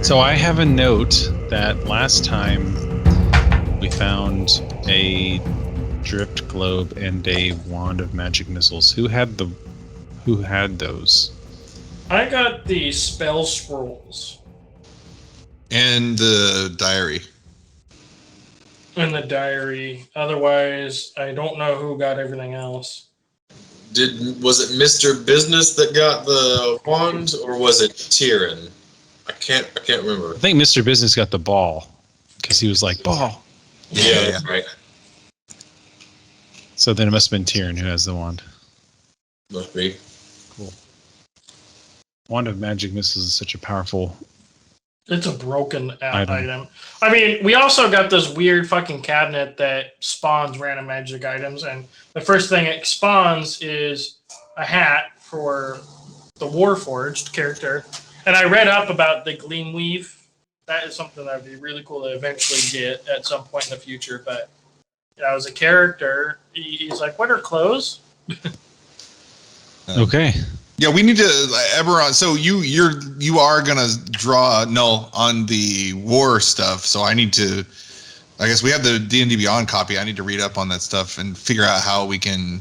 So I have a note that last time we found a drift globe and a wand of magic missiles. Who had those? I got the spell scrolls. And the diary. In the diary. Otherwise, I don't know who got everything else. Was it Myster Bizness that got the wand, or was it Tyr'n? I can't remember. I think Myster Bizness got the ball because he was like ball. Yeah, that's right. So then it must have been Tyr'n who has the wand. Must be. Cool. Wand of magic missiles is such a powerful. It's a broken item. I mean, we also got this weird fucking cabinet that spawns random magic items, and the first thing it spawns is a hat for the Warforged character. And I read up about the Gleam Weave. That is something that would be really cool to eventually get at some point in the future. But as a character, he's like, "What are clothes?" Okay. Yeah, we need to Eberron. So you are gonna draw Null on the war stuff. So I need to. I guess we have the D&D Beyond copy. I need to read up on that stuff and figure out how we can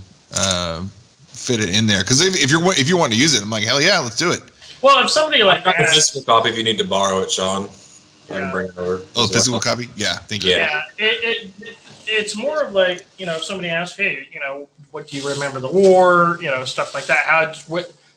fit it in there. Because if you want to use it, I'm like, hell yeah, let's do it. Well, if somebody like I got the physical copy if you need to borrow it, Sean. I can Yeah. bring it over. Oh, physical copy? Yeah, thank you. Yeah. It's more of like, if somebody asks, hey, what do you remember the war, stuff like that.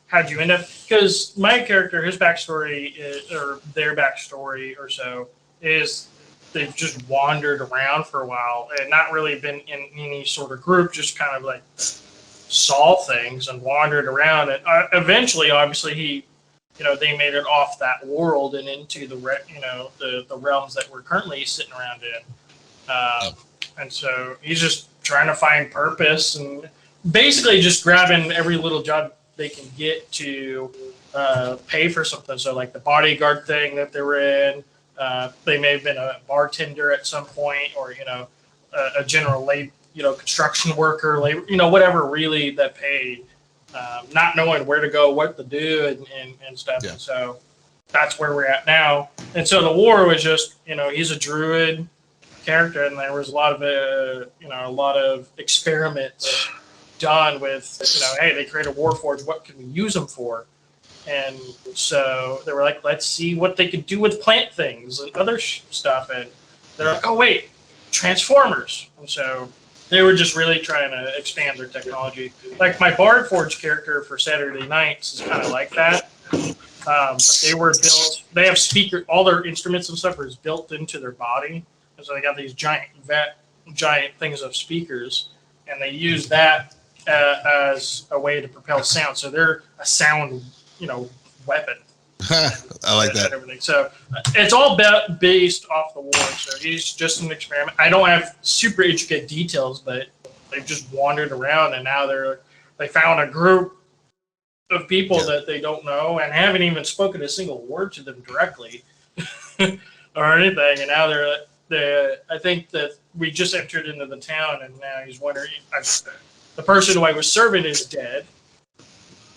How'd you end up? Because my character, his backstory or their backstory or so is they've just wandered around for a while and not really been in any sort of group, just kind of like saw things and wandered around. And eventually, obviously, they made it off that world and into the realms that we're currently sitting around in. And so he's just trying to find purpose and basically just grabbing every little job they can get to pay for something. So like the bodyguard thing that they were in, they may have been a bartender at some point, or a general labor, construction worker, labor, whatever really that paid. Not knowing where to go, what to do, and stuff. Yeah. And so that's where we're at now. And so the war was just, he's a druid character, and there was a lot of experiments done with, hey, they created Warforged, what can we use them for? And so they were like, let's see what they could do with plant things and other stuff. And they're like, oh wait, Transformers. And so they were just really trying to expand their technology. Like my Bard Forge character for Saturday Nights is kind of like that. But they were built. They have all their instruments and stuff is built into their body, and so they got these giant things of speakers, and they use that as a way to propel sound. So they're a sound, weapon. I like that. Everything. So it's all based off the war. So he's just an experiment. I don't have super intricate details, but they've just wandered around, and now they found a group of people that they don't know and haven't even spoken a single word to them directly or anything. And now I think that we just entered into the town, and now he's wondering. The person who I was serving is dead,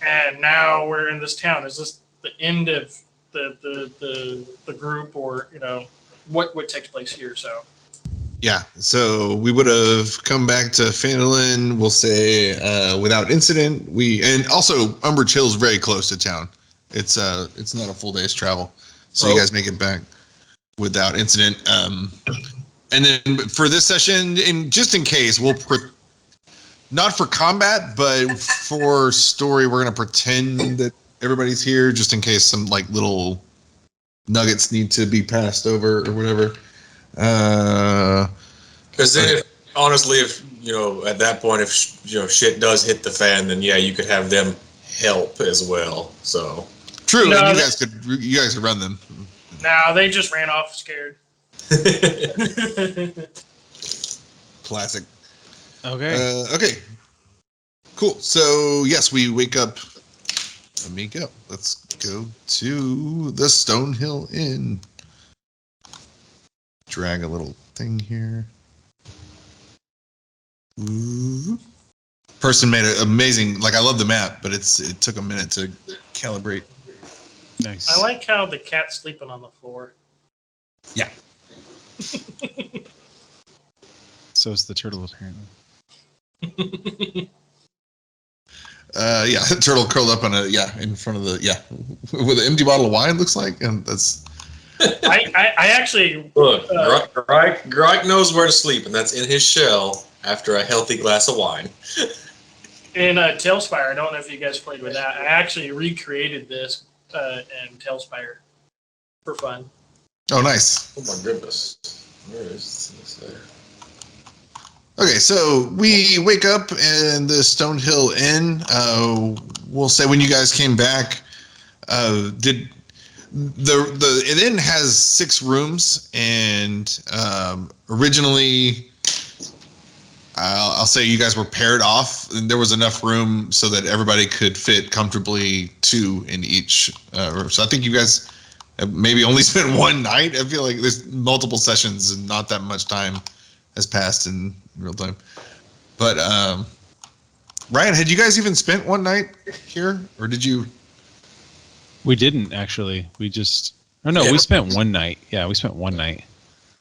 and now we're in this town. Is this the end of the group, or what takes place here? So so we would have come back to Phandalin, we'll say, without incident. And also Umbridge Hill's very close to town. It's not a full day's travel, so you guys make it back without incident. And then for this session, just in case, not for combat, but for story, we're gonna pretend that everybody's here, just in case some like little nuggets need to be passed over or whatever. Because then, if at that point, if shit does hit the fan, then you could have them help as well. So true, and you guys could run them. No, they just ran off scared. Classic. Okay. Okay. Cool. So yes, we wake up. Let's go to the Stonehill Inn. Drag a little thing here. Ooh. Person made an amazing. I love the map, but it took a minute to calibrate. Nice. I like how the cat's sleeping on the floor. Yeah. So is the turtle, apparently. Yeah, turtle curled up on in front of the with an empty bottle of wine, looks like, and that's I actually Look, Gryke knows where to sleep, and that's in his shell after a healthy glass of wine. in Tailspire. I don't know if you guys played with that. I actually recreated this in Tailspire for fun. oh nice. Oh my goodness. Where is this there? Okay, so we wake up in the Stonehill Inn. We'll say when you guys came back, did the inn has 6 rooms, and originally, I'll say you guys were paired off, and there was enough room so that everybody could fit comfortably 2 in each room. So I think you guys have maybe only spent one night. I feel like there's multiple sessions and not that much time has passed in real time. But Ryan, had you guys even spent one night here, or did you? We didn't actually. We just. Oh no, Yeah. we spent one night. Yeah, we spent one night.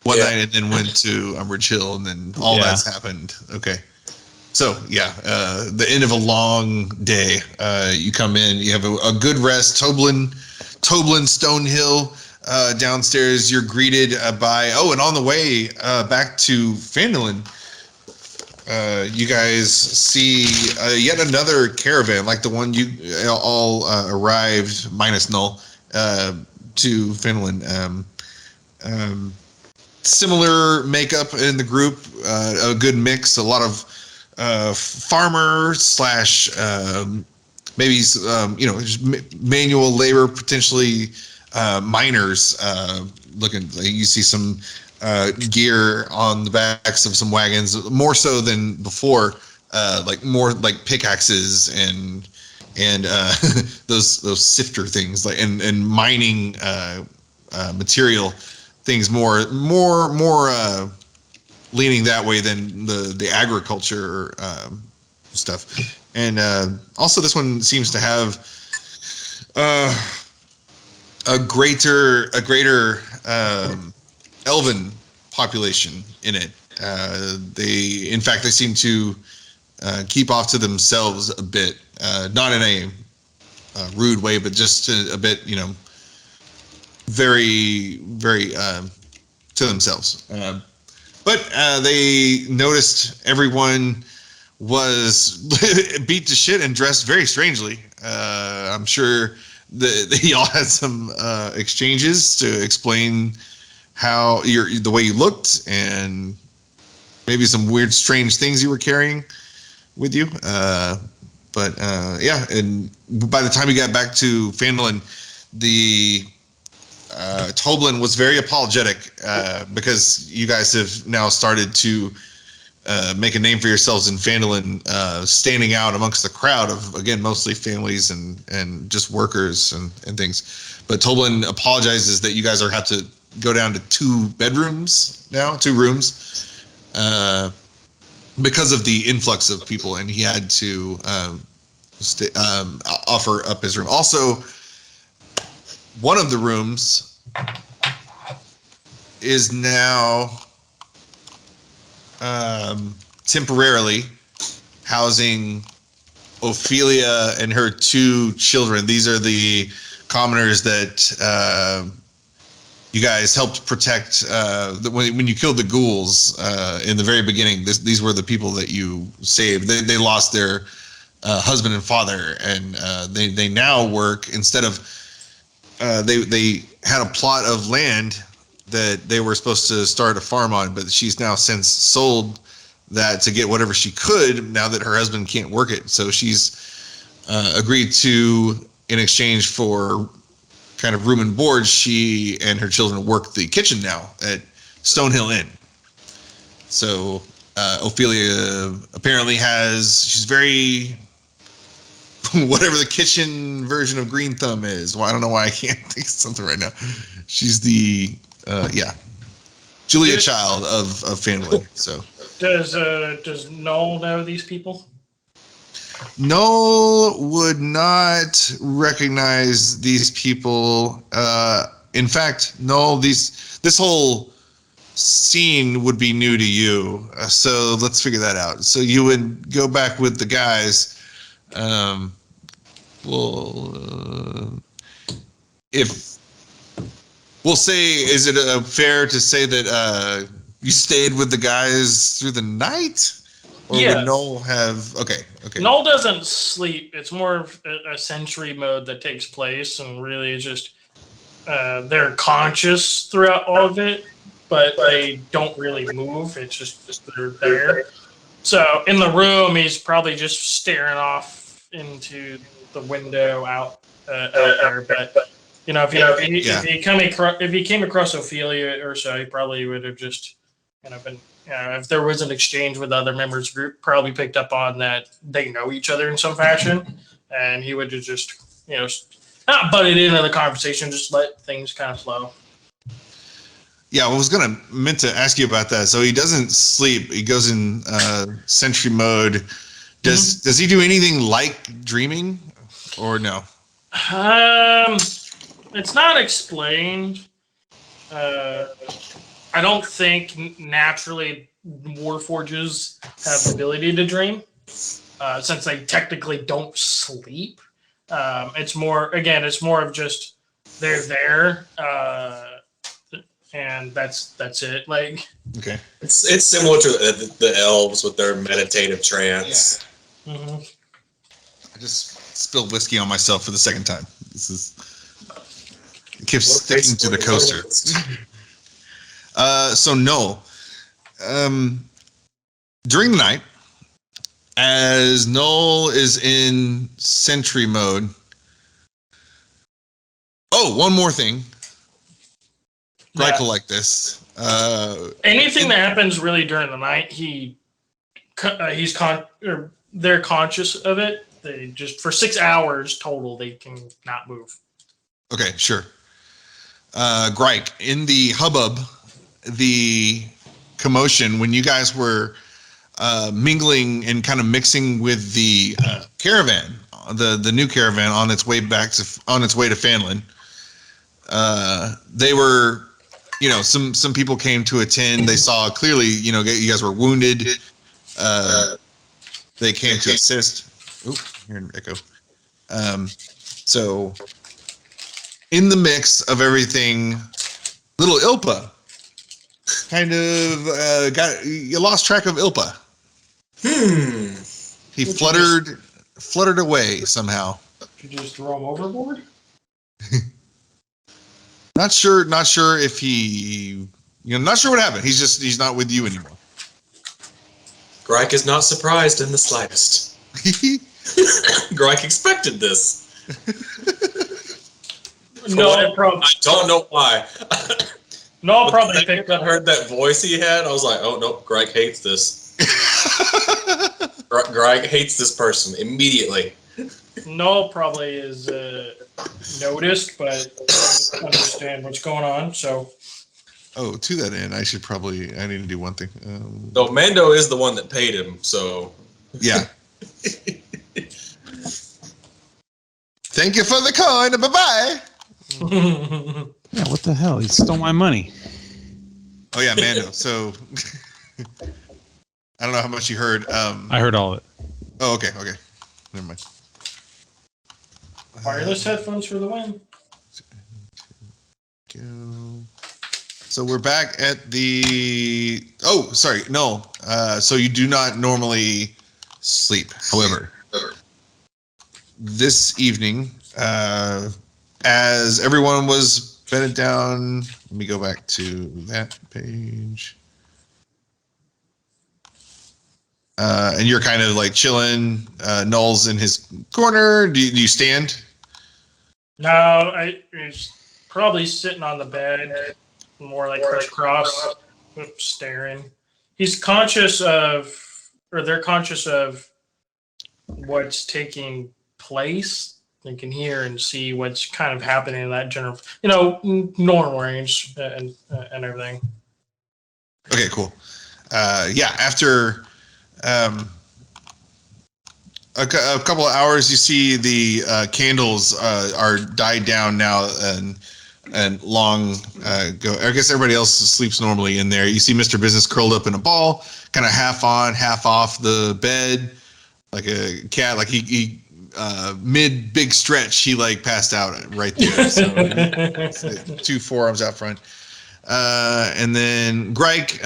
One Yeah. night and then went to Umbridge Hill, and then all Yeah. that's happened. Okay. So, the end of a long day. You come in, you have a good rest. Toblin Stonehill downstairs. You're greeted by, and on the way back to Phandalin, you guys see yet another caravan, like the one you all arrived, minus Null, to Phandalin. Similar makeup in the group, a good mix, a lot of farmer slash maybe just manual labor, potentially miners. Looking, you see some gear on the backs of some wagons, more so than before, more like pickaxes and those sifter things, like and mining material things, more leaning that way than the agriculture stuff. And also this one seems to have a greater elven population in it. They seem to keep off to themselves a bit, not in a rude way, but just a bit, very, very to themselves. But they noticed everyone was beat to shit and dressed very strangely. I'm sure y'all had some exchanges to explain how the way you looked, and maybe some weird, strange things you were carrying with you. But and by the time you got back to Phandalin, the Toblin was very apologetic because you guys have now started to make a name for yourselves in Phandalin, standing out amongst the crowd of, again, mostly families and just workers and things. But Toblin apologizes that you guys have to go down to 2 bedrooms now, 2 rooms, because of the influx of people, and he had to offer up his room. Also, one of the rooms is now temporarily housing Ophelia and her 2 children. These are the commoners that you guys helped protect when you killed the ghouls in the very beginning. These were the people that you saved. They lost their husband and father, and they now work, instead of they had a plot of land that they were supposed to start a farm on, but she's now since sold that to get whatever she could now that her husband can't work it. So she's agreed to, in exchange for kind of room and board, she and her children work the kitchen now at Stonehill Inn. So Ophelia apparently she's very whatever the kitchen version of Green Thumb is. Well, I don't know why I can't think of something right now. She's the Julia Child of Phandalin. So Does Null know these people? Null would not recognize these people. In fact, Null, this whole scene would be new to you. So let's figure that out. So you would go back with the guys. If we'll say, is it fair to say that you stayed with the guys through the night? Or Yes. would Null have... Okay. Null doesn't sleep. It's more of a sensory mode that takes place, and really it's just they're conscious throughout all of it, but they don't really move. It's just they're there. So in the room, he's probably just staring off into the window out there. But if he came across Ophelia or so, he probably would have just been. If there was an exchange with other members of the group, probably picked up on that they know each other in some fashion, and he would have just not butted into the conversation, just let things kind of flow. Yeah, I was meant to ask you about that. So he doesn't sleep. He goes in sentry mode. Does he do anything like dreaming, or no? It's not explained. I don't think naturally Warforges have the ability to dream, since they technically don't sleep. It's more of just they're there. And that's it. Like, okay, it's similar to the elves with their meditative trance. Yeah. Mm-hmm. I just spilled whiskey on myself for the second time. It keeps sticking to the coaster. So Null, during the night, as Null is in sentry mode. Oh, one more thing. Gryke will like this. Anything that happens really during the night, they're conscious of it. They just for 6 hours total, they can not move. Okay, sure. Gryke, in the hubbub, the commotion, when you guys were mingling and kind of mixing with the caravan, the new caravan on its way to Phandalin, they were. Some people came to attend. They saw clearly, you guys were wounded. They came to assist. Oop, hear an echo. So, in the mix of everything, little Ilpa kind of you lost track of Ilpa. He fluttered away somehow. Did you just throw him overboard? Not sure if he, not sure what happened. He's not with you anymore. Gryke is not surprised in the slightest. Gryke expected this. I don't know why. No, probably picked up. I heard that voice he had. I was like, oh no, Gryke hates this. Gryke hates this person immediately. Null probably is noticed, but doesn't understand what's going on. So, to that end, I need to do one thing. No, Mando is the one that paid him. So, yeah. Thank you for the coin. Bye bye. Yeah, what the hell? He stole my money. Oh yeah, Mando. So, I don't know how much you heard. I heard all of it. Oh, okay. Never mind. Wireless headphones for the win. So we're back at the... Oh, sorry. No. So you do not normally sleep. However, this evening, as everyone was bedded down... Let me go back to that page. And you're kind of like chilling. Null's in his corner. Do you stand? No, he's probably sitting on the bed, more like crisscross, staring. He's conscious of, or they're conscious of what's taking place. They can hear and see what's kind of happening in that general, normal range and everything. Okay, cool. After a couple of hours, you see the candles are died down now, and long go. I guess everybody else sleeps normally in there. You see Myster Bizness curled up in a ball, kind of half on, half off the bed, like a cat. Like he mid big stretch, he like passed out right there. So two forearms out front. And then Gryke,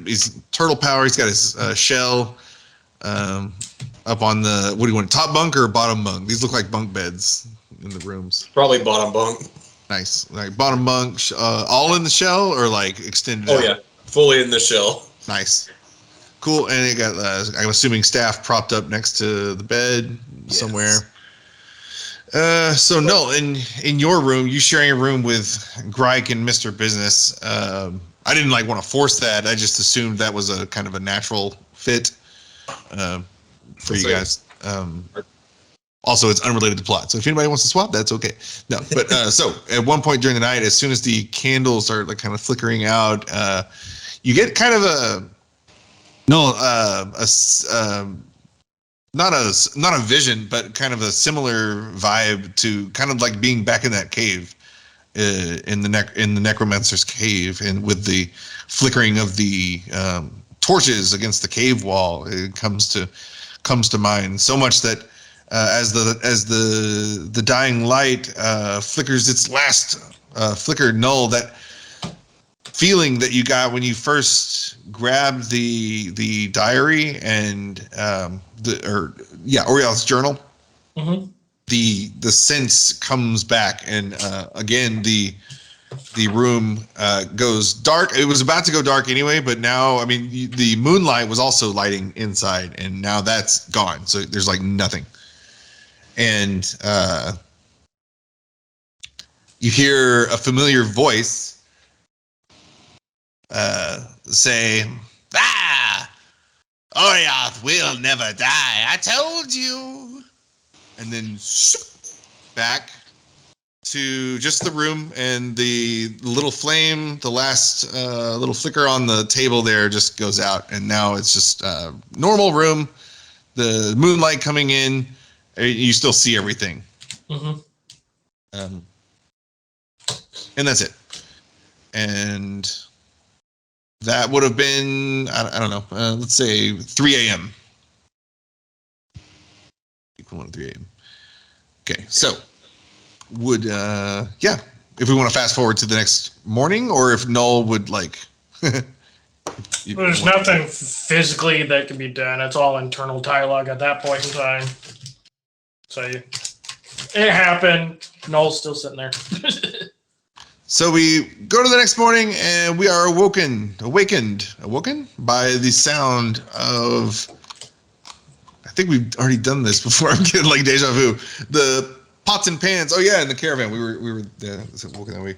he's turtle power. He's got his shell up on the, what do you want, top bunk or bottom bunk? These look like bunk beds in the rooms. Probably bottom bunk. Nice. Like bottom bunk, all in the shell or like extended out? Yeah, fully in the shell. Nice. Cool. And you got, I'm assuming, staff propped up next to the bed somewhere. So Null, in your room, you sharing a room with Gryke and Myster Bizness. I didn't like want to force that. I just assumed that was a kind of a natural fit for you guys. Also, it's unrelated to plot. So if anybody wants to swap, that's okay. No, but so at one point during the night, as soon as the candles start like kind of flickering out, you get kind of not a vision, but kind of a similar vibe to kind of like being back in that cave, in the necromancer's cave, and with the flickering of the torches against the cave wall, it comes to mind so much that as the dying light flickers its last flicker, Null, that feeling that you got when you first grabbed the diary and Oriel's journal. Mm-hmm. The sense comes back, and again the room goes dark. It was about to go dark anyway, but now, I mean, the moonlight was also lighting inside, and now that's gone. So there's like nothing, and you hear a familiar voice say, Oriath will never die. I told you. And then back to just the room, and the little flame, the last little flicker on the table there just goes out, and now it's just normal room. The moonlight coming in, you still see everything. Mm-hmm. And that's it. And that would have been, I don't know, let's say 3 a.m. Equivalent of 3 a.m. Okay, so would, if we want to fast forward to the next morning, or if Null would like... There's nothing physically that can be done. It's all internal dialogue at that point in time. So it happened. Null's still sitting there. So we go to the next morning, and we are awoken by the sound of, I think we've already done this before. I'm getting like deja vu. The pots and pans. Oh yeah, in the caravan. We were awoken that way.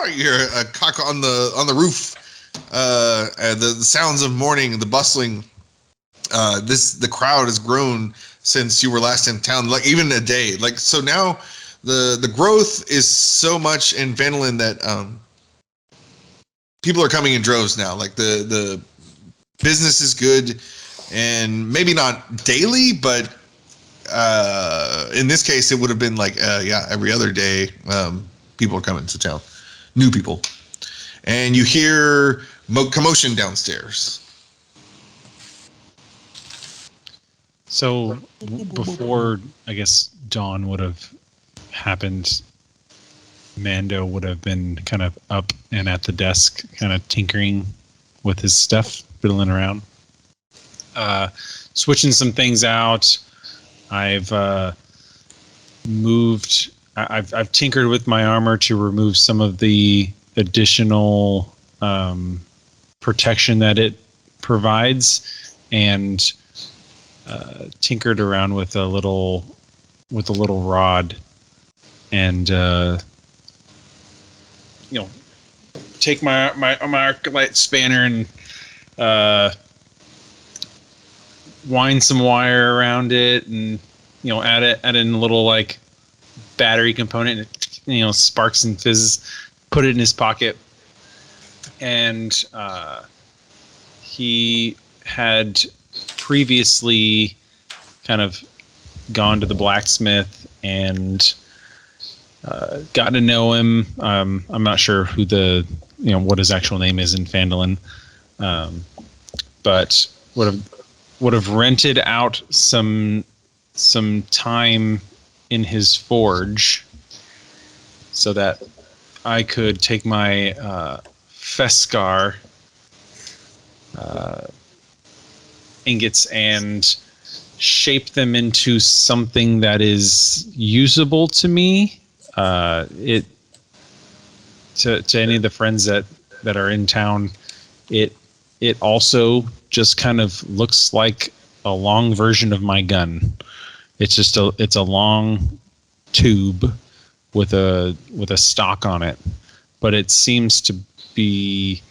You hear a cock on the roof. The sounds of morning, the bustling. The crowd has grown since you were last in town, like even a day. Like, so now the growth is so much in Phandalin that people are coming in droves now. Like the business is good, and maybe not daily, but in this case it would have been like every other day. People are coming to town, new people, and you hear commotion downstairs. So before, I guess, dawn would have happened, Mando would have been kind of up and at the desk, kind of tinkering with his stuff, fiddling around, switching some things out. I've tinkered with my armor to remove some of the additional protection that it provides, and tinkered around with a little rod, and take my arclight spanner and wind some wire around it, and add in a little like battery component, and sparks and fizzes. Put it in his pocket, and he had previously kind of gone to the blacksmith and got to know him. I'm not sure who what his actual name is in Phandalin, but would have rented out some time in his forge so that I could take my Feskar ingots and shape them into something that is usable to me. To any of the friends that are in town, it also just kind of looks like a long version of my gun. It's a long tube with a stock on it, but it seems to be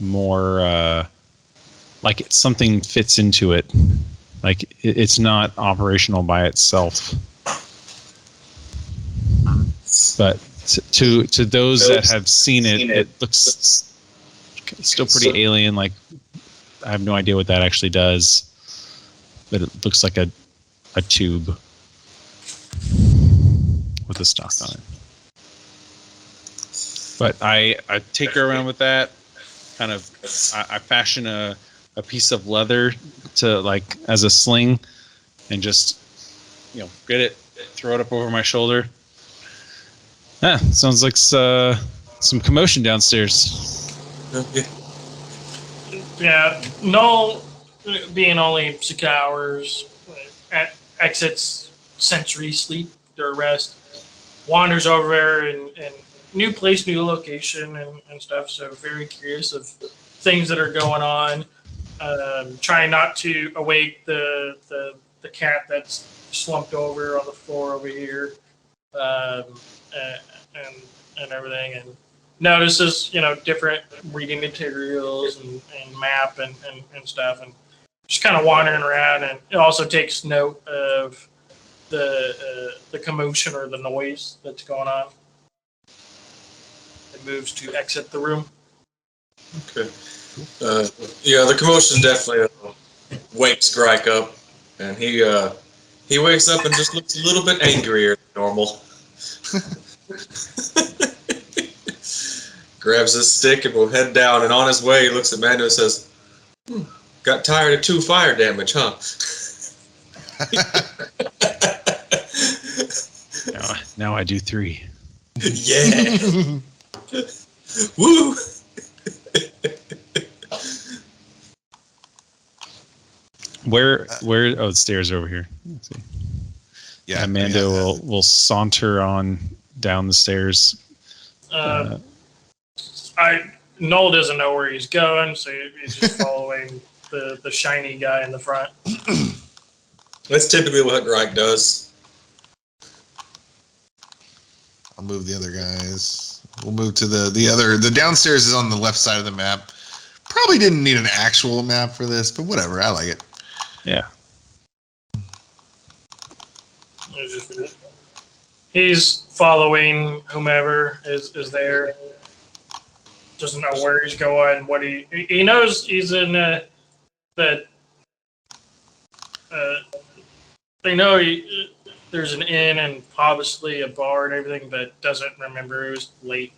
more like something fits into it. Like it's not operational by itself. But to those that have seen it, it looks still pretty alien. Like I have no idea what that actually does, but it looks like a tube with a stock on it. But I take her around with that. Kind of, I fashion a piece of leather to like as a sling, and just get it, throw it up over my shoulder. Sounds like some commotion downstairs. Okay. Yeah, Null, being only 6 hours, exits sensory sleep, their rest, wanders over there and new place, new location and stuff. So very curious of things that are going on. Trying not to awake the cat that's slumped over on the floor over here. And everything, and notices different reading materials and map and stuff, and just kind of wandering around. And it also takes note of the commotion or the noise that's going on. It moves to exit the room. Okay. The commotion definitely wakes Gryke up, and he wakes up and just looks a little bit angrier than normal. Grabs his stick and will head down, and on his way he looks at Mandy and says, got tired of 2 fire damage, huh? Now I do 3. Yeah. Woo. Where the stairs are over here. Let's see. Yeah, Amanda will saunter on down the stairs. Null doesn't know where he's going, so he's just following the shiny guy in the front. That's typically what Gryke does. I'll move the other guys. We'll move to the other. The downstairs is on the left side of the map. Probably didn't need an actual map for this, but whatever. I like it. Yeah. He's following whomever is there. Doesn't know where he's going. What he knows he's in that. They know there's an inn and obviously a bar and everything, but doesn't remember. It was late.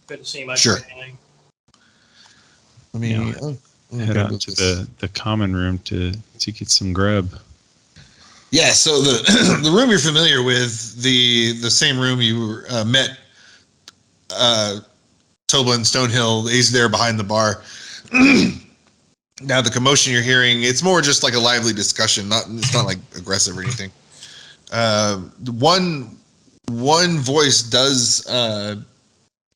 Couldn't see much Sure. of anything. Let me Head out to the common room to get some grub. Yeah, so the room you're familiar with, the same room you met Toba and Stonehill, he's there behind the bar. Now the commotion you're hearing, it's more just like a lively discussion, it's not like aggressive or anything. One voice does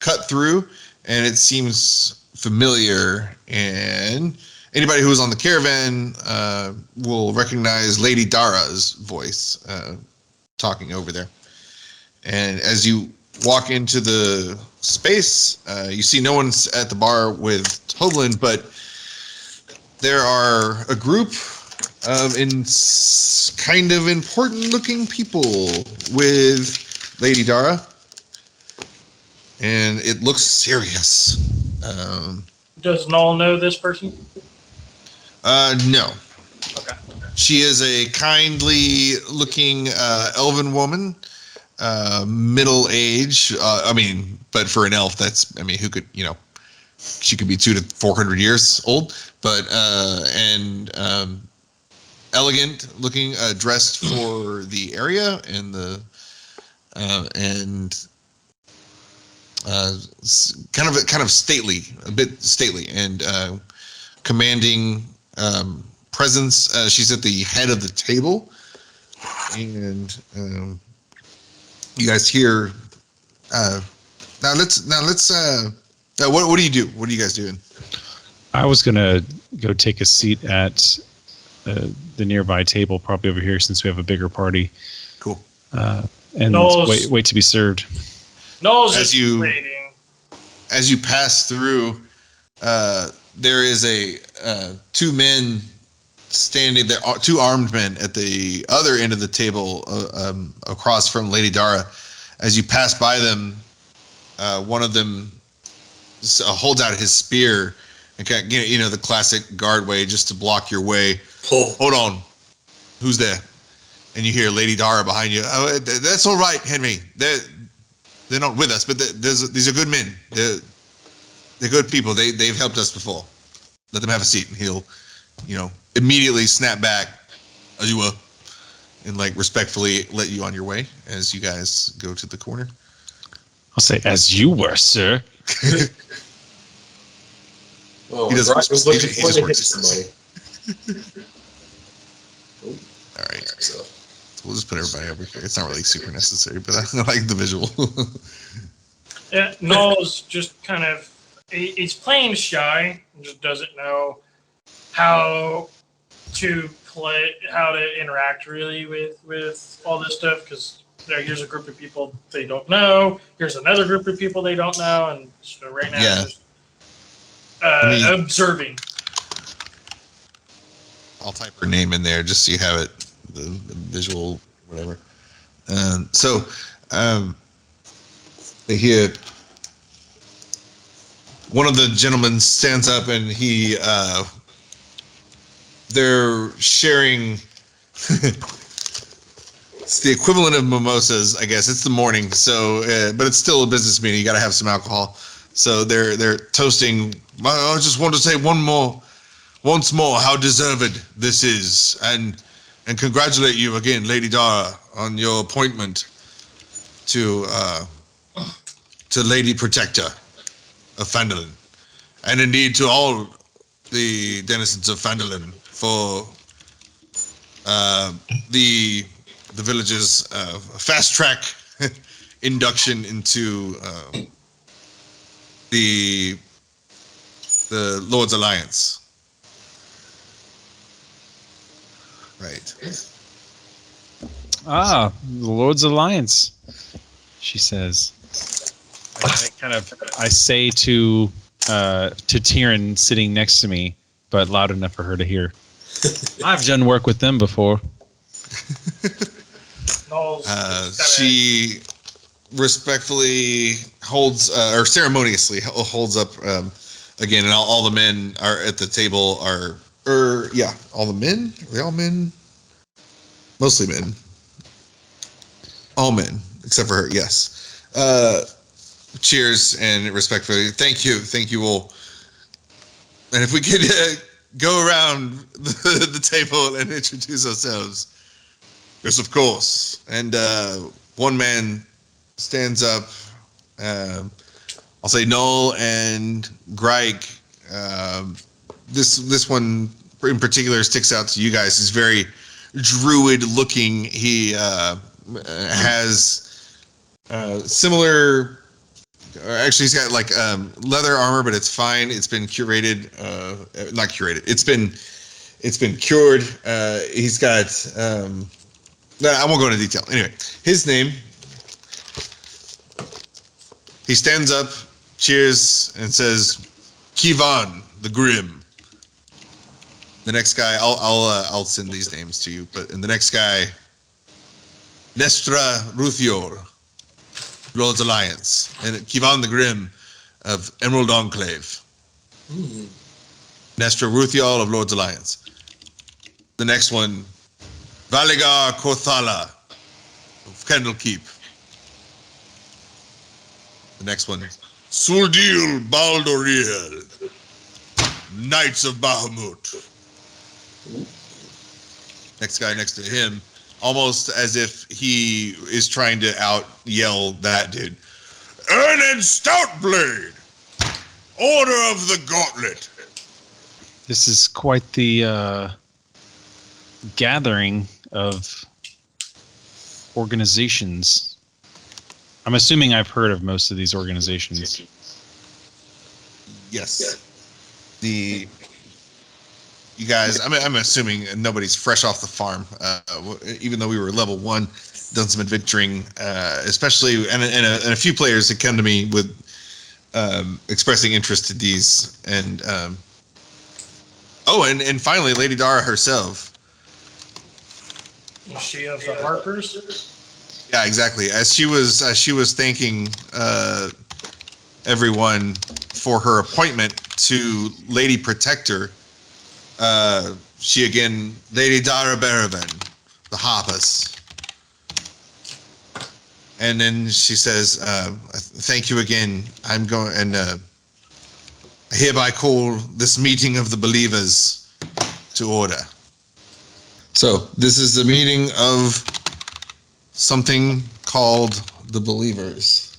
cut through, and it seems familiar, and anybody who was on the caravan will recognize Lady Dara's voice talking over there. And as you walk into the space, you see no one's at the bar with Toblin, but there are a group of kind of important-looking people with Lady Dara, and it looks serious. Does Null know this person? No. Okay. She is a kindly-looking elven woman, middle age. But for an elf, who could, she could be 200 to 400 years old, but elegant looking, dressed for the area and kind of stately, a bit stately and commanding presence. She's at the head of the table, and you guys hear. Now let's. What do you do? What are you guys doing? I was gonna go take a seat at the nearby table, probably over here, since we have a bigger party. Cool. And wait to be served. Null's As just you- waiting. As you pass through, there is two men standing there, two armed men at the other end of the table, across from Lady Dara. As you pass by them, one of them holds out his spear and the classic guard way, just to block your way. Oh. Hold on, who's there? And you hear Lady Dara behind you. Oh, that's all right, Henry. They're not with us, but these are good men. They're good people. They've helped us before. Let them have a seat, and he'll, immediately snap back, as you were, and respectfully let you on your way as you guys go to the corner. I'll say, as you were, sir. Oh, He doesn't- Gryke was he looking just for to hit works. somebody. All right, So, we'll just put everybody over here. It's not really super necessary, but I like the visual. Yeah, Null's just kind of, he's playing shy, and just doesn't know how to interact really with all this stuff, because here's a group of people they don't know, here's another group of people they don't know, and so right now Yeah. just observing. I'll type her name in there just so you have it, the visual, whatever. They hear one of the gentlemen stands up, and they're sharing. It's the equivalent of mimosas, I guess. It's the morning, so but it's still a business meeting. You got to have some alcohol. So they're toasting. I just want to say once more, how deserved this is, and congratulate you again, Lady Dara, on your appointment to Lady Protector of Phandalin, and indeed to all the denizens of Phandalin for the village's fast track induction into the Lord's Alliance. Right. Ah, the Lord's Alliance, she says. I say to Tyr'n sitting next to me, but loud enough for her to hear. I've done work with them before. Null's She respectfully holds, or ceremoniously holds up again, and all the men are at the table all the men? Are they all men? Mostly men. All men, except for her, yes. Cheers and respectfully. Thank you all. And if we could go around the table and introduce ourselves. Yes, of course. And one man stands up. I'll say Null and Gryke. This one in particular sticks out to you guys. He's very druid-looking. He has similar. Actually, he's got leather armor, but it's fine. It's been curated. Not curated. It's been cured. He's got. I won't go into detail. Anyway, his name. He stands up, cheers, and says, "Kivan the Grim." The next guy, I'll send these names to you. But the next guy, Nestra Ruthior, Lord's Alliance, and Kivan the Grim of Emerald Enclave. Nestor Ruthiol of Lord's Alliance. The next one, Valigar Kothala of Kendall Keep. The next one, Suldil Baldoriel, Knights of Bahamut. Next guy next to him, almost as if he is trying to out-yell that dude. Erned Stoutblade, Order of the Gauntlet. This is quite the gathering of organizations. I'm assuming I've heard of most of these organizations. Yes. You guys, I'm assuming nobody's fresh off the farm. Even though we were level 1, done some adventuring, especially, and a few players that come to me with expressing interest in these. And and finally, Lady Dara herself. Is she of the Harpers? Yeah, exactly. As she was thanking everyone for her appointment to Lady Protector, she again, Lady Dara Berevan, the Harpers. And then she says, thank you again. I'm going, and I hereby call this meeting of the believers to order. So this is the meeting of something called the Believers.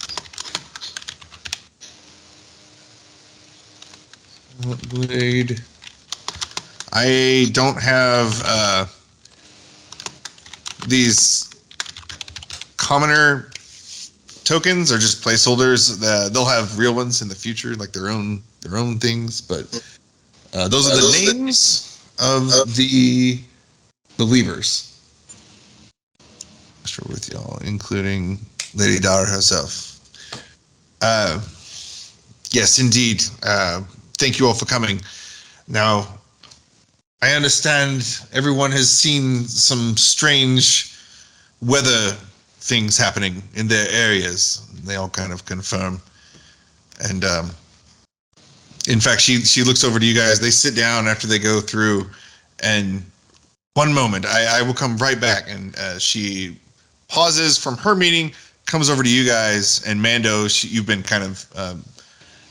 Blade. I don't have these commoner tokens, are just placeholders. They'll have real ones in the future, like their own things. But those are the names of the Believers. With y'all, including Lady Dara herself. Yes, indeed. Thank you all for coming. Now, I understand everyone has seen some strange weather things happening in their areas. They all kind of confirm. And in fact, she looks over to you guys. They sit down after they go through, and one moment, I will come right back. And she pauses from her meeting, comes over to you guys, and Mando, you've been kind of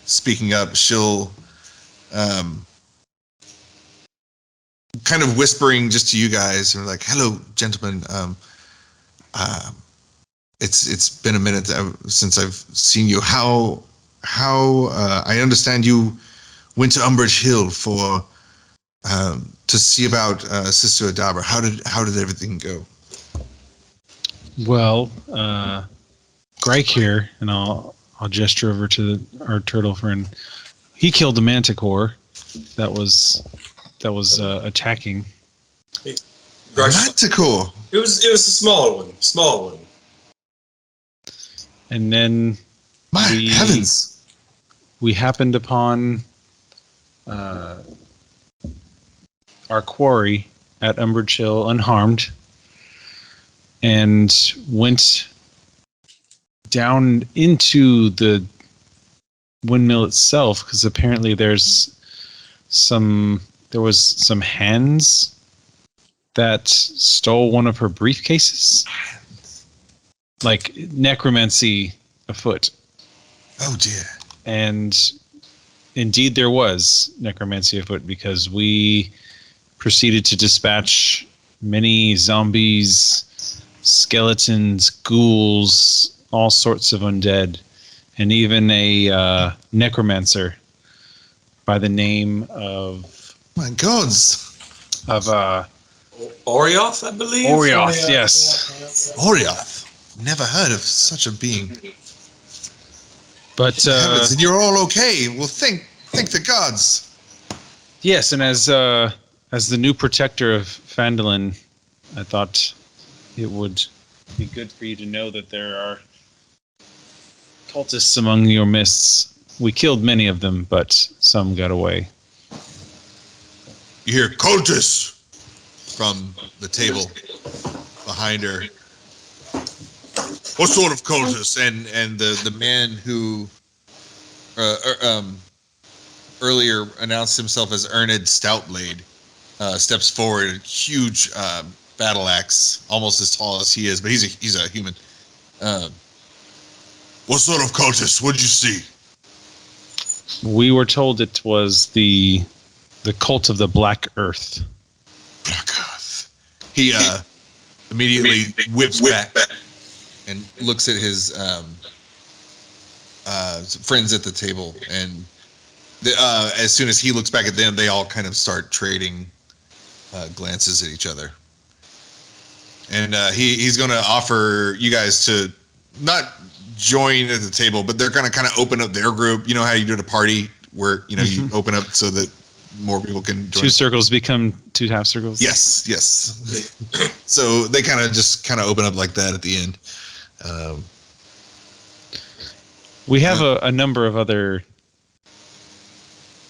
speaking up. She'll kind of whispering just to you guys, and like, "Hello, gentlemen. It's been a minute since I've seen you. How I understand you went to Umbridge Hill for to see about Sister Adabra. How did everything go?" Well, Gryke here, and I'll gesture over to our turtle friend. He killed a manticore that was attacking. Manticore. It was a small one. And then My heavens! We happened upon our quarry at Umbridge Hill unharmed, and went down into the windmill itself, because apparently there was some hands that stole one of her briefcases, like necromancy afoot. Oh dear. And indeed there was necromancy afoot, because we proceeded to dispatch many zombies, skeletons, ghouls, all sorts of undead, and even a necromancer by the name of... My gods! Of Orioth, I believe? Orioth, yes. Orioth. Never heard of such a being. But heavens, and you're all okay. Well, thank the gods. Yes, and as the new protector of Phandalin, I thought it would be good for you to know that there are cultists among your midst. We killed many of them, but some got away. You hear cultists from the table behind her. What sort of cultists? And the man who earlier announced himself as Erned Stoutblade, steps forward, huge battle axe, almost as tall as he is, but he's a human. What sort of cultist? What'd you see? We were told it was the cult of the Black Earth. Black Earth. He immediately whips back and looks at his friends at the table, and as soon as he looks back at them, they all kind of start trading glances at each other. And he's going to offer you guys to not join at the table, but they're going to kind of open up their group. You know how you do at a party where you open up so that more people can join. 2 circles become 2 half circles. Yes. So they kind of open up like that at the end. We have a number of other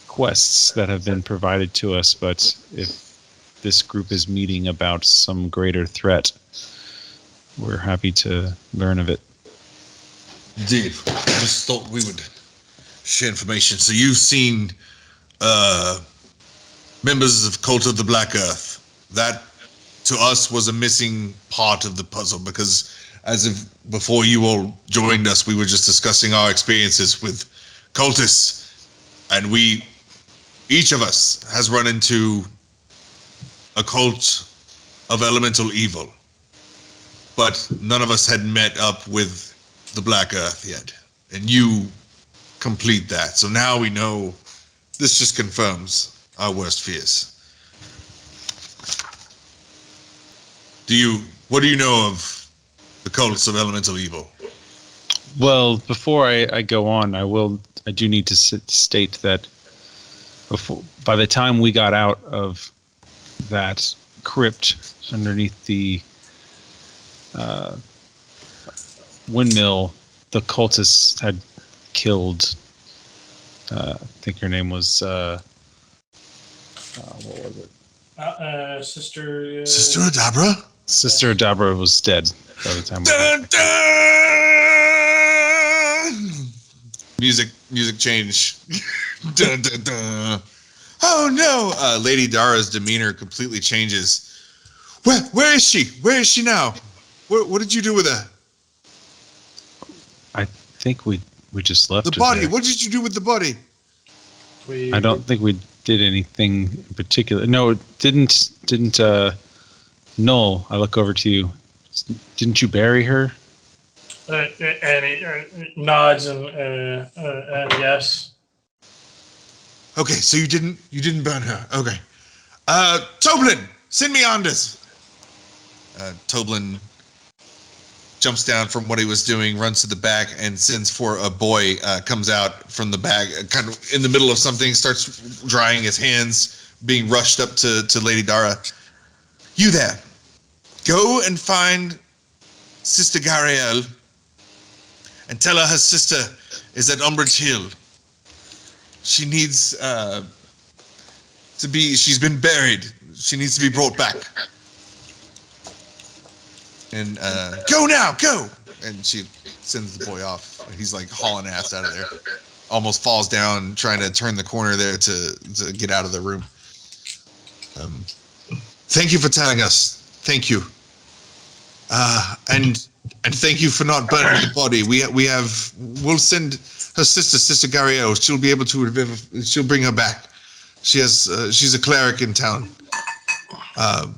quests that have been provided to us, but if this group is meeting about some greater threat, we're happy to learn of it. Indeed. I just thought we would share information. So you've seen members of Cult of the Black Earth. That, to us, was a missing part of the puzzle, because as of before you all joined us, we were just discussing our experiences with cultists, and each of us has run into a cult of elemental evil, but none of us had met up with the Black Earth yet, and you complete that. So now we know. This just confirms our worst fears. What do you know of the cults of elemental evil? Well, before I go on, I do need to state that by the time we got out of that crypt underneath the windmill, the cultists had killed, I think her name was, what was it? Sister Adabra? Sister Adabra was dead by the time we got dun! Music change. Dun, dun, dun. Oh no! Lady Dara's demeanor completely changes. Where is she? Where is she now? What did you do with her? I think we just left The her body. there. What did you do with the body? I don't think we did anything in particular. No, didn't Null, I look over to you. Didn't you bury her? And he nods and yes. Okay, so you didn't burn her. Okay. Toblin, send me Anders. Toblin jumps down from what he was doing, runs to the back, and sends for a boy. Comes out from the bag, kind of in the middle of something, starts drying his hands, being rushed up to Lady Dara. You there? Go and find Sister Gariel and tell her sister is at Umbrage Hill. She needs she's been buried. She needs to be brought back. And go now, go! And she sends the boy off. He's like hauling ass out of there. Almost falls down trying to turn the corner there to get out of the room. Thank you for telling us. Thank you. And thank you for not burning the body. We'll send her Sister Gariel. She'll be able to she'll bring her back. She's a cleric in town. Gods.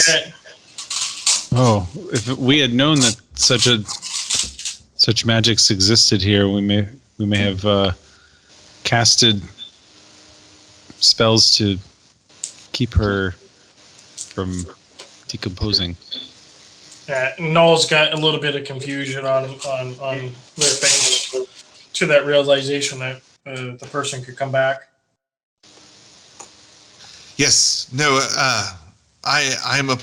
Yeah. Oh, if we had known that such magics existed here, we may have casted spells to keep her from decomposing. Null's got a little bit of confusion on their face to that realization that the person could come back. Yes. No. I'm a.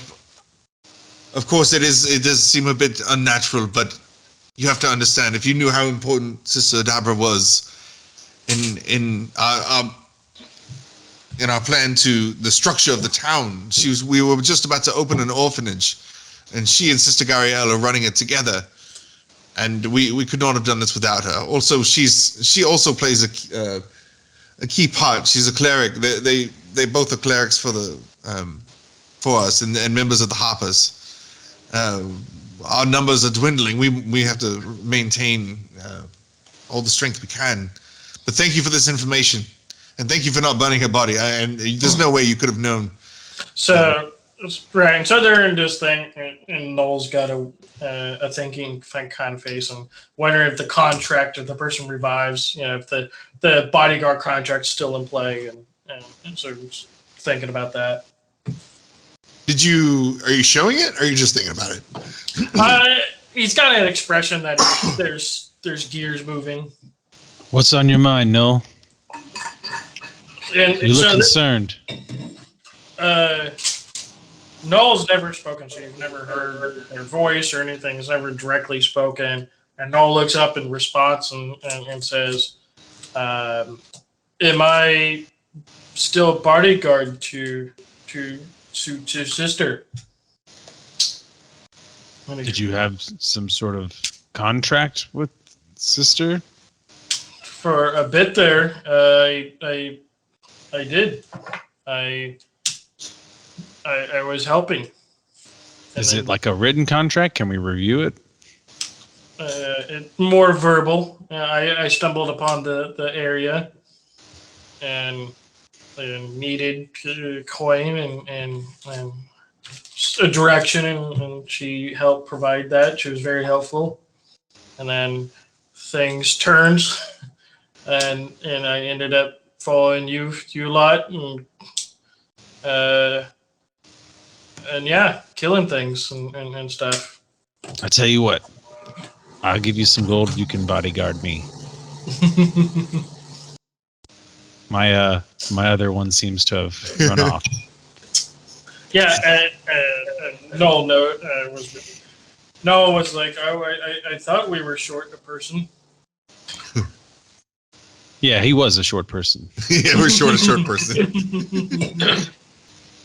Of course, it does seem a bit unnatural, but you have to understand. If you knew how important Sister Adabra was in our plan to the structure of the town, we were just about to open an orphanage, and she and Sister Gariel are running it together, and we could not have done this without her. Also, she also plays a key part. She's a cleric. They both are clerics for the for us and members of the Hoppers. Our numbers are dwindling. We have to maintain all the strength we can. But thank you for this information, and thank you for not burning her body. And there's no way you could have known. So, right. So they're in this thing, and Null's got a thinking kind of face, and wondering if the contract, if the person revives, if the bodyguard contract's still in play, and so he's thinking about that. Are you showing it, or are you just thinking about it? He's got an expression that there's gears moving. What's on your mind, Null? And You look concerned. Null's never spoken, so you've never heard their voice or anything. He's never directly spoken. And Null looks up in response and says, "Am I still bodyguard to Sister?" Did you have some sort of contract with Sister? For a bit there, I did. I was helping. Is it like a written contract? Can we review it? More verbal. I stumbled upon the area and needed coin and a direction, and she helped provide that. She was very helpful. And then things turned, and I ended up following you lot, and yeah, killing things and stuff. I tell you what, I'll give you some gold. You can bodyguard me. My other one seems to have run off. Yeah, Null was like, I thought we were short a person. Yeah, he was a short person. Yeah, we're short person.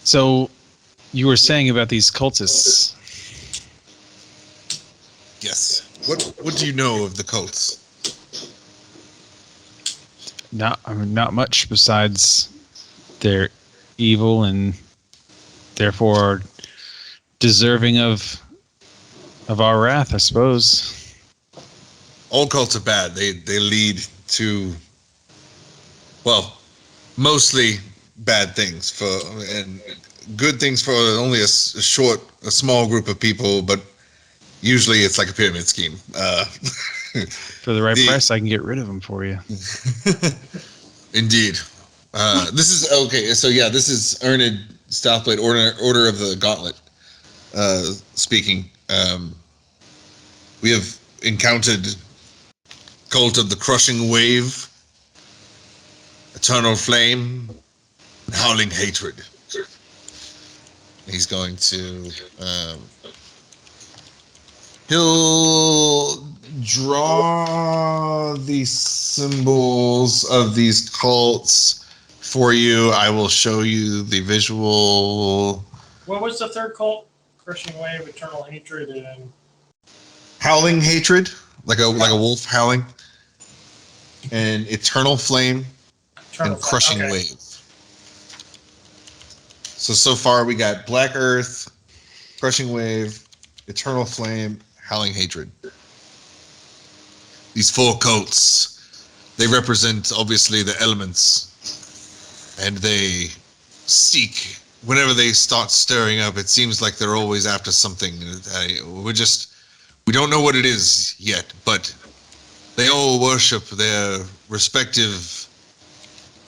So, you were saying about these cultists. Yes. What do you know of the cults? Not much besides they're evil and therefore deserving of our wrath, I suppose. All cults are bad. They lead to, well, mostly bad things and good things for only a small group of people, but usually it's like a pyramid scheme. For the right price, I can get rid of them for you. Indeed. This is okay. So yeah, this is Erned Southblade, Order of the Gauntlet. Speaking, we have encountered Cult of the Crushing Wave, Eternal Flame, and Howling Hatred. He's going to he'll draw the symbols of these cults for you. I will show you the visual. What was the third cult? Crushing Wave, Eternal Hatred, and Howling Hatred, like a wolf howling, and Eternal Flame, and Crushing Wave. So far we got Black Earth, Crushing Wave, Eternal Flame, Howling Hatred. These four cults, they represent obviously the elements, and they seek. Whenever they start stirring up, it seems like they're always after something. We don't know what it is yet, but they all worship their respective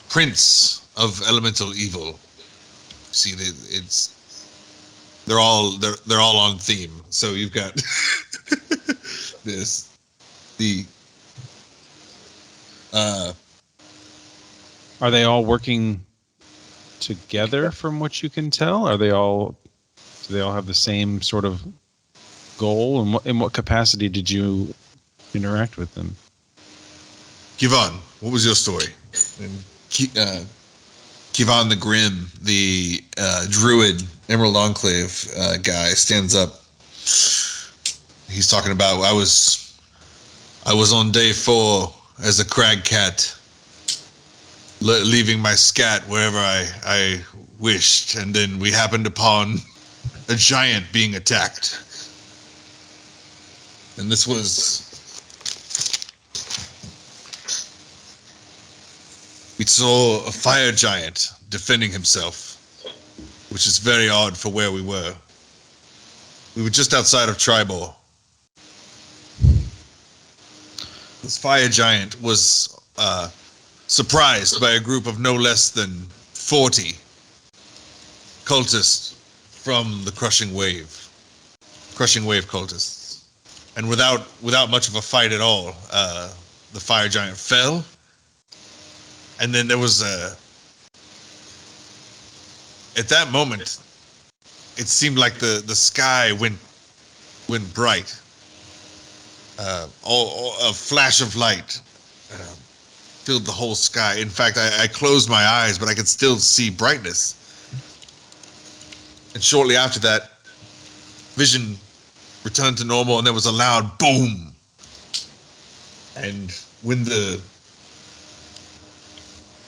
prince of elemental evil. See, they're all on theme. So you've got Are they all working together from what you can tell? Do they all have the same sort of goal? And in what capacity did you interact with them? Kivan, what was your story? And Kivan the Grim, the druid Emerald Enclave guy, stands up. He's talking about I was on day 4 as a crag cat. leaving my scat wherever I wished, and then we happened upon a giant being attacked. And this was... We saw a fire giant defending himself, which is very odd for where we were. We were just outside of Tribor. This fire giant was surprised by a group of no less than 40 cultists from the Crushing Wave cultists. And without much of a fight at all, the fire giant fell. And then there was at that moment, it seemed like the sky went bright. A flash of light filled the whole sky. In fact, I closed my eyes, but I could still see brightness. And shortly after that, vision returned to normal, and there was a loud boom. And when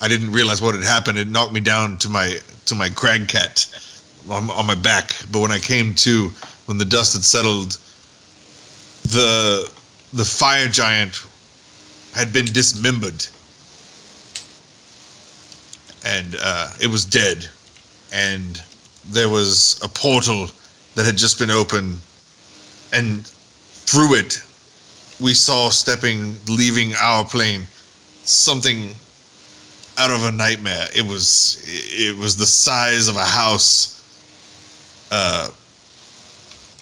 I didn't realize what had happened, it knocked me down to my crag cat on my back. But when I came to, when the dust had settled, the fire giant had been dismembered, and it was dead, and there was a portal that had just been opened, and through it we saw leaving our plane, something out of a nightmare. It was the size of a house.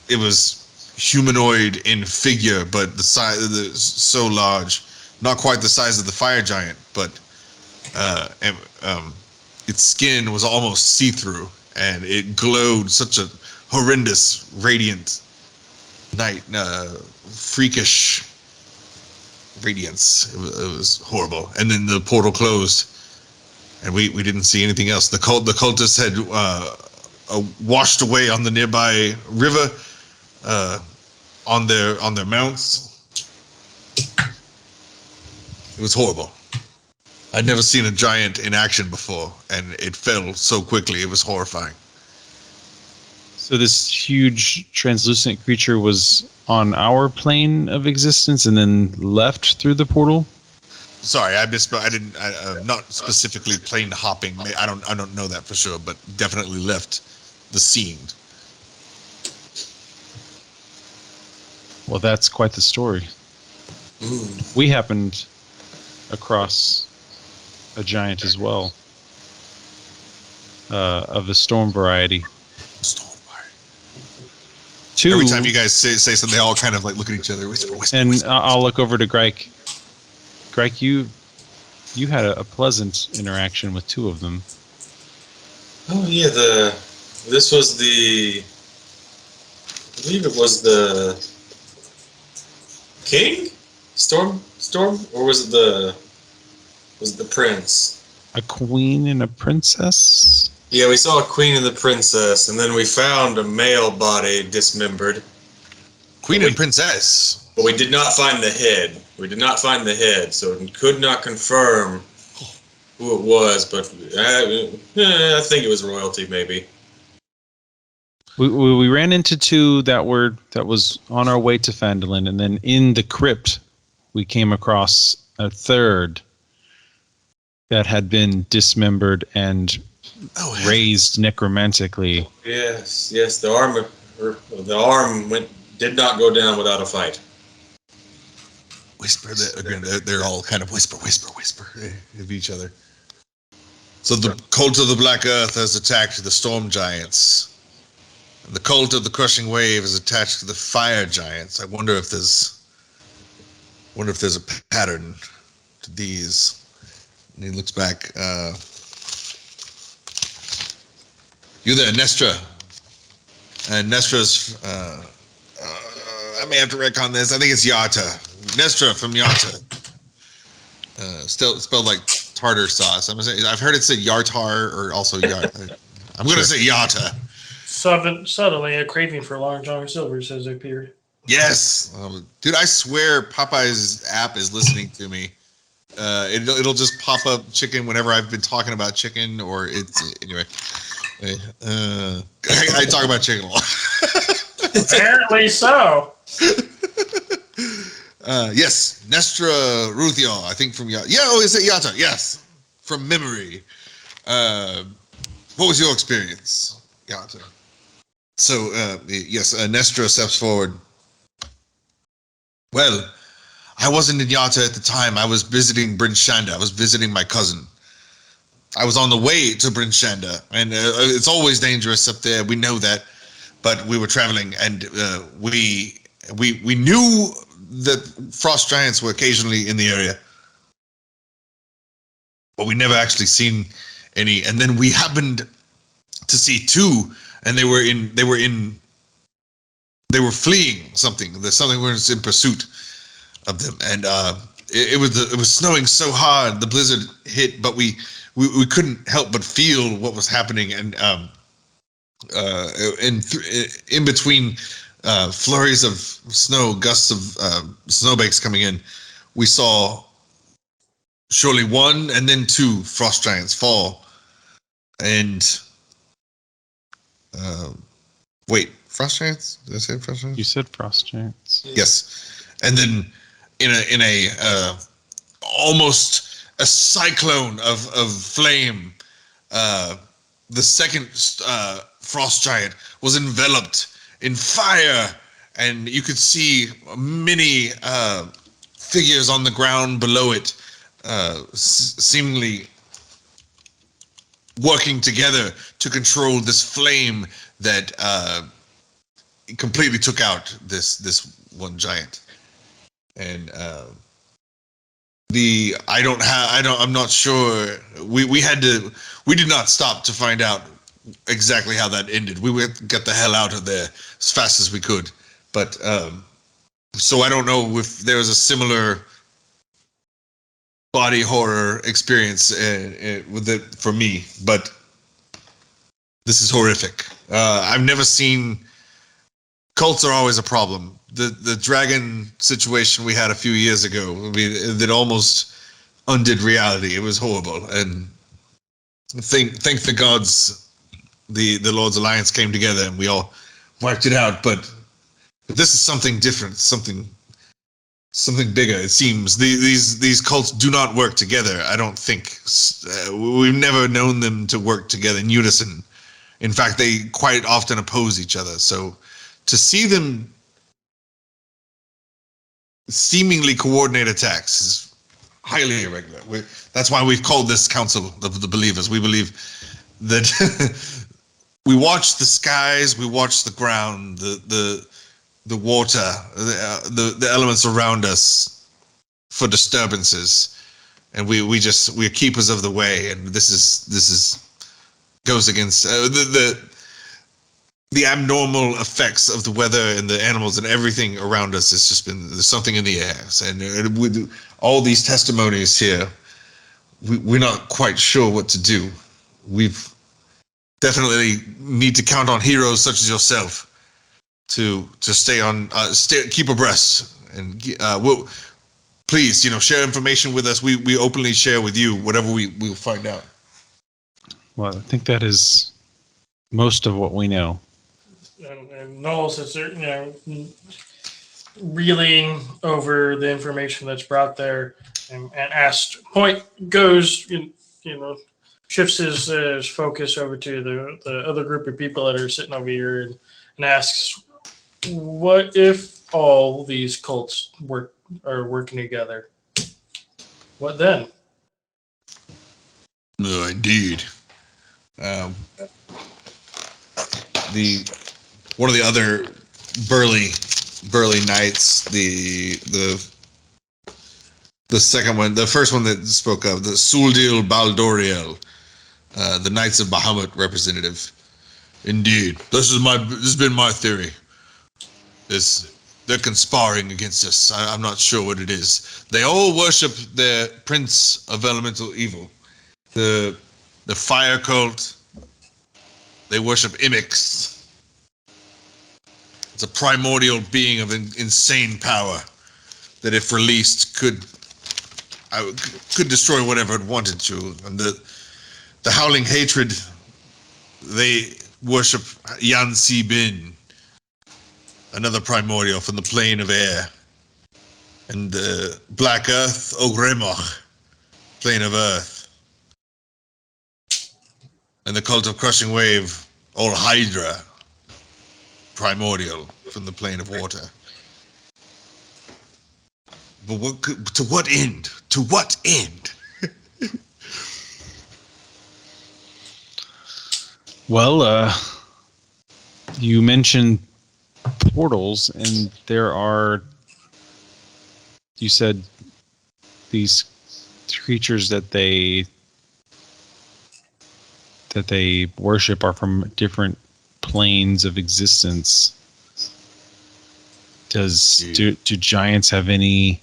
It was humanoid in figure, but the size so large, not quite the size of the fire giant, but its skin was almost see-through, and it glowed such a horrendous, radiant night, freakish radiance. It was horrible. And then the portal closed, and we didn't see anything else. The cultists had washed away on the nearby river. On their mounts. It was horrible. I'd never seen a giant in action before, and it fell so quickly. It was horrifying. So this huge translucent creature was on our plane of existence and then left through the portal? Sorry, I misspoke. I didn't. Not specifically plane hopping. I don't know that for sure, but definitely left the scene. Well, that's quite the story. Ooh. We happened across a giant as well, of the storm variety. Two, Every time you guys say something, they all kind of like look at each other, whisper. And I'll look over to Gryke. Gryke, you had a pleasant interaction with two of them. Oh yeah, this was I believe it was the king? Storm? Or was it the prince? A queen and a princess? Yeah, we saw a queen and the princess, and then we found a male body dismembered. Queen and princess. But we did not find the head. So we could not confirm who it was, but I think it was royalty, maybe. We ran into two that was on our way to Phandalin, and then in the crypt we came across a third that had been dismembered and raised necromantically. Yes. The arm did not go down without a fight. Whisper that again. They're all kind of whisper of each other. So the cult of the Black Earth has attacked the storm giants. And the cult of the Crushing Wave is attached to the fire giants. I wonder if there's a pattern to these. And he looks back. You there, Nestra? And Nestra's. I may have to wreck on this. I think it's Yata. Nestra from Yata. Still spelled like tartar sauce. I've heard it said Yartar or also Yata. I'm going to say Yata. Suddenly, a craving for Long John Silver's has appeared. Yes. Dude, I swear Popeye's app is listening to me. It'll just pop up chicken whenever I've been talking about chicken, or it's anyway. I talk about chicken a lot. Apparently so. Yes, Nestra Ruthion, I think from Yata. Yeah, oh, is it Yata? Yes, from memory. What was your experience, Yata? So, yes, Nestra steps forward. Well, I wasn't in Yata at the time. I was visiting Bryn Shanda. I was visiting my cousin. I was on the way to Bryn Shanda, and it's always dangerous up there. We know that, but we were traveling, and we knew that frost giants were occasionally in the area, but we never actually seen any. And then we happened to see two, and they were fleeing something. There's something was in pursuit of them, and it was snowing so hard. The blizzard hit, but we couldn't help but feel what was happening, and in between flurries of snow, gusts of snowbanks coming in, we saw surely one and then two frost giants fall. And wait, frost giants? Did I say frost giants? You said frost giants. Yes, and then in a almost a cyclone of flame, the second frost giant was enveloped in fire, and you could see many figures on the ground below it, seemingly working together to control this flame that completely took out this one giant. And I'm not sure. We did not stop to find out exactly how that ended. We got the hell out of there as fast as we could. But so I don't know if there was a similar body horror experience with it for me, but this is horrific. I've never seen. Cults are always a problem. The dragon situation we had a few years ago, I mean, that almost undid reality. It was horrible, and thank the gods, the Lord's Alliance came together and we all wiped it out. But this is something different, something bigger. It seems these cults do not work together. I don't think we've never known them to work together in unison. In fact, they quite often oppose each other. So to see them seemingly coordinate attacks is highly irregular. That's why we've called this Council of the Believers. We believe that we watch the skies, we watch the ground, the water, the elements around us for disturbances, and we're keepers of the way. And this is goes against the abnormal effects of the weather and the animals and everything around us. It's just been, there's something in the air. And with all these testimonies here, we're not quite sure what to do. We've definitely need to count on heroes such as yourself to stay on, keep abreast, and we'll please, share information with us. We openly share with you whatever we'll find out. Well, I think that is most of what we know. And Null sits there, reeling over the information that's brought there, and asked, shifts his focus over to the other group of people that are sitting over here, and asks, what if all these cults are working together? What then? No, indeed. One of the other burly knights, the second one, the first one that spoke of, the Suldil Baldoriel, the Knights of Bahamut representative. Indeed, this has been my theory. They're conspiring against us. I'm not sure what it is. They all worship their prince of elemental evil, the fire cult. They worship Imix. It's a primordial being of insane power that, if released, could I could destroy whatever it wanted to. And the howling hatred, they worship Yan Si Bin, another primordial from the plane of air. And the Black Earth, Ogremoch, plane of earth. And the cult of crushing wave, Ol Hydra, primordial from the plane of water. But to what end? To what end? Well, you mentioned portals, and there are, you said, these creatures that they worship are from different planes of existence. Do giants have any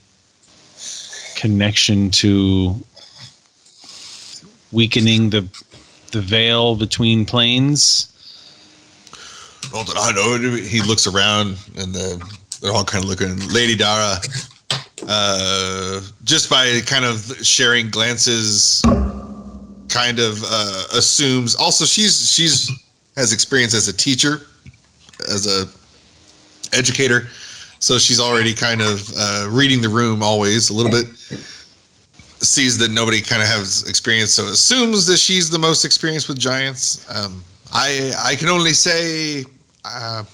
connection to weakening the veil between planes? Not that I know. He looks around, and they're all kind of looking. Lady Dara, just by kind of sharing glances, kind of assumes. Also, she's has experience as a teacher, as a educator, so she's already kind of reading the room always a little bit. Sees that nobody kind of has experience, so assumes that she's the most experienced with giants. I can only say I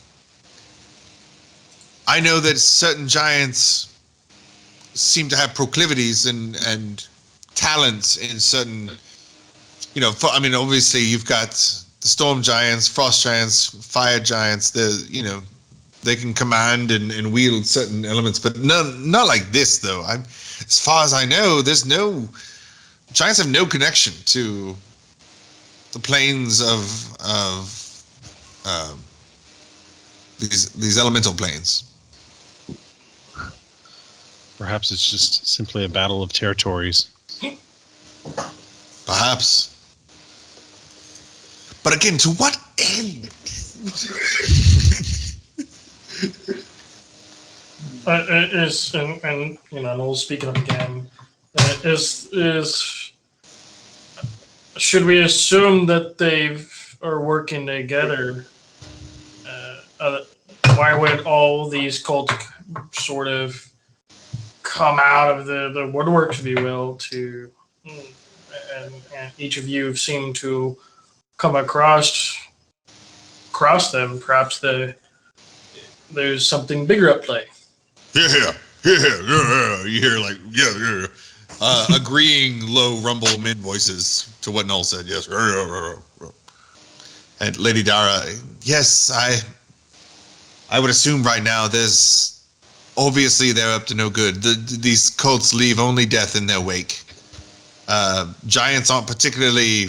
know that certain giants seem to have proclivities and talents in certain, obviously you've got the storm giants, frost giants, fire giants. They can command and wield certain elements, but not like this though. As far as I know, giants have no connection to the planes of these elemental planes. Perhaps it's just simply a battle of territories. Perhaps. But again, to what end? Null speaking up again, should we assume that they are working together? Why would all these cults sort of come out of the woodworks, if you will, and each of you seem to come across them? Perhaps there's something bigger at play. Yeah. You hear like, yeah. Agreeing low rumble mid voices to what Null said. Yes. And Lady Dara, yes, I would assume right now there's obviously they're up to no good. These cults leave only death in their wake. Giants aren't particularly,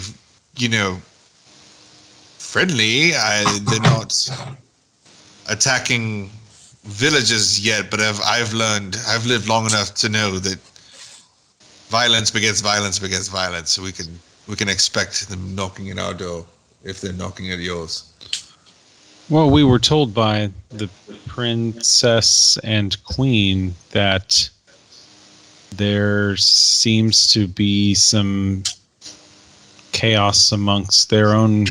friendly. They're not attacking villages yet, but I've lived long enough to know that violence begets violence begets violence. So we can expect them knocking at our door if they're knocking at yours. Well, we were told by the princess and queen that there seems to be some chaos amongst their own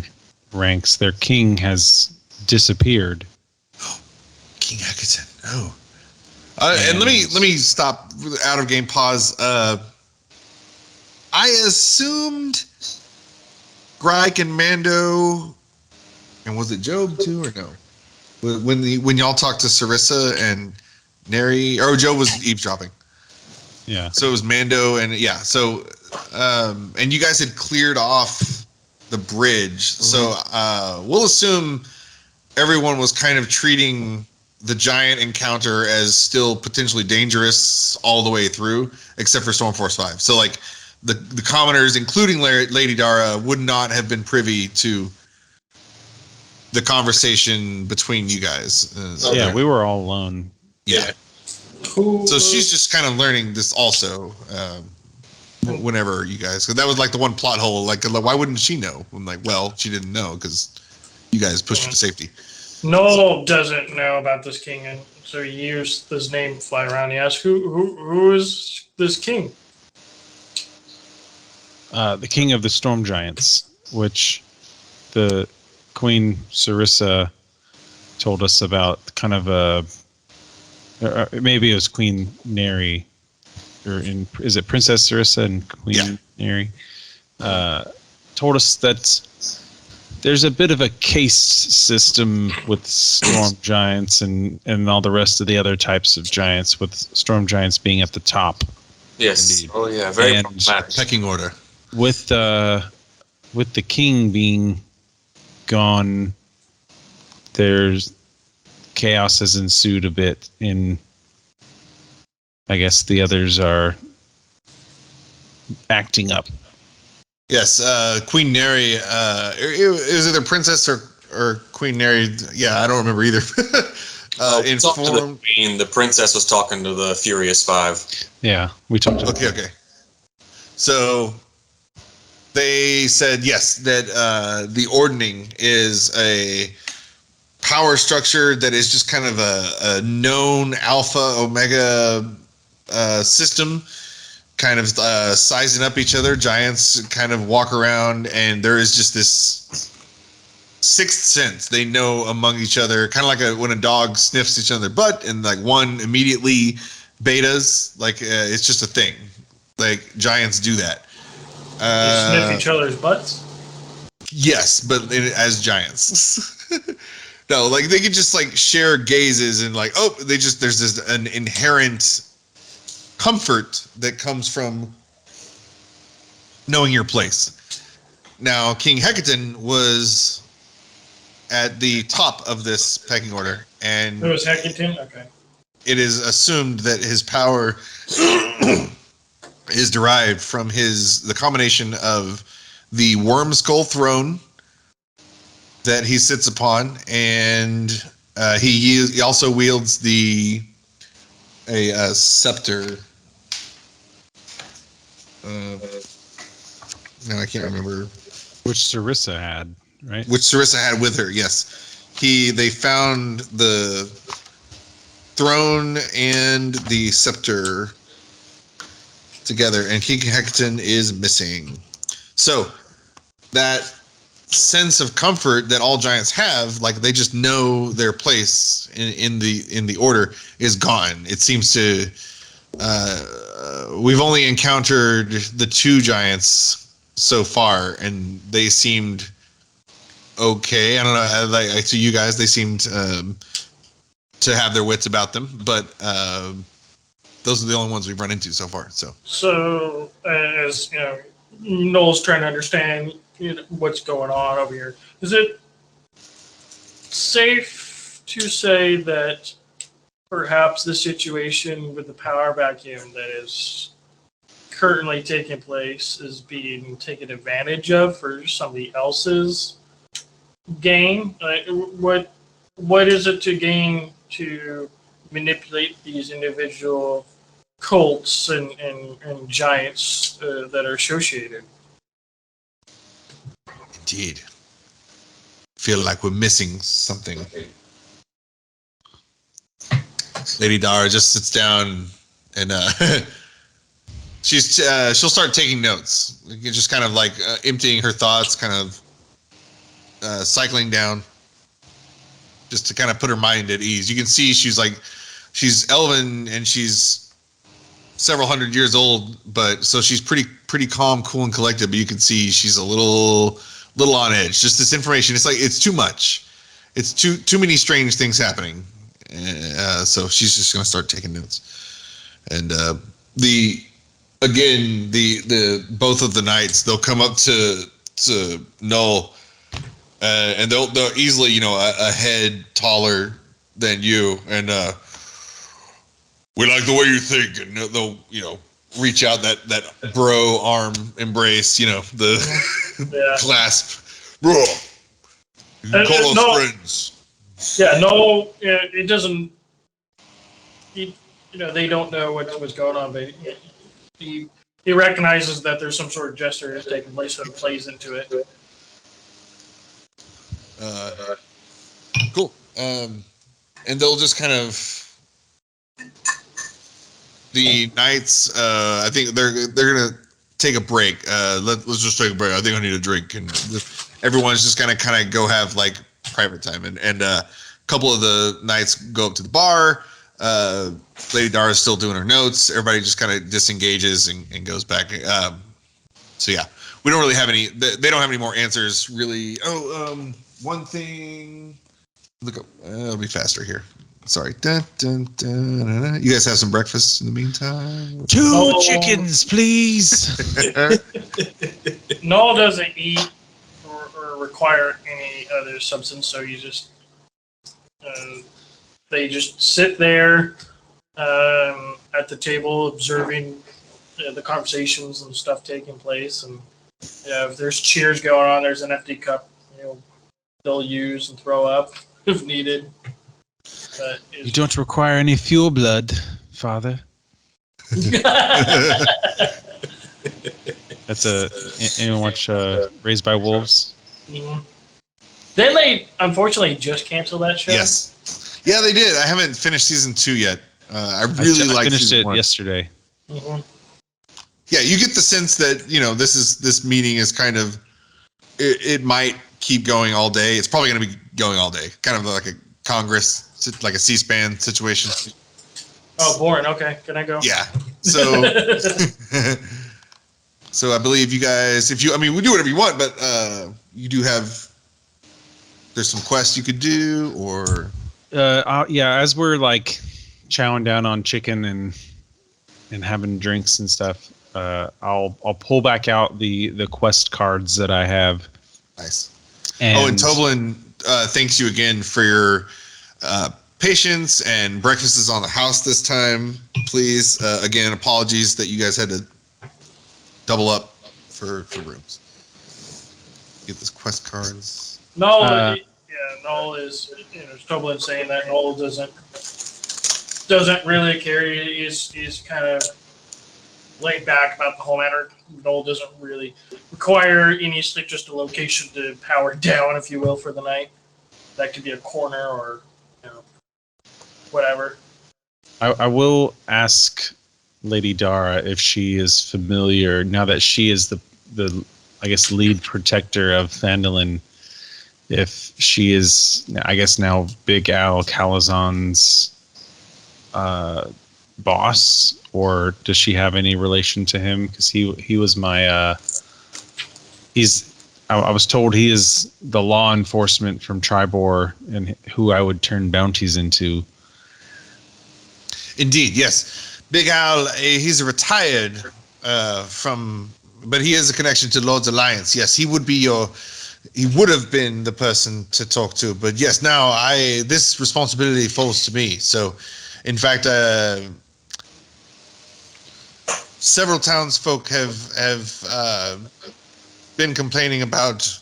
ranks. Their king has disappeared. King Hecatan. Oh. And let me stop. Out of game pause. I assumed Gryke and Mando, and was it Jobe too or no? When y'all talked to Sarissa and Neri, or Jobe was eavesdropping. Yeah. So it was Mando and yeah. So and you guys had cleared off the bridge. Mm-hmm. So we'll assume everyone was kind of treating the giant encounter as still potentially dangerous all the way through, except for Stormforce 5. So like the commoners, including Lady Dara, would not have been privy to the conversation between you guys. Yeah, we were all alone. Yeah. So she's just kind of learning this also. Whenever you guys, because that was like the one plot hole. Like, why wouldn't she know? I'm like, well, she didn't know because you guys pushed her to safety. Null doesn't know about this king, and so he used this name to fly around. He asked, "Who is this king?" the king of the storm giants, which the Queen Sarissa told us about. Kind of maybe it was Queen Neri, is it Princess Sarissa and Queen Neri? Told us that there's a bit of a caste system with storm giants and all the rest of the other types of giants, with storm giants being at the top. Yes. Indeed. Oh yeah, very And problematic. Pecking order. With the king being gone, there's chaos has ensued a bit in. I guess the others are acting up. Yes, Queen Neri. It was either Princess or Queen Neri. Yeah, I don't remember either. Talk to the Informed. queen. The princess was talking to the Furious Five. Yeah, we talked about Okay. So they said yes that the ordning is a power structure that is just kind of a known alpha omega system, kind of sizing up each other. Giants kind of walk around, and there is just this sixth sense they know among each other, kind of like when a dog sniffs each other's butt, and like one immediately betas. Like it's just a thing. Like giants do that. They sniff each other's butts. Yes, but as giants. No, like they could just like share gazes and like, oh, there's this an inherent comfort that comes from knowing your place. Now, King Hecaton was at the top of this pecking order, and It was Hecaton? Okay. it is assumed that his power is derived from the combination of the worm skull throne that he sits upon, and he also wields a scepter. No, I can't remember. which Sarissa had, right? Which Sarissa had with her. Yes, they found the throne and the scepter together, and King Hecaton is missing. So that sense of comfort that all giants have, like they just know their place in the order, is gone. It seems to. We've only encountered the two giants so far, and they seemed okay. I don't know. Like to you guys, they seemed to have their wits about them, but those are the only ones we've run into so far. So, as you know, Null's trying to understand what's going on over here. Is it safe to say that perhaps the situation with the power vacuum that is currently taking place is being taken advantage of for somebody else's gain? What is it to gain to manipulate these individual cults and giants that are associated? Indeed, feel like we're missing something. Lady Dara just sits down and she'll start taking notes, just kind of like emptying her thoughts, kind of cycling down, just to kind of put her mind at ease. You can see she's elven and she's several hundred years old, but so she's pretty calm, cool, and collected. But you can see she's a little on edge. Just this information, it's like it's too much. It's too many strange things happening. So she's just gonna start taking notes. And the both of the knights, they'll come up to Null, and they'll easily, a head taller than you, and we like the way you think, and they'll reach out that bro arm embrace, the clasp, bro. You can call us friends. Yeah, no, it doesn't. They don't know what's going on, but he recognizes that there's some sort of gesture that's taking place, so it plays into it. Cool. And they'll just kind of, the knights. I think they're gonna take a break. Let's just take a break. I think I need a drink. And everyone's just gonna kind of go have like private time. And a couple of the knights go up to the bar. Lady Dara is still doing her notes. Everybody just kind of disengages and goes back. So yeah, we don't really have any. They don't have any more answers really. One thing. Look up. It'll be faster here. Sorry. Dun, dun, dun, dun, dun. You guys have some breakfast in the meantime? 2 chickens, please. Null doesn't eat or require any other substance, so you just they just sit there at the table observing the conversations and stuff taking place, and if there's cheers going on, there's an empty cup they'll use and throw up if needed. But You don't require any fuel blood, Father. That's anyone watch Raised by Wolves? Mm-hmm. Then they unfortunately just canceled that show. Yes. Yeah, they did. I haven't finished season 2 yet. I really I liked finished season it 1. yesterday. Mm-hmm. Yeah, you get the sense that this meeting is kind of it might keep going all day. It's probably going to be going all day, kind of like a Congress, like a C-SPAN situation. Oh, boring. Okay, can I go? Yeah. So, so I believe you guys. We do whatever you want, but you do have. There's some quests you could do, or. Yeah, as we're like chowing down on chicken and having drinks and stuff, I'll pull back out the quest cards that I have. Nice. And Toblin thanks you again for your patience, and breakfast is on the house this time. Please, again, apologies that you guys had to double up for rooms. Get this quest cards. Null, Null is, as Toblin saying that Null doesn't really care. He's kind of laid back about the whole matter. Null doesn't really require any sleep, just a location to power down, if you will, for the night. That could be a corner or whatever. I will ask Lady Dara if she is familiar, now that she is the I guess lead protector of Phandalin, if she is, I guess now Big Al Calazon's boss, or does she have any relation to him? Because he was my I was told he is the law enforcement from Tribor and who I would turn bounties into. Indeed, yes. Big Al, he's retired but he has a connection to Lord's Alliance. Yes, he would have been the person to talk to. But yes, now this responsibility falls to me. So, in fact, several townsfolk have been complaining about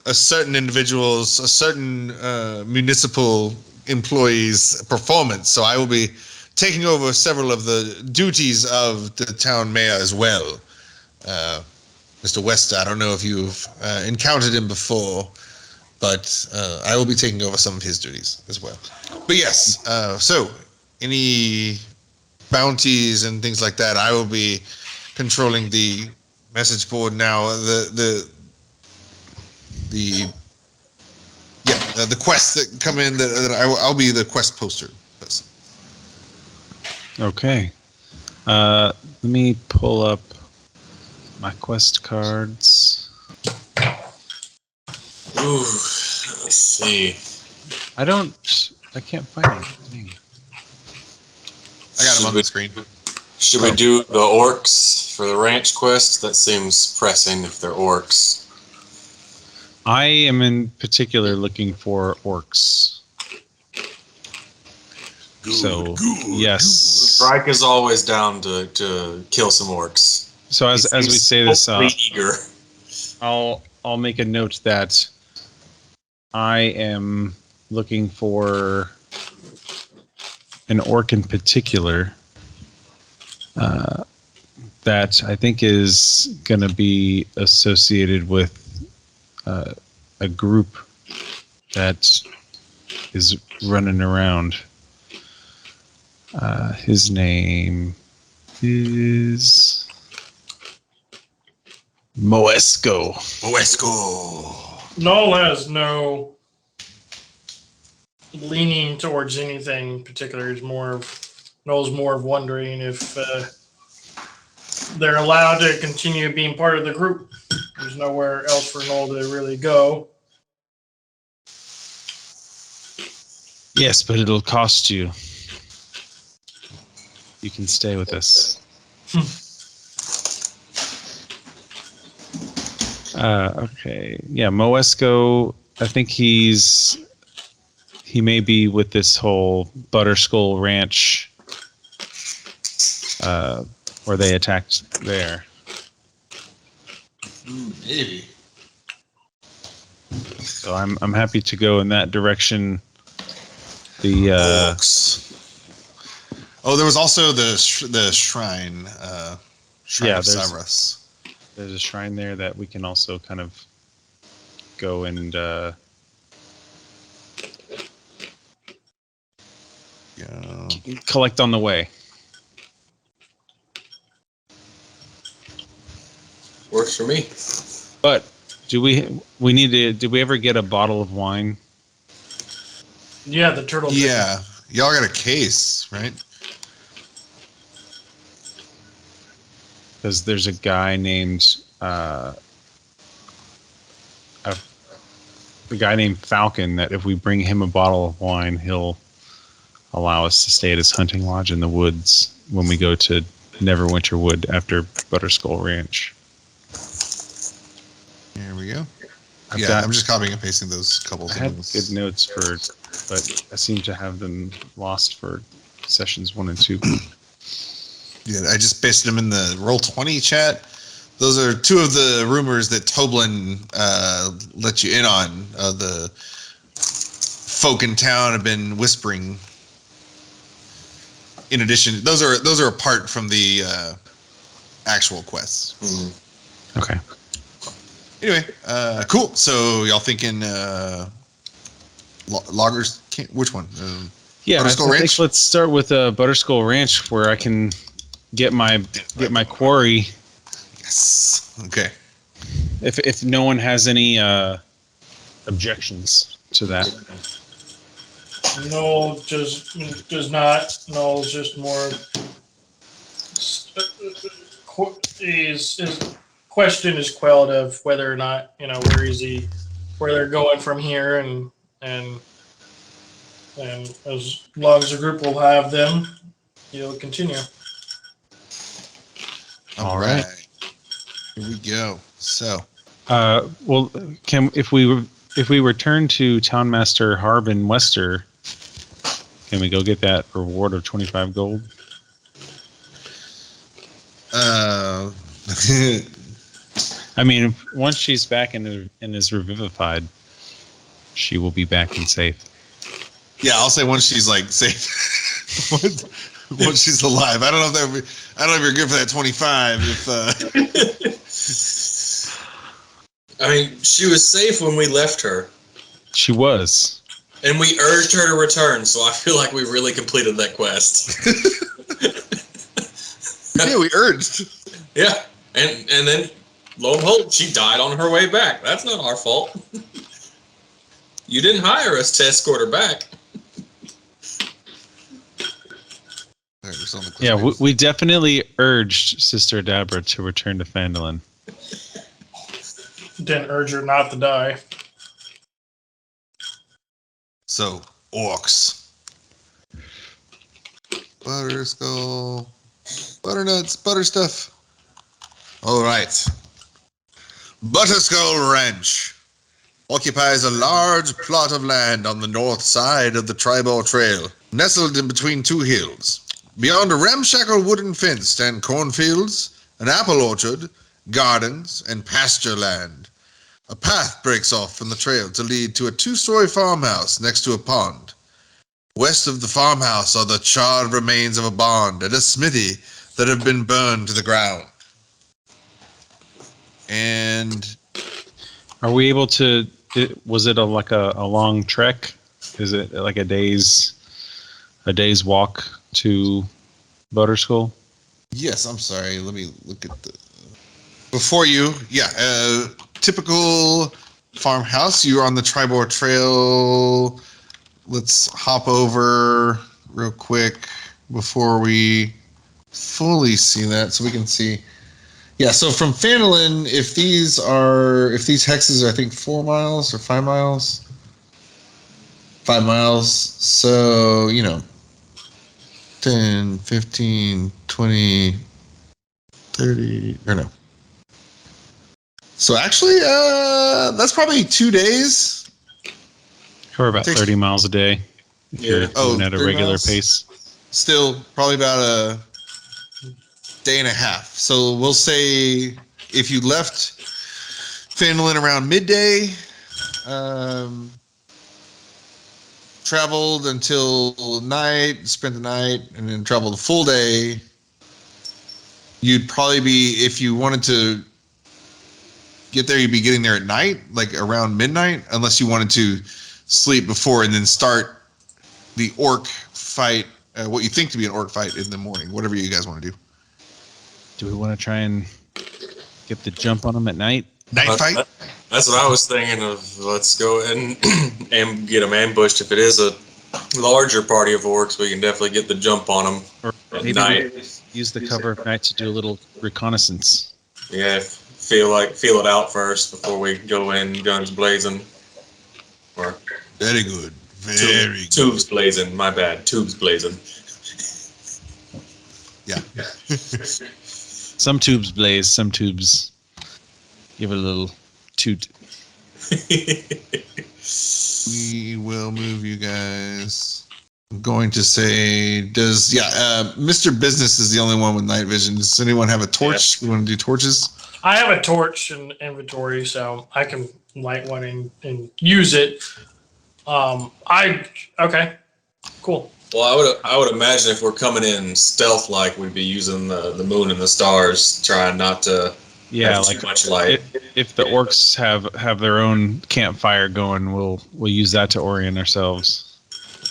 a certain municipal employee's performance. So I will be taking over several of the duties of the town mayor as well. Mr. Wester, I don't know if you've encountered him before, but I will be taking over some of his duties as well. But yes, so any bounties and things like that, I will be controlling the message board now. The quests that come in, that I'll be the quest poster person. Okay. Let me pull up my quest cards. Ooh, let's see. I can't find anything. I got them on the screen. Should we do the orcs for the ranch quest? That seems pressing if they're orcs. I am in particular looking for orcs. Yes. Gryke is always down to kill some orcs. So as we say this, eager. I'll make a note that I am looking for an orc in particular that I think is going to be associated with a group that is running around. His name is... Moesco. Butterskull. Null has no leaning towards anything in particular. Null's more of wondering if they're allowed to continue being part of the group. There's nowhere else for Null to really go. Yes, but it'll cost you. You can stay with us. Okay. Yeah, Moesco, I think he may be with this whole Butterskull ranch where they attacked there. Maybe. So I'm happy to go in that direction. The Orcs. Oh, there was also the shrine. Shrine of Cyrus. There's a shrine there that we can also kind of go and collect on the way. Works for me. But did we ever get a bottle of wine? Yeah, the turtle. Yeah. Y'all got a case, right? Because there's a guy named Falcon that if we bring him a bottle of wine, he'll allow us to stay at his hunting lodge in the woods when we go to Neverwinter after Butterskull Ranch. Here we go. I'm just copying and pasting those couple I had things. good notes but I seem to have them lost for sessions 1 and 2. Yeah, I just pasted them in the Roll20 chat. Those are two of the rumors that Toblin let you in on. The folk in town have been whispering. In addition, those are apart from the actual quests. Mm-hmm. Okay. Anyway, cool. So y'all thinking loggers? Which one? Yeah, Butterskull I Ranch? think let's start with Butterskull Ranch, where I can get my quarry. Yes. Okay. If no one has any objections to that. Null does not. Null's just more. His question is quelled of whether or not where they're going from here, and as long as the group will have them, he'll continue. All right. Here we go. So. Well, if we return to Townmaster Harbin Wester, can we go get that reward of 25 gold? I mean, once she's back and is revivified, she will be back and safe. Yeah, I'll say once she's like safe. Once she's alive. I don't know if you're good for that 25. I mean, she was safe when we left her. She was. And we urged her to return, so I feel like we really completed that quest. Yeah, we urged. Yeah, and then, lo and behold, she died on her way back. That's not our fault. You didn't hire us to escort her back. Yeah, we definitely urged Sister Adabra to return to Phandalin. Didn't urge her not to die. So, orcs. Butterskull. Butternuts, butter stuff. All right. Butterskull Ranch occupies a large plot of land on the north side of the Tribal Trail, nestled in between two hills. Beyond a ramshackle wooden fence stand cornfields, an apple orchard, gardens, and pasture land. A path breaks off from the trail to lead to a 2-story farmhouse next to a pond. West of the farmhouse are the charred remains of a barn and a smithy that have been burned to the ground. And are we able to? Was it like a long trek? Is it like a day's walk to Butterskull? yes, I'm sorry. Let me look at the. before you, typical farmhouse. You're on the Tribor Trail. Let's hop over real quick before we fully see that, so we can see. Yeah, so from Phandalin, if these hexes are, I think, 4 miles or 5 miles. 5 miles. So, 10, 15, 20, 30, or no. So actually, that's probably 2 days. Or about 30 miles a day if you're doing at a 30 regular miles. pace. Still, probably about a day and a half. So we'll say if you left Phandalin around midday, traveled until night, spent the night, and then traveled a full day, you'd probably be, if you wanted to get there, you'd be getting there at night, like around midnight, unless you wanted to sleep before and then start the orc fight, what you think to be an orc fight in the morning, whatever you guys want to do. Do we want to try and get the jump on them at night? Night fight? That's what I was thinking of. Let's go and get them ambushed. If it is a larger party of orcs, we can definitely get the jump on them Or at maybe night. use the cover of night to do a little reconnaissance. Yeah, feel it out first before we go in guns blazing. Or Very good. Very good. tubes blazing. My bad. Tubes blazing. Yeah. Some tubes blaze, some tubes give it a little toot. We will move you guys. I'm going to say, Myster Bizness is the only one with night vision. Does anyone have a torch? We want to do torches? I have a torch in inventory, so I can light one and use it. Okay, cool. Well, I would imagine if we're coming in stealth like, we'd be using the moon and the stars, trying not to have too much light. If the orcs have their own campfire going, we'll use that to orient ourselves.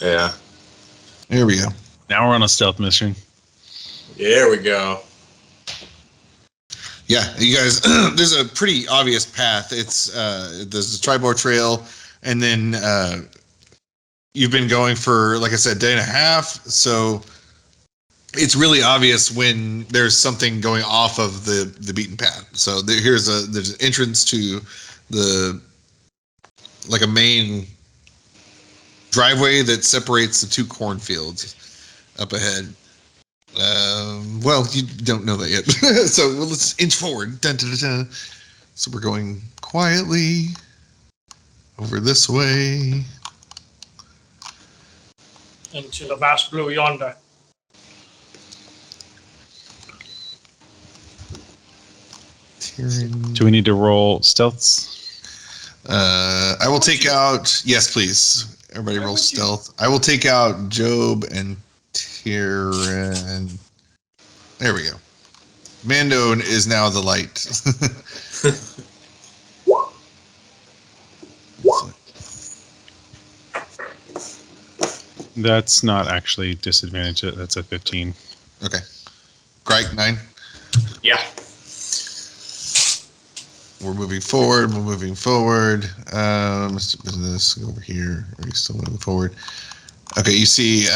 Yeah. There we go. Now we're on a stealth mission. There we go. Yeah, you guys, there's a pretty obvious path. There's the Tribor Trail, and then you've been going for, like I said, day and a half. So it's really obvious when there's something going off of the beaten path. So there's an entrance to a main driveway that separates the 2 cornfields up ahead. Well, you don't know that yet. So let's inch forward. Dun, dun, dun, dun. So we're going quietly over this way. Into the vast blue yonder. Tyr'n. Do we need to roll stealths? I will take out. Yes, please. Everybody roll stealth. I will take out Jobe and Tyr'n. There we go. Mando is now the light. That's not actually disadvantage. That's a 15. Okay. Gryke 9. Yeah. We're moving forward. Myster Bizness, go over here. Are you still moving forward? Okay, you see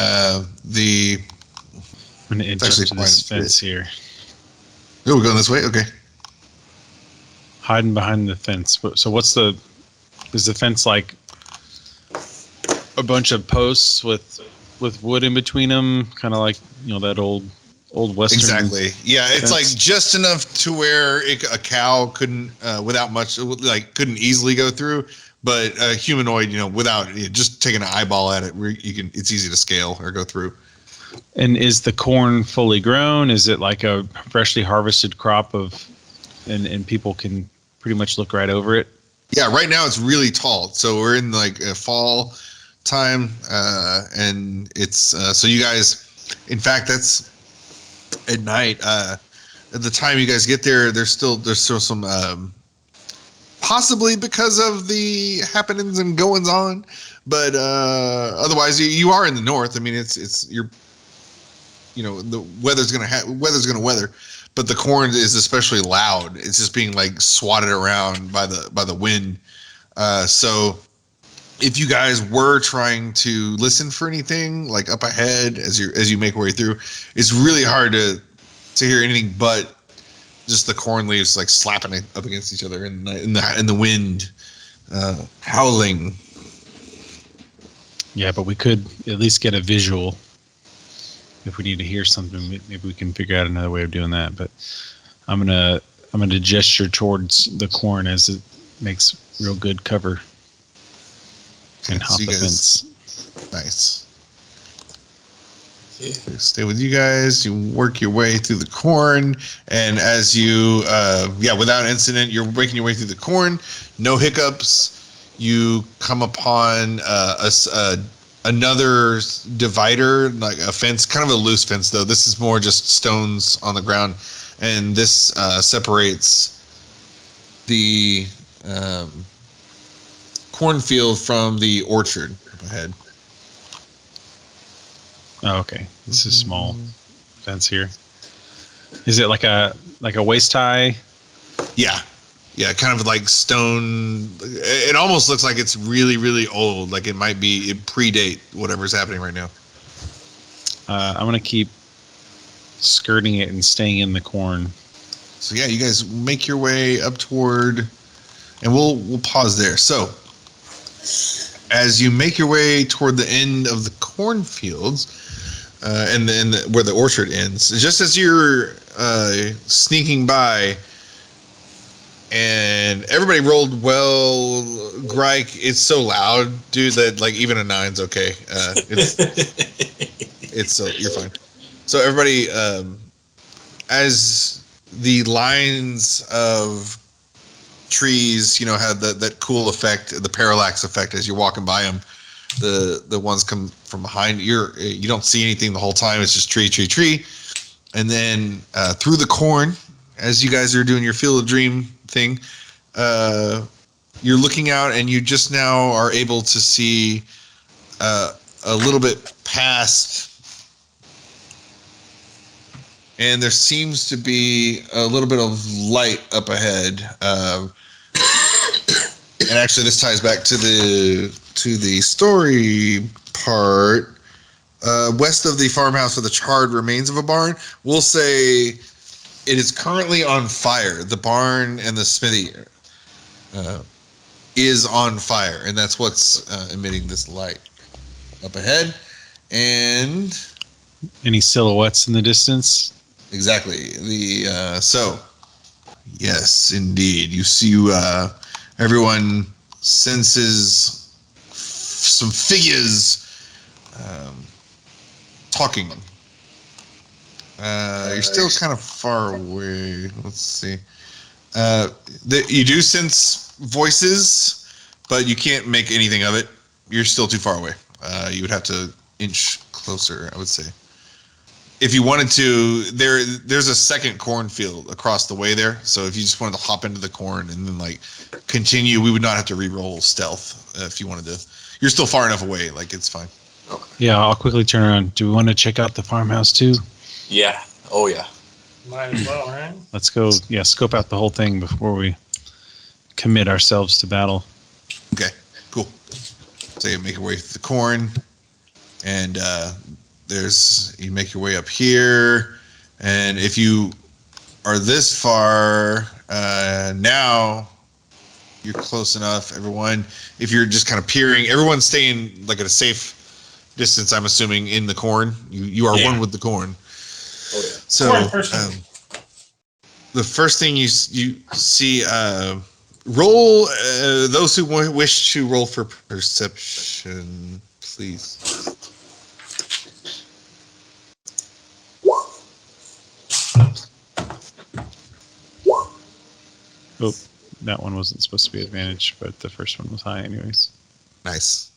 the. I'm going to inch up to this fence here. Oh, we're going this way? Okay. Hiding behind the fence. So is the fence like a bunch of posts with wood in between them? Kind of like, that old Western. Exactly. Yeah, it's fence. like just enough to where a cow couldn't, without much, couldn't easily go through. But a humanoid, without just taking an eyeball at it, it's easy to scale or go through. And is the corn fully grown? Is it like a freshly harvested crop and people can pretty much look right over it? Yeah, right now it's really tall. So we're in like a fall time, and it's so you guys. In fact, that's at night. At the time you guys get there, there's still some. Possibly because of the happenings and goings on, but otherwise you are in the north. I mean, it's you're. The weather's gonna weather, but the corn is especially loud. It's just being like swatted around by the wind. So if you guys were trying to listen for anything like up ahead as you make your way through, it's really hard to hear anything but just the corn leaves like slapping up against each other in the wind, howling. Yeah, but we could at least get a visual. If we need to hear something, maybe we can figure out another way of doing that. But I'm gonna gesture towards the corn as it makes real good cover and hop the fence. Nice. Yeah. Stay with you guys. You work your way through the corn, and as you, without incident, you're making your way through the corn. No hiccups. You come upon another divider, like a fence, kind of a loose fence though. This is more just stones on the ground, and this separates the cornfield from the orchard up ahead. Oh, okay. This is small fence here. Is it like a waist high? Yeah, kind of like stone. It almost looks like it's really, really old. Like it predate whatever's happening right now. I'm gonna keep skirting it and staying in the corn. So yeah, you guys make your way up toward, and we'll pause there. So as you make your way toward the end of the cornfields, and then where the orchard ends, just as you're sneaking by. And everybody rolled well. Gryke, it's so loud, dude, that like even a 9's okay. It's you're fine. So everybody, as the lines of trees, have that cool effect, the parallax effect as you're walking by them. The ones come from behind. You don't see anything the whole time. It's just tree, and then through the corn, as you guys are doing your Field of Dream thing, you're looking out and you just now are able to see a little bit past, and there seems to be a little bit of light up ahead. And actually, this ties back to the story part. West of the farmhouse are the charred remains of a barn. We'll say it is currently on fire. The barn and the smithy is on fire, and that's what's emitting this light up ahead. And Any silhouettes in the distance? exactly so yes, indeed, you see everyone senses some figures talking. You're still kind of far away. Let's see. You do sense voices, but you can't make anything of it. You're still too far away. You would have to inch closer, I would say. If you wanted to, there's a second cornfield across the way there. So if you just wanted to hop into the corn and then like continue, we would not have to re-roll stealth if you wanted to. You're still far enough away, like it's fine. Okay. Yeah, I'll quickly turn around. Do we want to check out the farmhouse too? Yeah. Oh yeah. Might as well, right? Let's go. Yeah, scope out the whole thing before we commit ourselves to battle. Okay, cool. So you make your way through the corn, and you make your way up here, and if you are this far now, you're close enough. Everyone, if you're just kind of peering, everyone's staying like at a safe distance. I'm assuming in the corn. You are one with the corn. Oh yeah. So the first thing you see, roll those who wish to roll for perception, please. Oh, that one wasn't supposed to be advantage, but the first one was high anyways. Nice.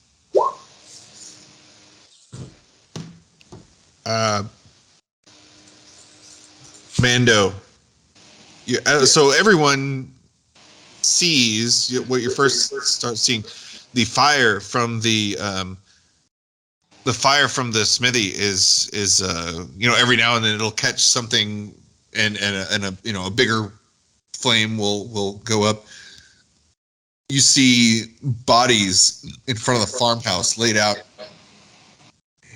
Mando. So everyone sees what you first start seeing. The fire from the smithy is every now and then it'll catch something and a bigger flame will go up. You see bodies in front of the farmhouse laid out,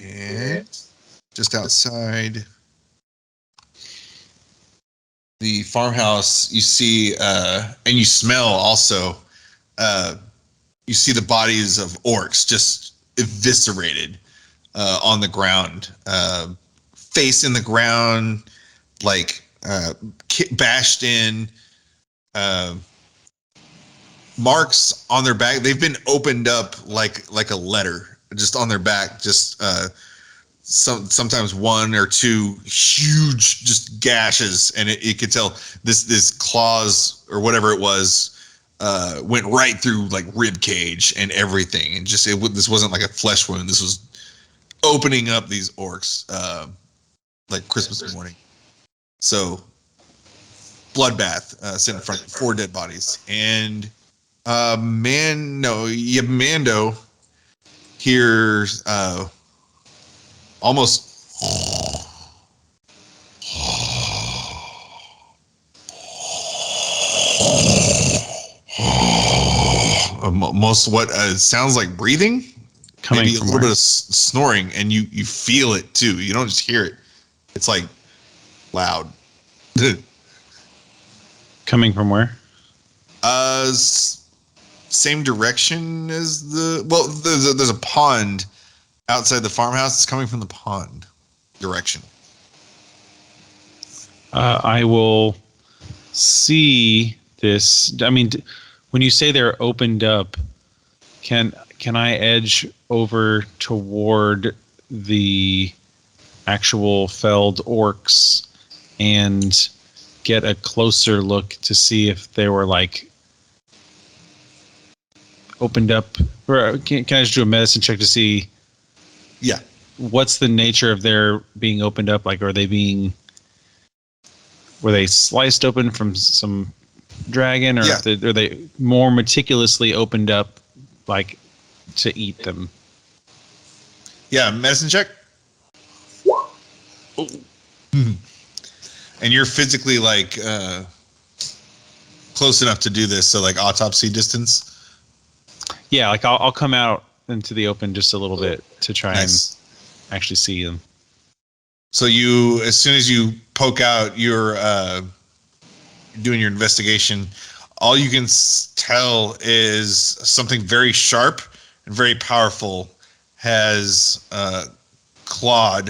and just outside the farmhouse, you see and you smell also. You see the bodies of orcs just eviscerated on the ground, face in the ground, like bashed in. Marks on their back. They've been opened up like a letter, just on their back. Just sometimes one or two huge just gashes, and it could tell this claws or whatever it was went right through like rib cage and everything, and just this wasn't like a flesh wound. This was opening up these orcs like Christmas morning. So bloodbath sitting in front of 4 dead bodies, and Mando hears almost most what sounds like breathing, Coming maybe a from little where? bit of snoring, and you feel it too. You don't just hear it; it's like loud. Coming from where? Same direction as there's a pond outside the farmhouse. It's coming from the pond direction. I will see this. I mean, when you say they're opened up, can I edge over toward the actual felled orcs and get a closer look to see if they were like opened up? Or can I just do a medicine check to see? Yeah. What's the nature of their being opened up? Like, were they sliced open from some dragon, or Yeah. are they more meticulously opened up, like to eat them? Yeah, medicine check. And you're physically like close enough to do this, so like autopsy distance. Yeah, like I'll come out into the open just a little bit to try and actually see them. So you, as soon as you poke out, you're doing your investigation. All you can tell is something very sharp and very powerful has clawed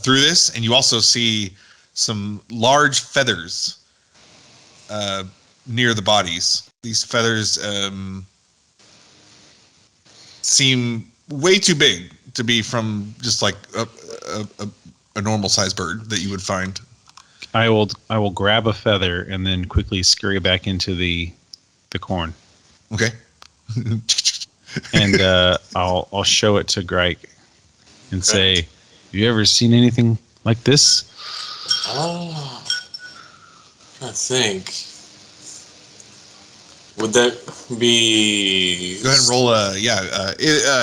through this, and you also see some large feathers near the bodies. These feathers seem way too big to be from just like a normal sized bird that you would find. I will grab a feather and then quickly scurry back into the corn. Okay. And I'll show it to Gryke and say, "Have you ever seen anything like this?" Oh, I think. Would that be? Go ahead and roll a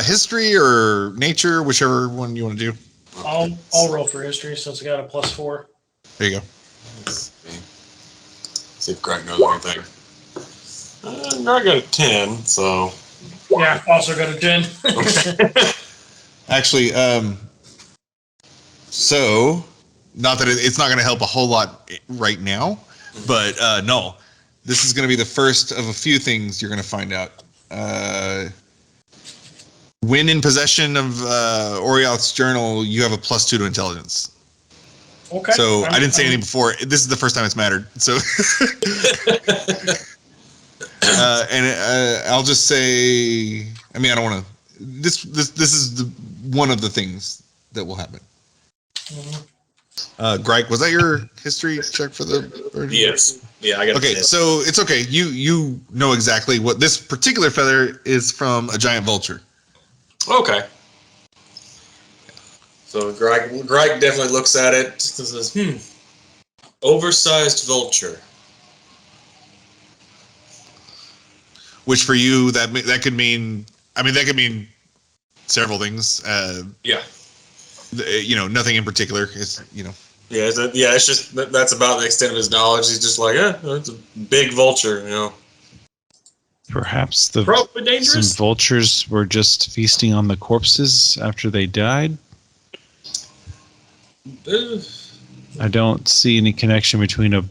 history or nature, whichever one you want to do. I'll roll for history since I got a +4. There you go. Let's see if Gryke knows anything. Gryke got a 10, so. Yeah, also got a 10. Okay. Actually, so not that it's not going to help a whole lot right now, but Null, this is going to be the first of a few things you're going to find out. When in possession of Oriel's journal, you have a +2 to intelligence. Okay. So I didn't say anything before. This is the first time it's mattered. So, I'll just say. I mean, I don't want to. This is one of the things that will happen. Gryke, was that your history check for the bird? Yes. Yeah, I got. Okay, so it's okay. You know exactly what this particular feather is from. A giant vulture. Okay. So Gryke definitely looks at it and says, oversized vulture. Which for you, that could mean. I mean, that could mean several things. Yeah. Nothing in particular. It's Yeah, it's just that's about the extent of his knowledge. He's just like, it's a big vulture, you know. Perhaps Probably some dangerous. vultures were just feasting on the corpses after they died. I don't see any connection between a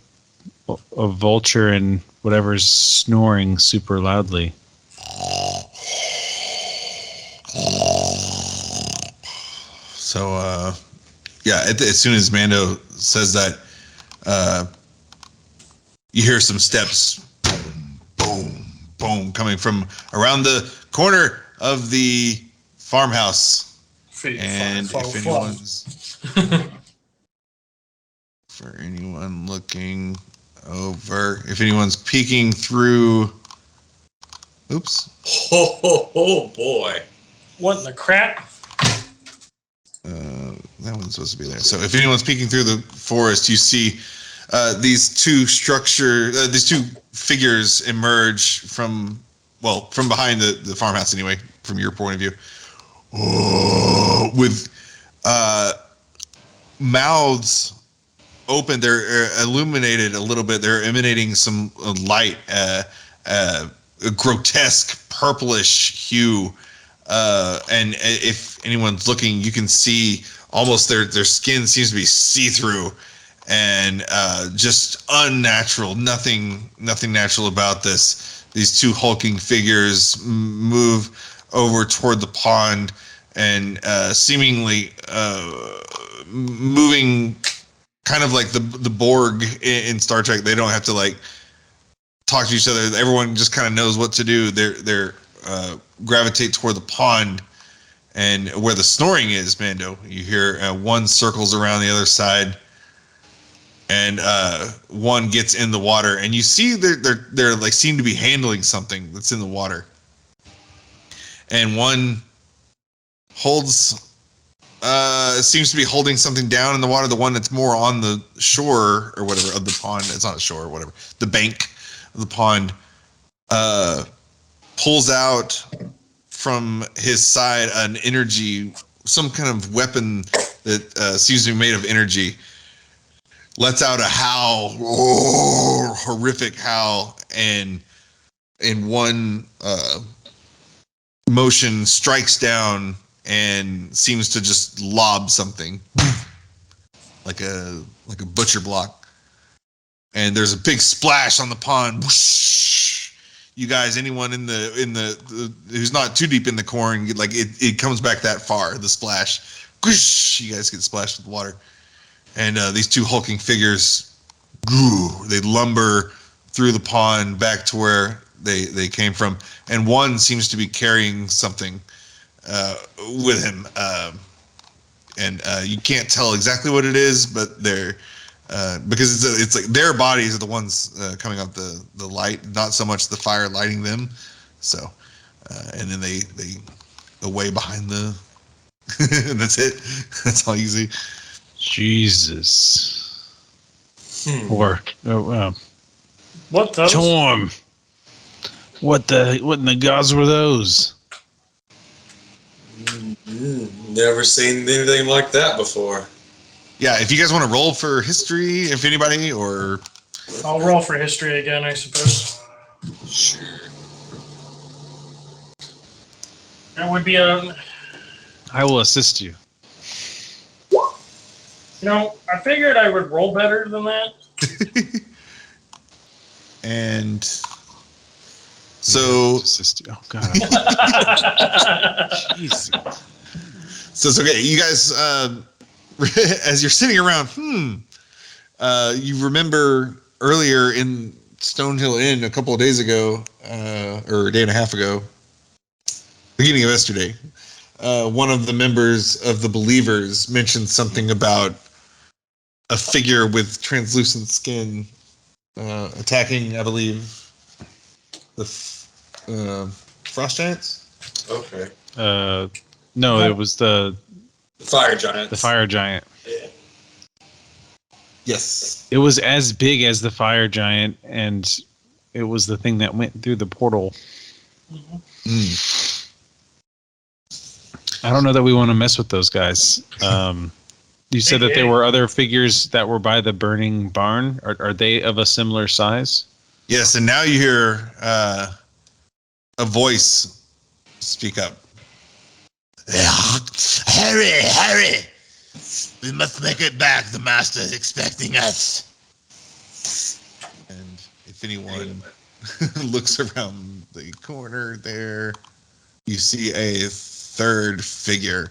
vulture and whatever's snoring super loudly. So, yeah, as soon as Mando says that, you hear some steps, boom, boom, boom, coming from around the corner of the farmhouse. And if anyone's for anyone looking over, if anyone's peeking through, oops. Oh boy. What in the crap? That one's supposed to be there. So if anyone's peeking through the forest, you see these two figures emerge from behind the farmhouse anyway, from your point of view. Oh, with mouths open, they're illuminated a little bit. They're emanating some light, a grotesque purplish hue. And if anyone's looking, you can see almost their skin seems to be see-through and just unnatural. Nothing natural about this. These two hulking figures move over toward the pond and seemingly moving kind of like the Borg in Star Trek. They don't have to like talk to each other. Everyone just kind of knows what to do. They're gravitate toward the pond, and where the snoring is, Mando. You hear one circles around the other side, and one gets in the water, and you see they're like seem to be handling something that's in the water, and one holds seems to be holding something down in the water. The one that's more on the shore or whatever of the pond, it's not a shore or whatever, the bank of the pond, pulls out from his side an energy, some kind of weapon that seems to be made of energy, lets out a howl, horrific howl, and in one motion strikes down and seems to just lob something like a butcher block, and there's a big splash on the pond. Whoosh. You guys, anyone in the who's not too deep in the corn, like it comes back that far, the splash. Whoosh, you guys get splashed with water, and these two hulking figures, they lumber through the pond back to where they came from, and one seems to be carrying something with him, and you can't tell exactly what it is, but they're because it's like their bodies are the ones coming out the light, not so much the fire lighting them. So, and then they away behind the. And that's it. That's all you see. Jesus. Or What those? Torm. What in the gods were those? Never seen anything like that before. Yeah, if you guys want to roll for history, if anybody, or I'll roll for history again, I suppose. sure. That would be I will assist you. I figured I would roll better than that. And so Assist you. Oh God. Jeez. So it's okay. You guys, as you're sitting around, you remember earlier in Stonehill Inn a couple of days ago, or a day and a half ago, beginning of yesterday, one of the members of the Believers mentioned something about a figure with translucent skin attacking, I believe, the frost giants. Okay. No, it was the Fire giants. The fire giant. Yeah. Yes. It was as big as the fire giant, and it was the thing that went through the portal. I don't know that we want to mess with those guys. You said that there were other figures that were by the burning barn. Are they of a similar size? Yes, and now you hear a voice speak up. Hurry! We must make it back. The master is expecting us. And if anyone looks around the corner there, you see a third figure,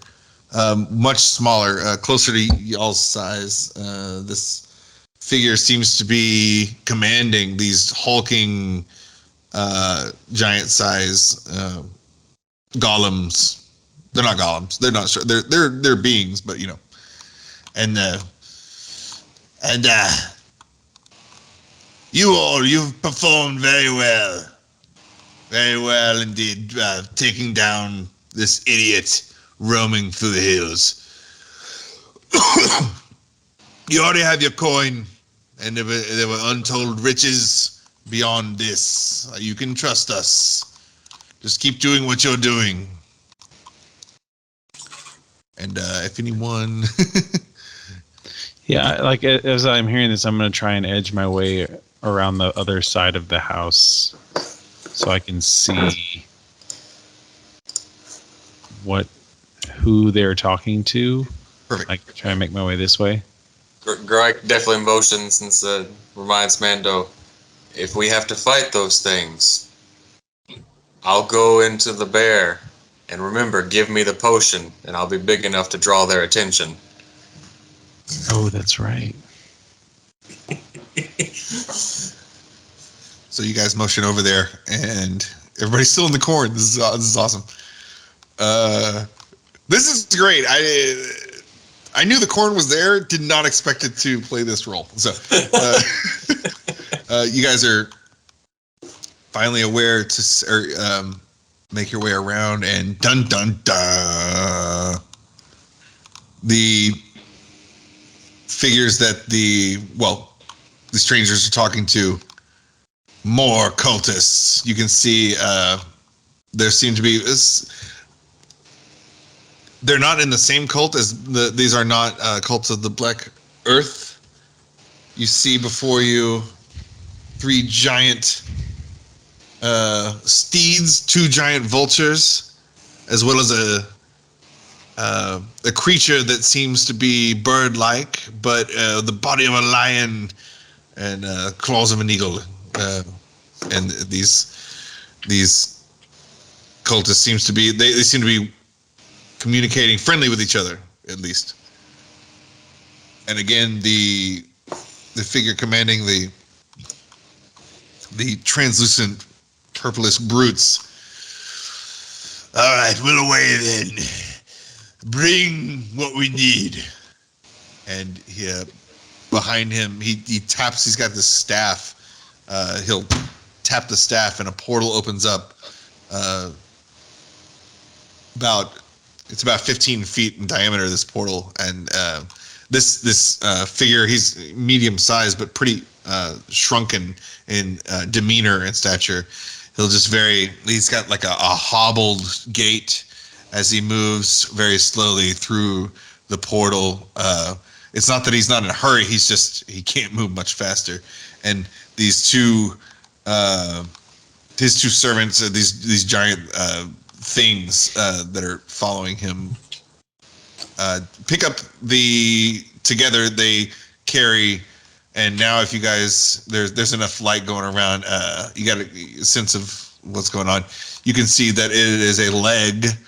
much smaller, closer to y'all's size. This figure seems to be commanding these hulking, giant size golems. They're not golems. They're not sure. They're beings, but you know. And you've performed very well indeed, taking down this idiot roaming through the hills. You already have your coin, and there were untold riches beyond this. You can trust us. Just keep doing what you're doing. And if anyone... Yeah, like as I'm hearing this, I'm going to try and edge my way around the other side of the house so I can see who they're talking to. Perfect. Like try and make my way this way. Gryke definitely motions and reminds Mando, if we have to fight those things, I'll go into the bear. And remember, give me the potion, and I'll be big enough to draw their attention. Oh, that's right. So you guys motion over there, and everybody's still in the corn. This is awesome. This is great. I knew the corn was there. Did not expect it to play this role. So you guys are finally aware to make your way around, and dun dun dun. The figures that the strangers are talking to, more cultists. You can see there seem to be they're not in the same cult as these are not cults of the Black Earth. You see before you 3 giant steeds, 2 giant vultures, as well as a creature that seems to be bird-like, but the body of a lion and claws of an eagle. And these cultists seem to be communicating friendly with each other, at least. And again, the figure commanding the translucent purplish brutes. All right, we'll away then. Bring what we need. And behind him, he taps. He's got this staff. He'll tap the staff, and a portal opens up. It's about 15 feet in diameter. This portal, and this figure. He's medium sized, but pretty shrunken in demeanor and stature. He's got like a hobbled gait as he moves very slowly through the portal. It's not that he's not in a hurry. He can't move much faster. And these his 2 servants, these giant things that are following him, pick up together they carry. And now if you guys, there's enough light going around, you got a sense of what's going on. You can see that it is a leg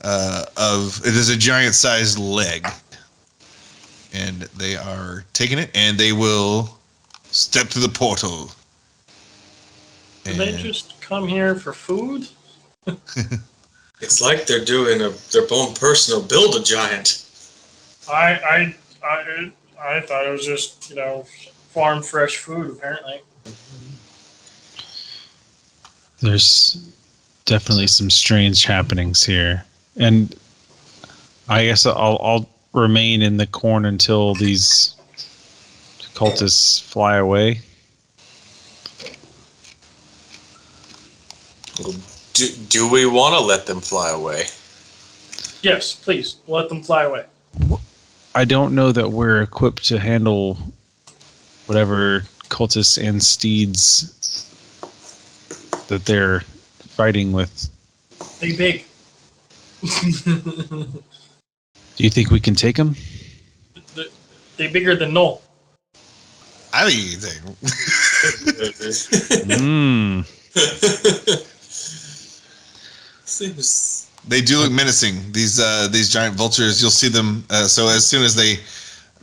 it is a giant sized leg. And they are taking it, and they will step through the portal. Did they just come here for food? It's like they're doing their own personal Build-A-Giant. I thought it was just, farm fresh food, apparently. There's definitely some strange happenings here. And I guess I'll remain in the corn until these cultists fly away. Do we want to let them fly away? Yes, please, let them fly away. I don't know that we're equipped to handle whatever cultists and steeds that they're fighting with. They big. Do you think we can take them? They bigger than Null. I think you think. Seems They do look menacing. These giant vultures. You'll see them. So as soon as they,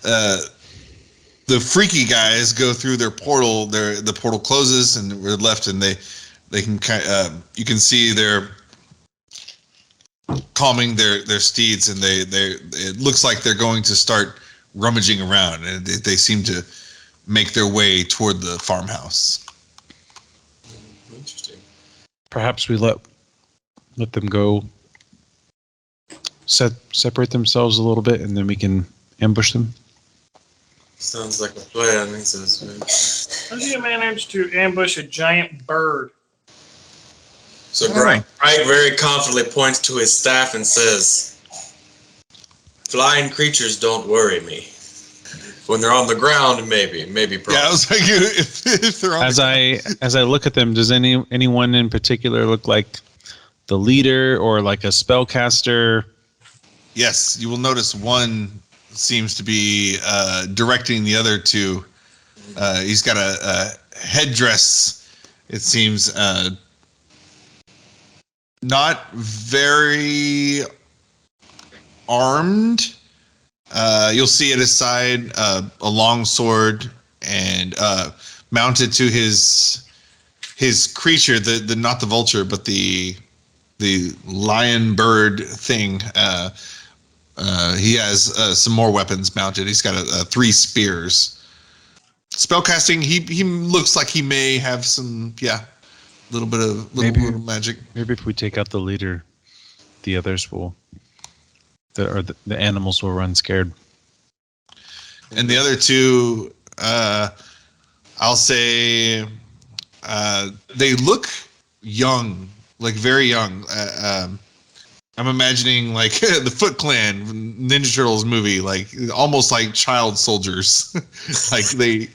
the freaky guys go through their portal, the portal closes and we're left, and they can you can see they're calming their steeds, and it looks like they're going to start rummaging around, and they seem to make their way toward the farmhouse. interesting. Perhaps we let them go, separate themselves a little bit, and then we can ambush them. Sounds like a plan. He says. How do you manage to ambush a giant bird? So Gryke very confidently points to his staff and says, "Flying creatures don't worry me. When they're on the ground, maybe. Probably." Yeah, I was like, if they're on As I look at them, does anyone in particular look like the leader or like a spellcaster? Yes, you will notice one seems to be directing the other two. He's got a headdress. It seems not very armed. You'll see at his side a long sword, and mounted to his creature, the not the vulture, but the lion bird thing. He has some more weapons mounted. He's got 3 spears. Spellcasting, he looks like he may have some, little bit of magic. Maybe if we take out the leader, the others will, the animals will run scared. And the other two, I'll say, they look young, like very young. I'm imagining like the Foot Clan Ninja Turtles movie, like almost like child soldiers, like they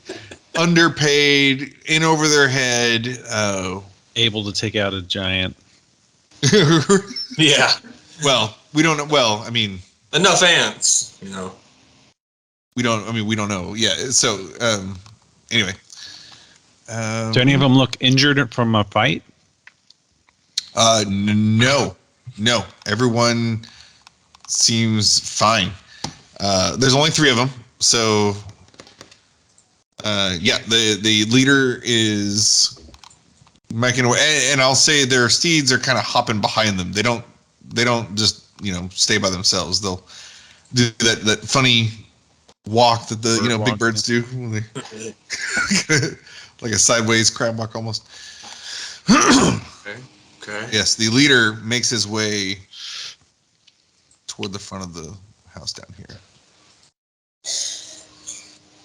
underpaid, in over their head, Able to take out a giant. Yeah. Well, we don't know. Well, I mean, Enough ants, we don't know. Yeah. So, anyway. Do any of them look injured from a fight? No. Everyone seems fine. There's only 3 of them, so the leader is making away, and I'll say their steeds are kind of hopping behind them. They don't just stay by themselves. They'll do that funny walk that the Bird big walk, birds do, when they like a sideways crab walk almost. Okay. Yes, the leader makes his way toward the front of the house down here.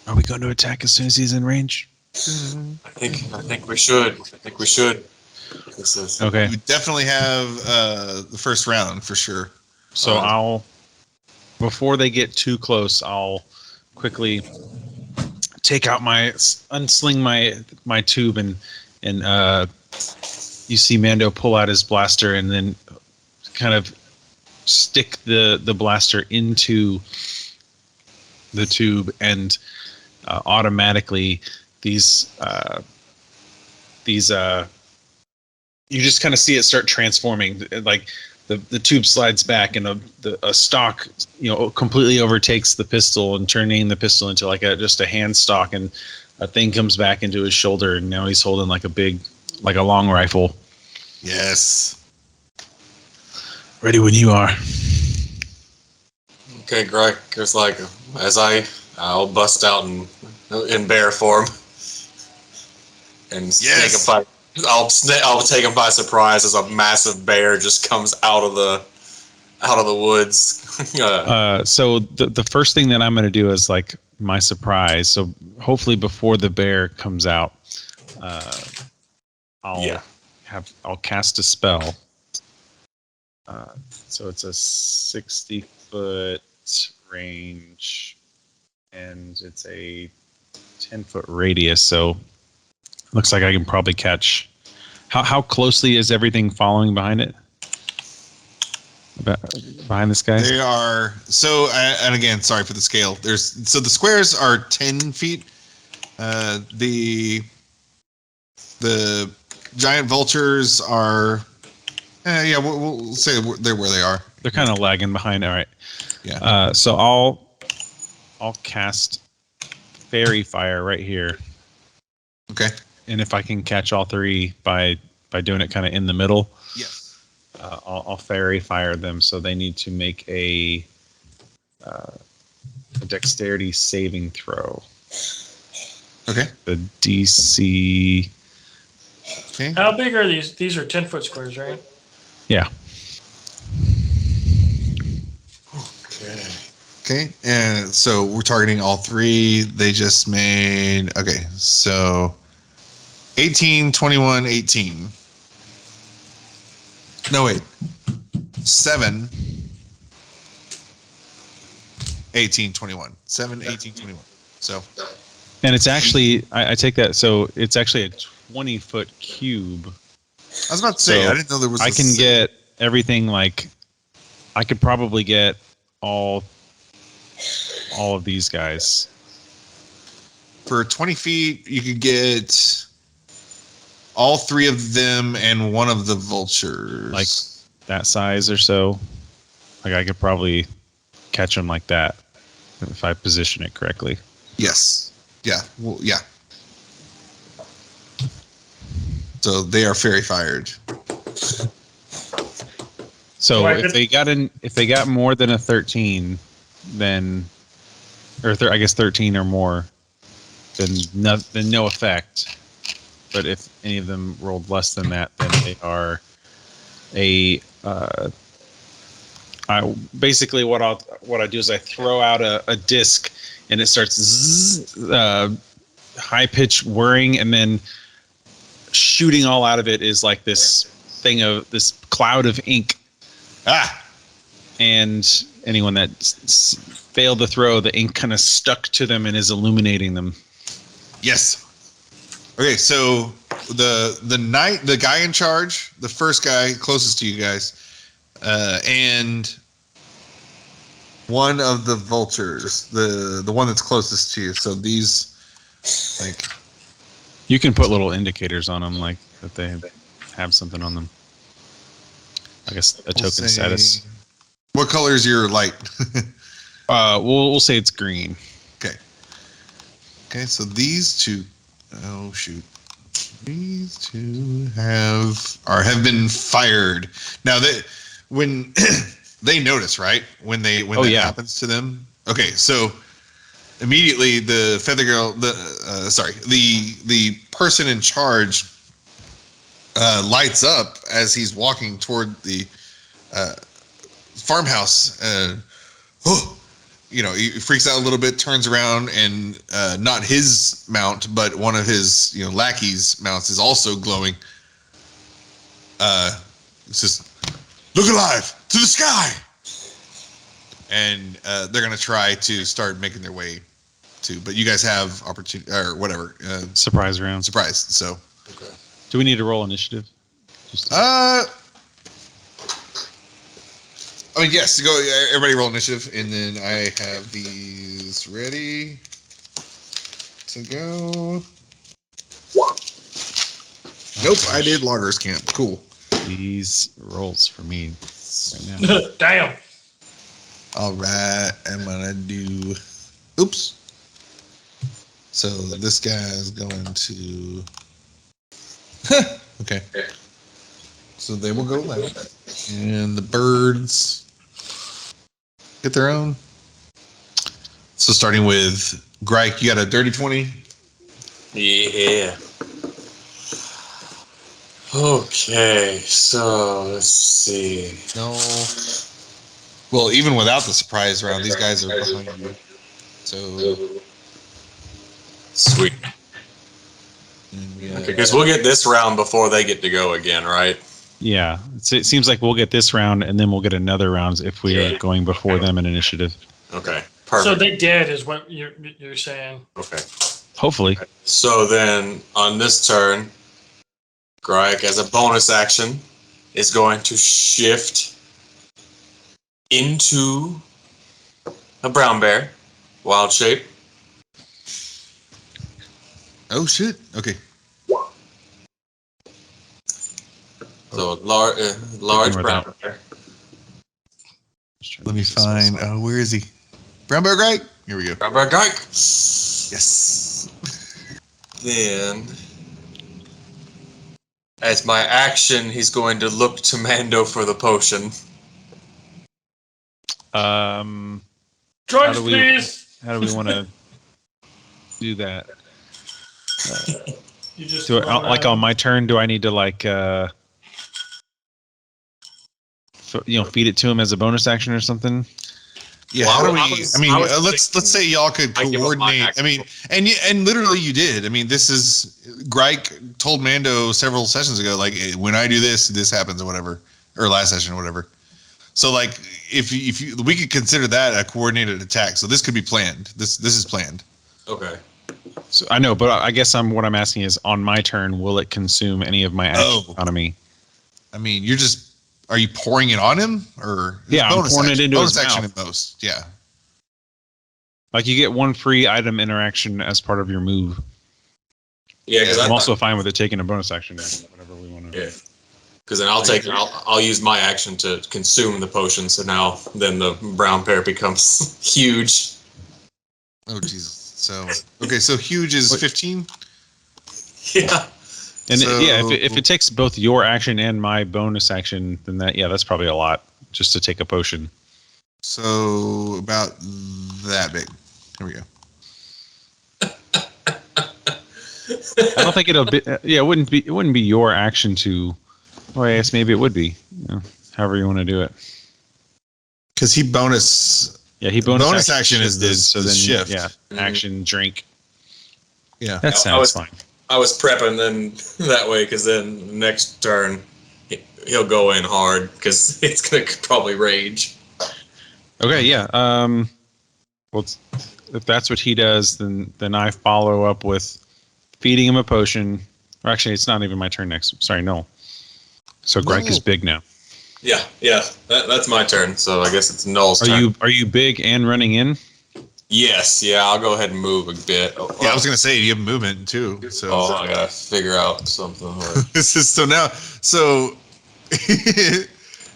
Are we going to attack as soon as he's in range? I think we should. This is Okay. We definitely have the first round for sure. So before they get too close, I'll quickly unsling my tube, and you see Mando pull out his blaster and then kind of stick the blaster into the tube, and automatically these you just kind of see it start transforming, like the tube slides back, and a stock completely overtakes the pistol, and turning the pistol into like just a hand stock, and a thing comes back into his shoulder, and now he's holding like a long rifle. Yes. Ready when you are. okay. Gryke is like, I'll bust out in bear form and Yes. take him by. I'll take him by surprise as a massive bear just comes out of the woods. So the first thing that I'm going to do is like my surprise. So hopefully before the bear comes out, I'll cast a spell. So it's a 60-foot range it's a 10-foot radius, so looks like I can probably catch. How closely is everything following behind it? Behind this guy? They are so, and again, sorry for the scale. The squares are 10 feet. The giant vultures are, we'll say they're where they are. They're kind of lagging behind. All right. Yeah. So I'll cast fairy fire right here, Okay. and if I can catch all three by doing it kind of in the middle, Yes. I'll fairy fire them. So they need to make a dexterity saving throw. Okay. The DC. Okay. How big are these? These are 10-foot squares, right? Yeah. Okay. And so we're targeting all three. They just made, okay, so 18, 21, 18. No, wait. 7, 18, 21. 7, 18, 21. So, And it's actually, I take that, so it's actually a 20-foot cube. I was about to say, So I didn't know there was I can get everything, like, I could probably get all of these guys. For 20 feet, you could get all three of them and one of the vultures. Like that size or so. Like I could probably catch them like that if I position it correctly. Yes. Yeah. Well, yeah. So they are fairy fired. So Right, if they got more than a 13, then I guess 13 or more, then no effect. But if any of them rolled less than that, then they are basically what I do is I throw out a disc and it starts high pitched whirring, and then shooting all out of it is like this cloud of ink. And anyone that failed to throw, the ink kind of stuck to them and is illuminating them. Yes. Okay, so the guy in charge, the first guy closest to you guys, and one of the vultures, the one that's closest to you. So these, like, You can put little indicators on them, like that they have something on them. I guess a token status. What color is your light? We'll say it's green. Okay. Okay, so these two, oh shoot, these two have been fired. Now when they notice, right? When that happens to them. Okay, so immediately the feather girl, the person in charge lights up as he's walking toward the farmhouse. He freaks out a little bit, turns around, and not his mount, but one of his lackeys' mounts is also glowing. It's just, look alive, to the sky! And they're going to try to start making their way to, but you guys have opportunity, or whatever. Surprise round. Surprise, so. Okay. Do we need to roll initiative? Yes, go. Everybody roll initiative, and then I have these ready to go. Nope, I did Loggers Camp. Cool. These rolls for me right now. Damn. All right, I'm gonna do. Oops. So this guy's going to. Okay. So they will go left, and the birds get their own. So starting with Gryke, you got a dirty 20. Yeah. Okay, so let's see. No. Well, even without the surprise round, these guys are behind you. So. Sweet. Okay, because we'll get this round before they get to go again, right? Yeah, it seems like we'll get this round, and then we'll get another round if we are going before them in initiative. Okay. Perfect. So they did, is what you're saying. Okay. Hopefully. So then, on this turn, Gryke, as a bonus action, is going to shift into a brown bear, wild shape. Oh shit. Okay. So large brown without- bear. Let me find. Where is he? Brown bear Gryke. Here we go. Brown bear Gryke. Yes. Then, as my action, he's going to look to Mando for the potion. Drugs, do we- please. How do we want to do that? You just Do run I, like around. on my turn? Do I need to like feed it to him as a bonus action or something? Yeah. Well, how do we? I was let's say y'all could I give up my coordinate. action. And literally you did. I mean, this is Gryke told Mando several sessions ago, like when I do this, this happens or whatever, or last session or whatever. So like if we could consider that a coordinated attack. So this could be planned. This is planned. Okay. So I know, but I guess what I'm asking is, on my turn, will it consume any of my action Oh. economy? I mean, are you pouring it on him or Yeah, I'm bonus pouring it action, into bonus his action mouth. at most. Yeah. Like you get one free item interaction as part of your move. Yeah, because I'm also fine with it taking a bonus action. Whatever we want to. Yeah. Because then I'll use my action to consume the potion. So then the brown bear becomes huge. Oh Jesus. So okay, so huge is 15. Yeah. And So- if it takes both your action and my bonus action, then that's probably a lot just to take a potion. So about that big. Here we go. I don't think it'll be. Yeah, it wouldn't be your action to. Well, I guess maybe it would be. However you want to do it. Because he bonus. Yeah, he Bonus action is shifted, the so then shift. Yeah, action drink. Yeah. That I sounds was- fine. I was prepping then that way because then next turn he'll go in hard because it's gonna probably rage. Okay, yeah. Well, if that's what he does, then I follow up with feeding him a potion. Or actually, it's not even my turn next. Sorry, Null. So Gryke No. is big now. Yeah, that's my turn. So I guess it's Null's turn. Are you big and running in? Yes, yeah. I'll go ahead and move a bit. Yeah, I was gonna say you have movement too. So I gotta figure out something. this is so now. So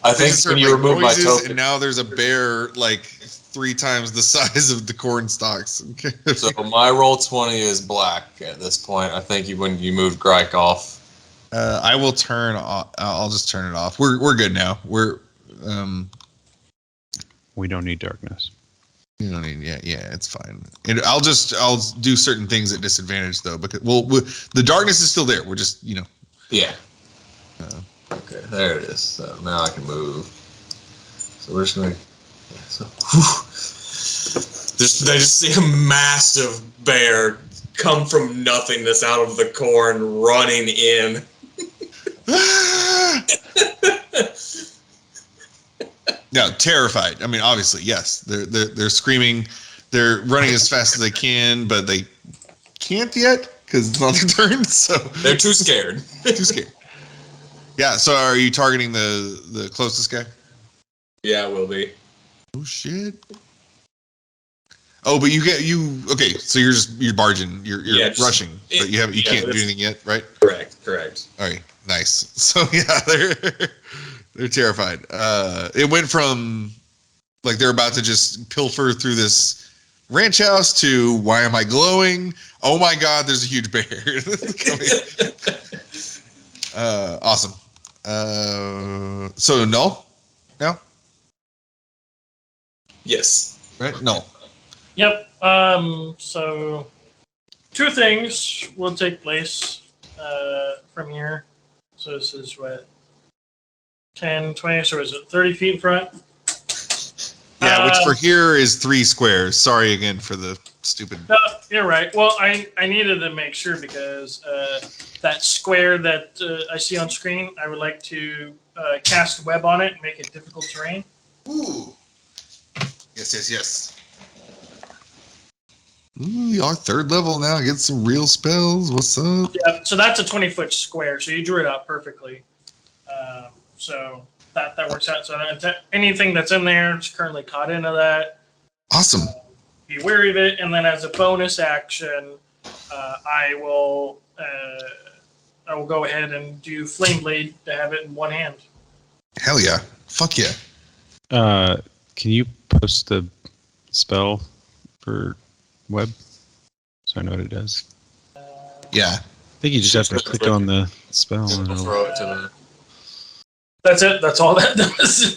I think when you remove my noises, token, and now there's a bear like 3 times the size of the corn stalks. Okay. so my roll 20 is black at this point. I think when you moved Gryke off. I will turn off. I'll just turn it off. We're good now. We don't need darkness. You don't need. Yeah, it's fine. And I'll do certain things at disadvantage though, because the darkness is still there. We're just Yeah. Okay, there it is. So now I can move. So we're just gonna. Yeah, so. I just see a massive bear come from nothingness out of the corn, running in. No, terrified. I mean, obviously, yes. They're screaming. They're running as fast as they can, but they can't yet because it's not their turn. So They're too scared. too scared. Yeah. So are you targeting the closest guy? Yeah, it will be. Oh shit. Oh, but okay. So you're barging. You're rushing, but you can't do anything yet, right? Correct. All right. Nice. So yeah, they're terrified. It went from like they're about to just pilfer through this ranch house to why am I glowing? Oh my god, there's a huge bear. Awesome. So Null now? Yes. Right? Null. Yep. So 2 things will take place from here. So this is what 10, 20. So is it 30 feet in front? Yeah, which for here is 3 squares. Sorry again for the stupid. No, you're right. Well, I needed to make sure because that square that I see on screen, I would like to cast web on it and make it difficult terrain. Ooh. Yes. Ooh, y'all 3rd level now. Get some real spells. What's up? Yeah, so that's a 20-foot square. So you drew it out perfectly. So that works out. So anything that's in there is currently caught into that. Awesome. Be wary of it, and then as a bonus action, I will go ahead and do Flame Blade to have it in one hand. Hell yeah. Fuck yeah. Can you post the spell for web so I know what it does? Yeah. I think you just have to click on the spell. And it'll- Throw it to the. That's it. That's all that does.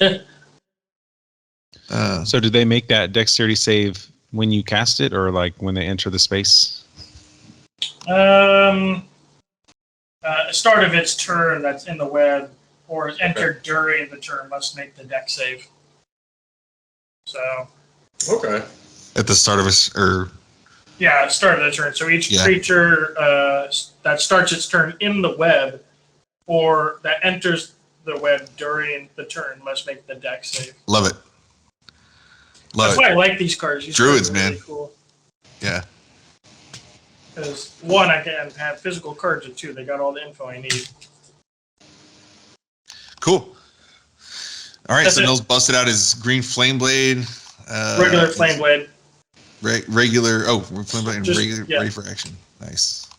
So did they make that dexterity save when you cast it, or like when they enter the space? Start of its turn that's in the web, or is entered during the turn, must make the dex save. So. Okay. At the start of Yeah, start of the turn. So each creature that starts its turn in the web, or that enters the web during the turn, must make the dex save. Love it. That's why I like these cards. These Druids, cards are man. really cool. Yeah. Because 1, I can have physical cards, and 2, they got all the info I need. Cool. All right, That's so it. Nils busted out his green flame blade. Regular flame blade. Regular. Oh, flame blade and Just- regular, yeah. ready for action. Nice.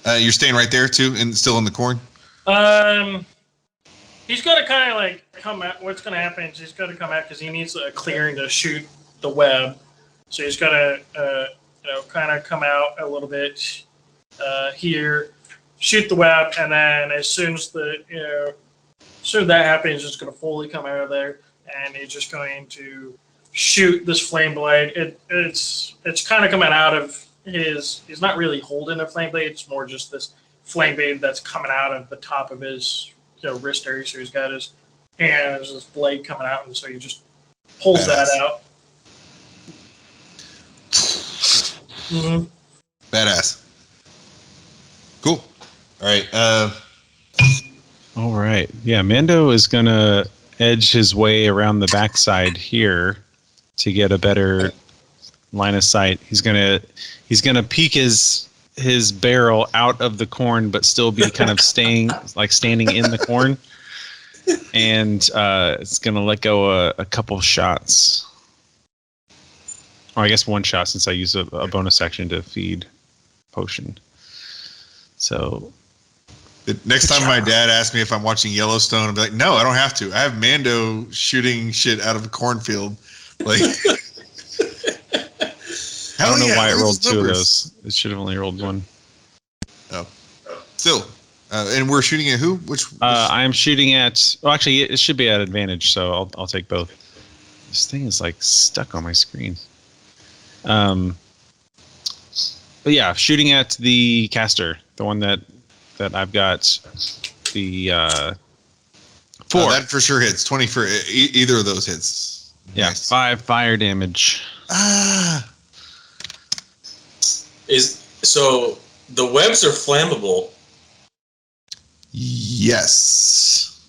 You're staying right there too, and still in the corn. He's got to kind of like come out. What's going to happen is he's got to come out because he needs a clearing to shoot the web. So he's got to, kind of come out a little bit here, shoot the web, and then as soon as that happens, he's just going to fully come out of there, and he's just going to shoot this flame blade. It's kind of coming out of his. He's not really holding a flame blade. It's more just this flame blade that's coming out of the top of his wrist area. So he's got his hand, there's this blade coming out, and so he just pulls that out. Mm-hmm. Badass. Cool. All right. All right. Yeah, Mando is gonna edge his way around the backside here to get a better line of sight. He's gonna peek his barrel out of the corn, but still be kind of standing in the corn, and it's gonna let go a couple shots. Or I guess one shot since I use a bonus action to feed potion. So. Next time my dad asks me if I'm watching Yellowstone, I'll be like, no, I don't have to. I have Mando shooting shit out of a cornfield. Like, I don't know why it rolled 2 of those. It should have only rolled 1. Oh. Still. And we're shooting at who? Which? I'm shooting at... Well, actually, it should be at advantage, so I'll take both. This thing is, like, stuck on my screen. But yeah, shooting at the caster. The one that I've got the 4. That for sure hits. 20 for either of those hits. Yeah, Nice. 5 fire damage. So the webs are flammable. Yes.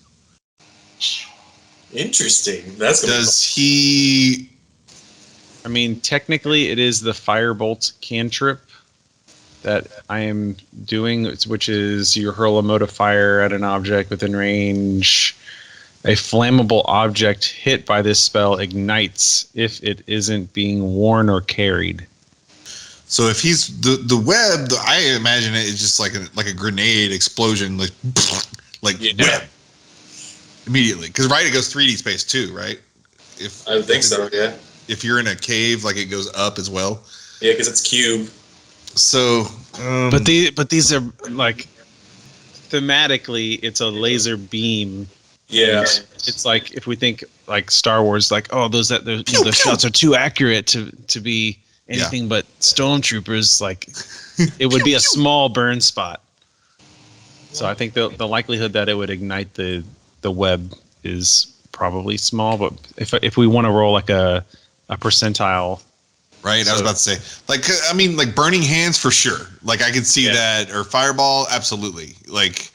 Interesting. That's gonna Does he? I mean, technically, it is the firebolt cantrip that I am doing, which is you hurl a mote of fire at an object within range. A flammable object hit by this spell ignites if it isn't being worn or carried. So if he's the web, I imagine it is just like a grenade explosion, like web immediately. Because it goes 3D space too, right? If I think so. Yeah. If you're in a cave, like it goes up as well. Yeah, because it's cube. So, but these are like thematically, it's a laser beam. Yeah, it's like if we think like Star Wars, like those shots are too accurate to be anything but stormtroopers. Like it would be a small burn spot. So I think the likelihood that it would ignite the web is probably small. But if we want to roll like a percentile. Right, I was about to say, like, I mean, like burning hands for sure. Like, I could see that, or fireball, absolutely. Like,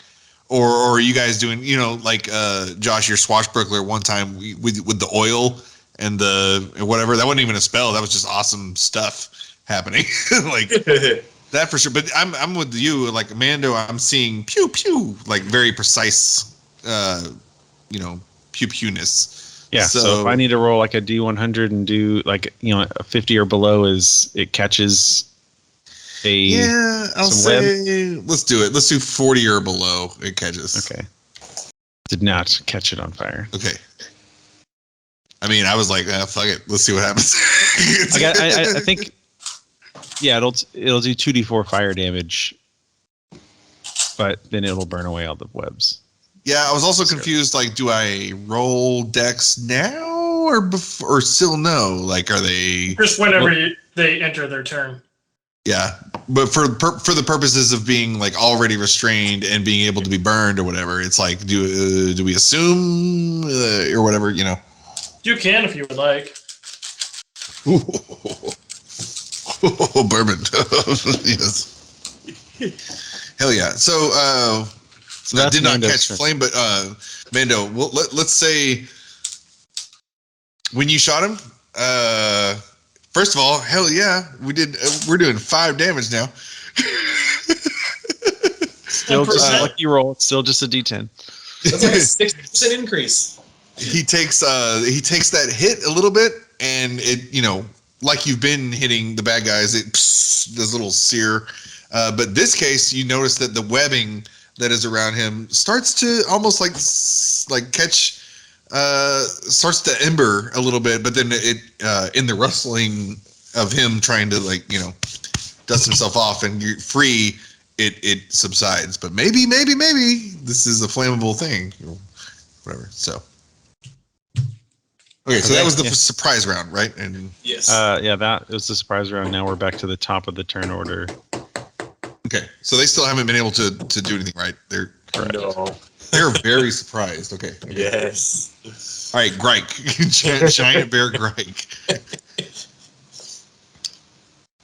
or you guys doing, like Josh, your swashbuckler one time with the oil and the whatever. That wasn't even a spell. That was just awesome stuff. happening. Like that for sure. But I'm with you. Like Mando, I'm seeing pew pew, like very precise, pew pewness. Yeah. So if I need to roll like a D100 and do like a 50 or below, it catches I'll some say web? Let's do it. Let's do 40 or below. It catches. Okay. Did not catch it on fire. Okay. I mean, I was like, fuck it. Let's see what happens. I think, yeah, it'll do 2d4 fire damage, but then it'll burn away all the webs. Yeah, I was also confused. Like, do I roll Dex now or still no? Like, are they just whenever they enter their turn? Yeah, but for the purposes of being like already restrained and being able to be burned or whatever, it's like, do we assume or whatever, you know? You can if you would like. Ooh. Bourbon. Yes. Hell yeah. So I did not catch flame, but Mando, let's say when you shot him, first of all, hell yeah, we're doing 5 damage now. Still just a lucky roll. It's still just a D10. That's like a 60% increase. He takes that hit a little bit, and it, like you've been hitting the bad guys, it does a little sear. But this case, you notice that the webbing that is around him starts to almost like catch, starts to ember a little bit, but then it in the rustling of him trying to dust himself off and get free, it subsides. But maybe this is a flammable thing, whatever. So. Okay, so that was the surprise round, right? And yes. Yeah, that was the surprise round. Now we're back to the top of the turn order. Okay, so they still haven't been able to do anything, right? They're very surprised. Okay. Yes. All right, Gryke, giant bear Gryke.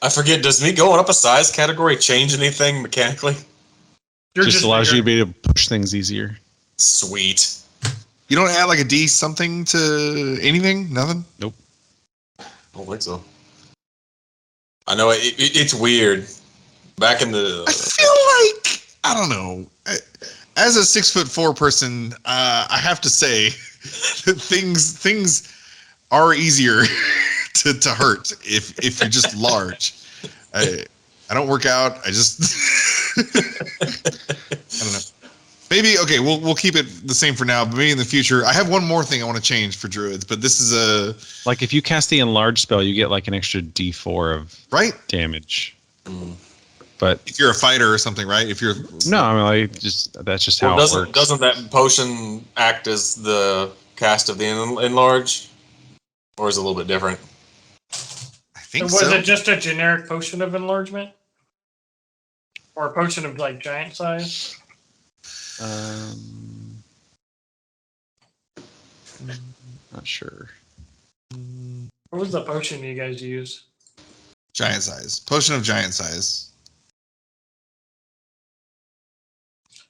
I forget. Does me going up a size category change anything mechanically? Just allows you to be able to push things easier. Sweet. You don't add like a D something to anything? Nothing? Nope. I don't think so. I know it's weird. Back in the, I feel like I don't know. As a 6'4" person, I have to say that things are easier to hurt if you're just large. I don't work out. I just I don't know. Maybe we'll keep it the same for now, but maybe in the future. I have one more thing I want to change for druids, but this is like if you cast the enlarge spell, you get like an extra D4 of damage. Mm. But if you're a fighter or something, right? If you're that's just how it works. Doesn't that potion act as the cast of the enlarge, or is it a little bit different? I think so. Was it just a generic potion of enlargement, or a potion of like giant size? Not sure. What was the potion you guys use? Giant size. Potion of giant size.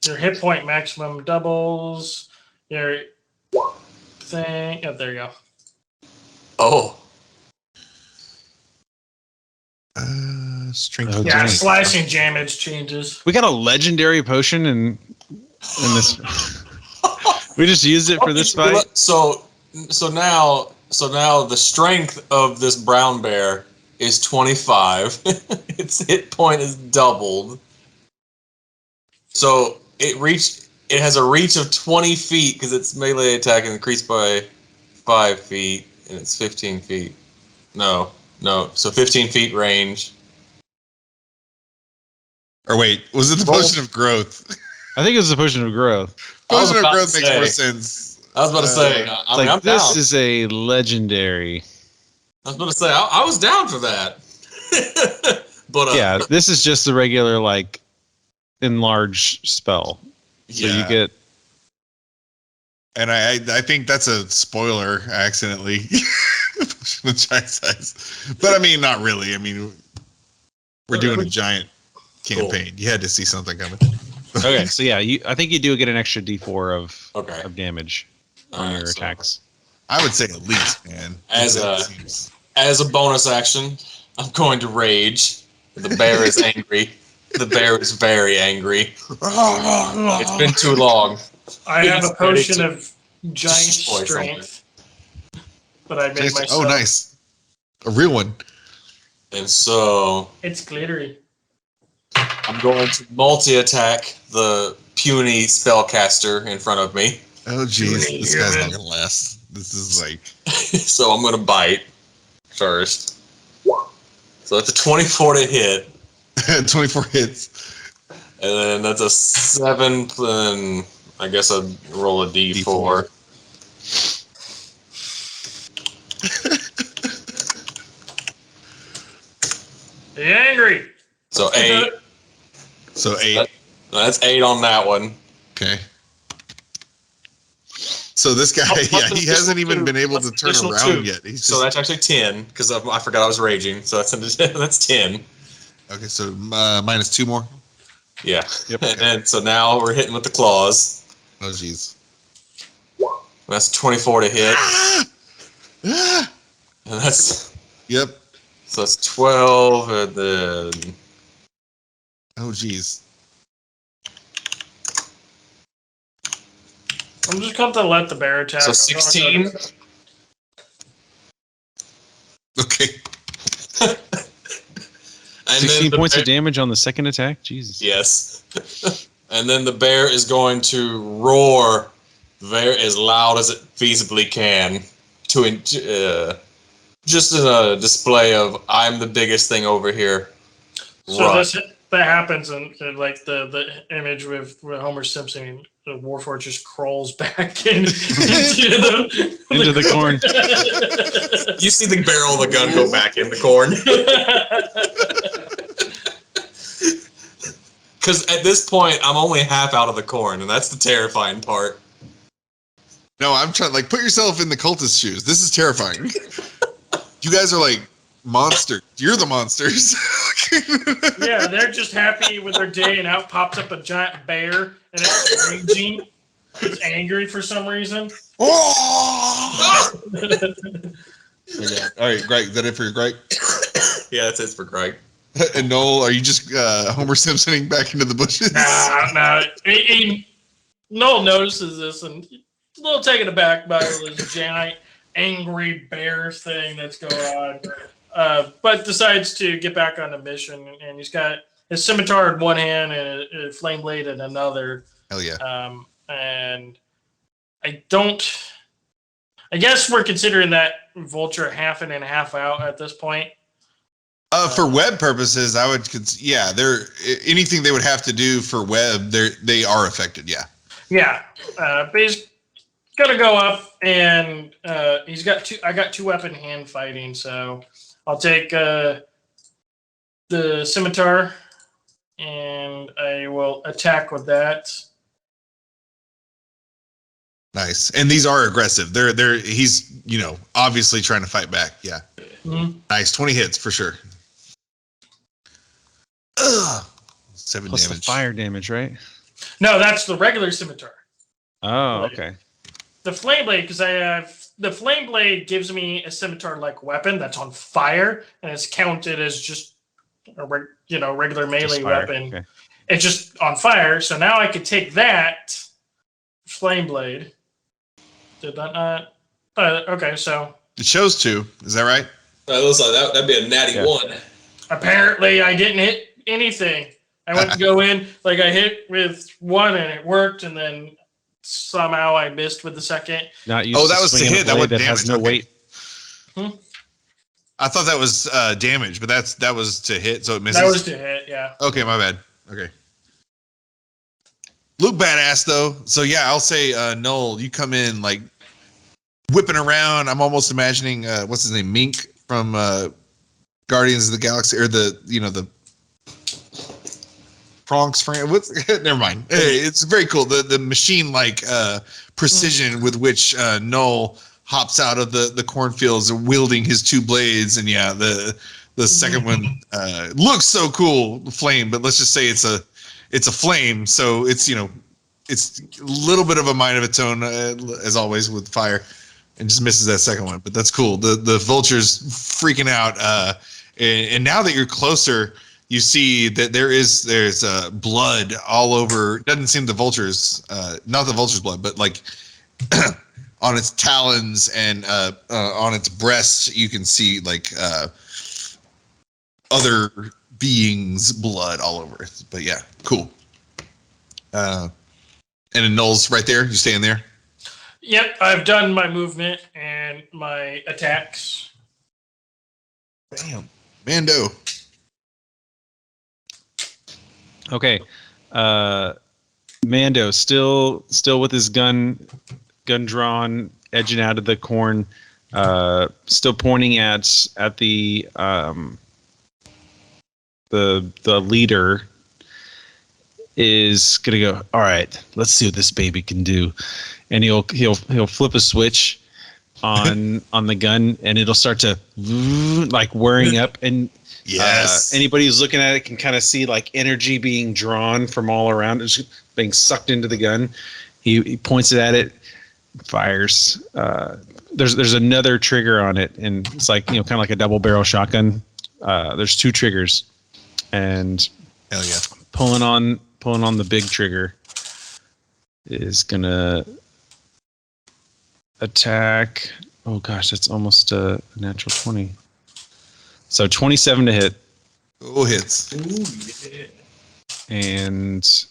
Your hit point maximum doubles. Your thing. Oh, there you go. Oh. Strength. Yeah, slashing damage changes. We got a legendary potion in this. We just used it for this fight. So now the strength of this brown bear is 25. Its hit point is doubled. So it has a reach of 20 feet because its melee attack is increased by 5 feet, and it's 15 feet. No. So 15 feet range. Or wait, was it the potion of growth? I think it was the potion of growth. Potion of growth makes more sense. I was about to say, I'm this down. is a legendary. I was about to say, I was down for that. But yeah, this is just the regular enlarge spell. So you get. And I think that's a spoiler accidentally. The giant size, but I mean, not really. I mean, we're doing a giant campaign. Cool. You had to see something coming. Okay, so yeah, I think you do get an extra D4 of damage on your attacks. I would say at least, man. As a bonus action, I'm going to rage. The bear is angry. The bear is very angry. It's been too long. I have He's a potion ready to of giant destroy strength, but I made myself. Oh, nice. A real one. And so It's glittery. I'm going to multi-attack the puny spellcaster in front of me. Oh, jeez. This guy's not going to last. This is like... So I'm going to bite first. So that's a 24 to hit. 24 hits. And then that's a 7, and I guess I'd roll a D4. Be angry. So 8. So 8. That's 8 on that one. Okay. So this guy, yeah, he hasn't even been able to turn around yet. He's so that's actually 10, because I forgot I was raging. So that's 10. Okay, so minus 2 more. Yeah. Yep. And then, so now we're hitting with the claws. Oh, jeez. That's 24 to hit. Ah! And that's Yep. so that's 12, and then Oh, jeez. I'm just going to let the bear attack. so I'm 16. going to- Okay. And 16 the points bear, of damage on the second attack? Jesus. Yes. And then the bear is going to roar very as loud as it feasibly can to just in a display of I'm the biggest thing over here. So Run. that happens, and like the image with Homer Simpson, the Warforged just crawls back into Into the corn. You see the barrel of the gun go back in the corn. Because at this point, I'm only half out of the corn, and that's the terrifying part. No, I'm trying, like, put yourself in the cultist shoes. This is terrifying. You guys are like monsters. You're the monsters. Yeah, they're just happy with their day, and out pops up a giant bear, and it's raging. It's angry for some reason. Oh! All right, Gryke. Is that it for your Gryke? Yeah, that's it for Gryke. And Null, are you just Homer Simpsoning back into the bushes? Nah. Noel notices this, and he's a little taken aback by this giant angry bear thing that's going on. But decides to get back on the mission, and he's got his scimitar in one hand and a flame blade in another. Hell yeah. And I guess we're considering that vulture half in and half out at this point. For web purposes, I would, yeah, they're anything they would have to do for web, they are affected. Yeah. Yeah, but he's gonna go up, and he's got two. I got 2-weapon hand fighting, so I'll take the scimitar, and I will attack with that. Nice. And these are aggressive. He's, obviously trying to fight back. Yeah. Mm-hmm. Nice. 20 hits for sure. Ugh. 7 Plus damage. the fire damage, right? No, that's the regular scimitar. Oh, okay. The flame blade, because I have the flame blade gives me a scimitar-like weapon that's on fire, and it's counted as just a regular melee Just fire. weapon. Okay. It's just on fire, so now I could take that flame blade. Did that not? Okay, so It shows 2. Is that right? That looks like that'd be a natty Yeah. 1. apparently I didn't hit anything. I went to go in, like I hit with one and it worked, and then somehow I missed with the second. Not used Oh, that to was to swinging a hit. That blade wasn't has damage. no Okay. weight. I thought that was damage, but that was to hit, so it misses. That was to hit, yeah. Okay, my bad. Okay. Look badass though. So yeah, I'll say Null, you come in like whipping around. I'm almost imagining what's his name, Mink from Guardians of the Galaxy, or the Prongs friend. Never mind. It's very cool. The machine like precision with which Null hops out of the cornfields wielding his 2 blades, and yeah, the second one looks so cool, flame. But let's just say it's a flame, so it's it's a little bit of a mind of its own as always with fire, and just misses that second one. But that's cool. The vulture's freaking out, And now that you're closer, you see that there's blood all over. It doesn't seem the vultures, not the vulture's blood, but like on its talons and on its breasts, you can see like other beings' blood all over it. But yeah, cool. And then Null's right there. You staying there? Yep, I've done my movement and my attacks. Bam, Mando. Okay. Mando still with his gun drawn, edging out of the corn, still pointing at the leader, is gonna go, all right, let's see what this baby can do. And he'll flip a switch on the gun, and it'll start to like whirring up, and Yes. anybody who's looking at it can kind of see like energy being drawn from all around. It's being sucked into the gun. He points it at it, fires. There's another trigger on it, and it's like, kind of like a double barrel shotgun. There's 2 triggers, and Hell yeah. pulling on the big trigger is gonna attack. Oh gosh, that's almost a natural 20. So 27 to hit. Oh, hits. Ooh, yeah. And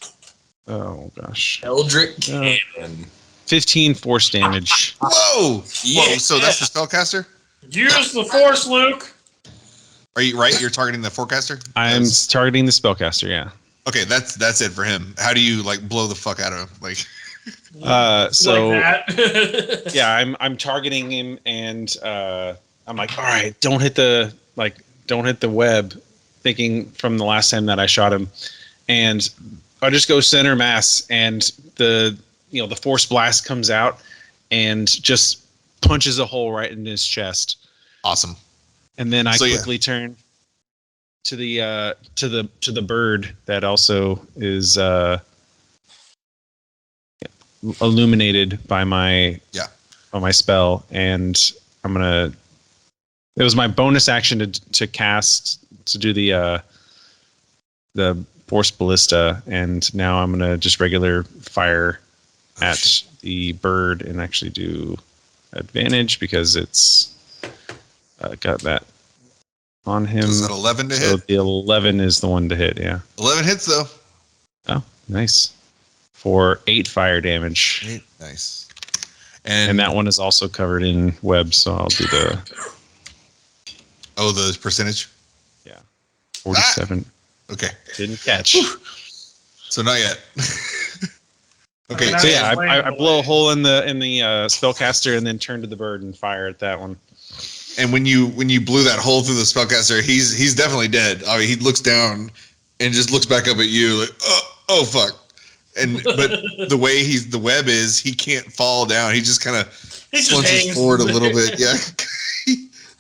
oh gosh, Eldritch Cannon. 15 force damage. Whoa! Yeah. Whoa! So that's the spellcaster? Use the force, Luke. Are you right? You're targeting the forecaster? I'm targeting the spellcaster. Yeah. Okay, that's it for him. How do you like blow the fuck out of him? Like, So like that. yeah, I'm targeting him, and I'm like, all right, don't hit the web, thinking from the last time that I shot him, and I just go center mass, and the force blast comes out and just punches a hole right in his chest. awesome. And then I So, yeah. quickly turn to the bird that also is illuminated by my spell, and I'm gonna. It was my bonus action to cast to do the force ballista, and now I'm gonna just regular fire at the bird and actually do advantage because it's got that on him. Is that 11 to So hit? the 11 is the one to hit. Yeah. 11 hits though. Oh, nice. For 8 fire damage. Nice. And that one is also covered in webs, so I'll do the the percentage. 47. Okay. Didn't catch. So not yet. Okay. So yeah, I blow a hole in the spellcaster and then turn to the bird and fire at that one. And when you blew that hole through the spellcaster, he's definitely dead. I mean, he looks down and just looks back up at you like, oh fuck. But the way the web is, he can't fall down. He just kind of slunches forward a little bit. Yeah.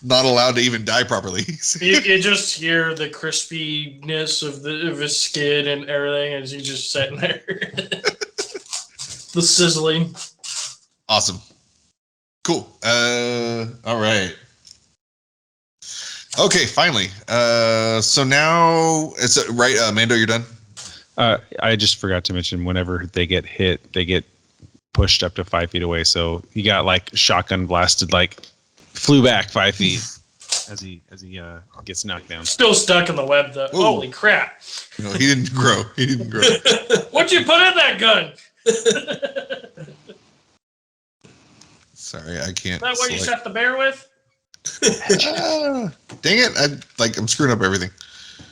Not allowed to even die properly. You just hear the crispiness of his skin and everything as he's just sitting there. The sizzling. Awesome. Cool. All right. Okay, finally. So now it's right. Mando, you're done. I just forgot to mention, whenever they get hit, they get pushed up to 5 feet away. So he got like shotgun blasted, like flew back 5 feet as he gets knocked down. Still stuck in the web though. Ooh. Holy crap. No, he didn't grow. He didn't grow. What'd you put in that gun? Sorry, I can't. Is that what you select. shot the bear with? Dang it! I'm screwing up everything.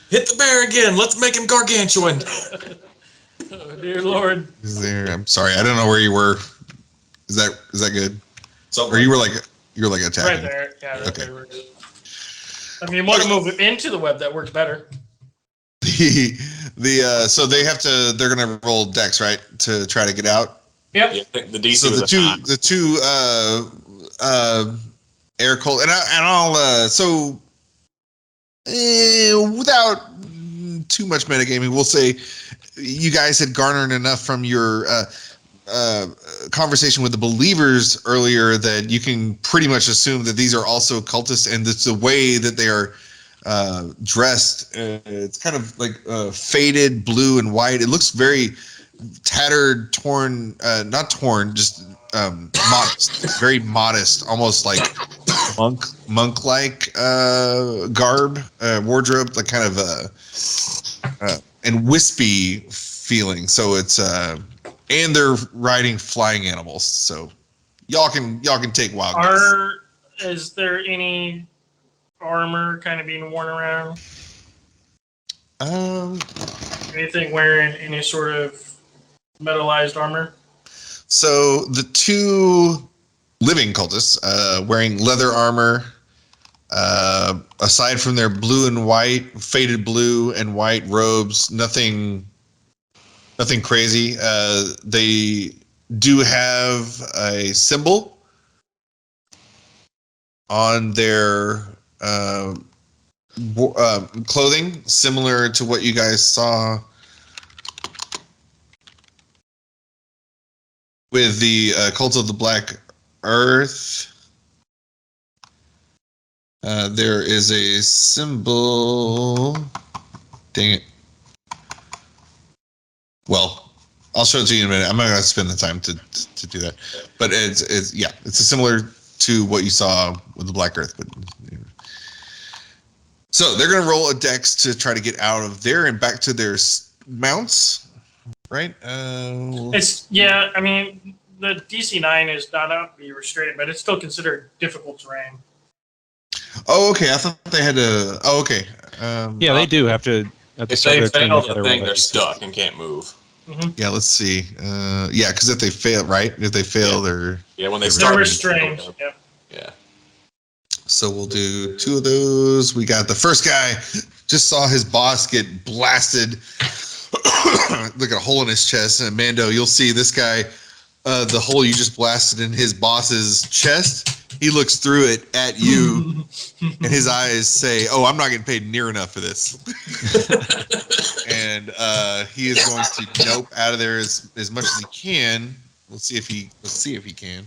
Hit the bear again. Let's make him gargantuan. Oh, dear Lord. I'm sorry. I don't know where you were. Is that good? So Or you were attacking. Right there. Yeah, right Okay. there. We're good. I mean, you want to move it into the web, that works better. So they're gonna roll dex, right, to try to get out. Yep. yeah, the DC So was the two air cold and I'll without too much metagaming, we'll say you guys had garnered enough from your conversation with the believers earlier that you can pretty much assume that these are also cultists, and it's the way that they are dressed. It's kind of like faded blue and white. It looks very tattered, torn, not torn, just modest, very modest, almost like monk-like garb, wardrobe, like kind of and wispy feeling. So it's and they're riding flying animals. So y'all can take wild guesses. Is there any armor kind of being worn around? Anything wearing any sort of metallized armor? So the two living cultists wearing leather armor, aside from their blue and white, faded blue and white robes, nothing crazy. They do have a symbol on their clothing, similar to what you guys saw with the Cult of the Black Earth. There is a symbol. Dang it. Well, I'll show it to you in a minute. I'm not going to spend the time to do that. But it's similar to what you saw with the Black Earth. But so they're going to roll a dex to try to get out of there and back to their mounts, right? I mean, the DC 9 is not out to be restrained, but it's still considered difficult terrain. Oh, okay. I thought they had to. Oh, okay. Yeah, they do have to. At the If start they of their fail turn, the they thing, gotta they're roll stuck and can't move. Mm-hmm. Yeah, let's see. Yeah, because if they fail, right? If they fail, they're Yeah, when they They're start. restrained. Yep. Yeah. So we'll do two of those. We got the first guy, just saw his boss get blasted. Look at a hole in his chest. And Mando, you'll see this guy, the hole you just blasted in his boss's chest. He looks through it at you, and his eyes say, "Oh, I'm not getting paid near enough for this." And he is going to nope out of there as much as he can. Let's see if he can.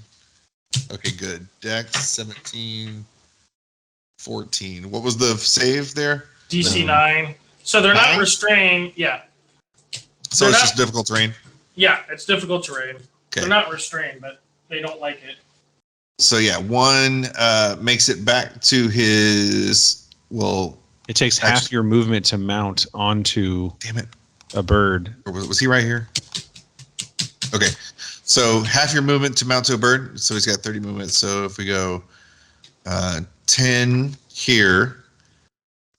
Okay, good. Dex 17, 14. What was the save there? DC 9. So they're not 9? restrained. Yeah. So it's just difficult terrain. Yeah, it's difficult terrain. Okay. They're not restrained, but they don't like it. So yeah, one makes it back to his. Well, It takes half your movement to mount onto damn it, a bird. or was he right here? Okay, so half your movement to mount to a bird. So he's got 30 movement. So if we go 10 here,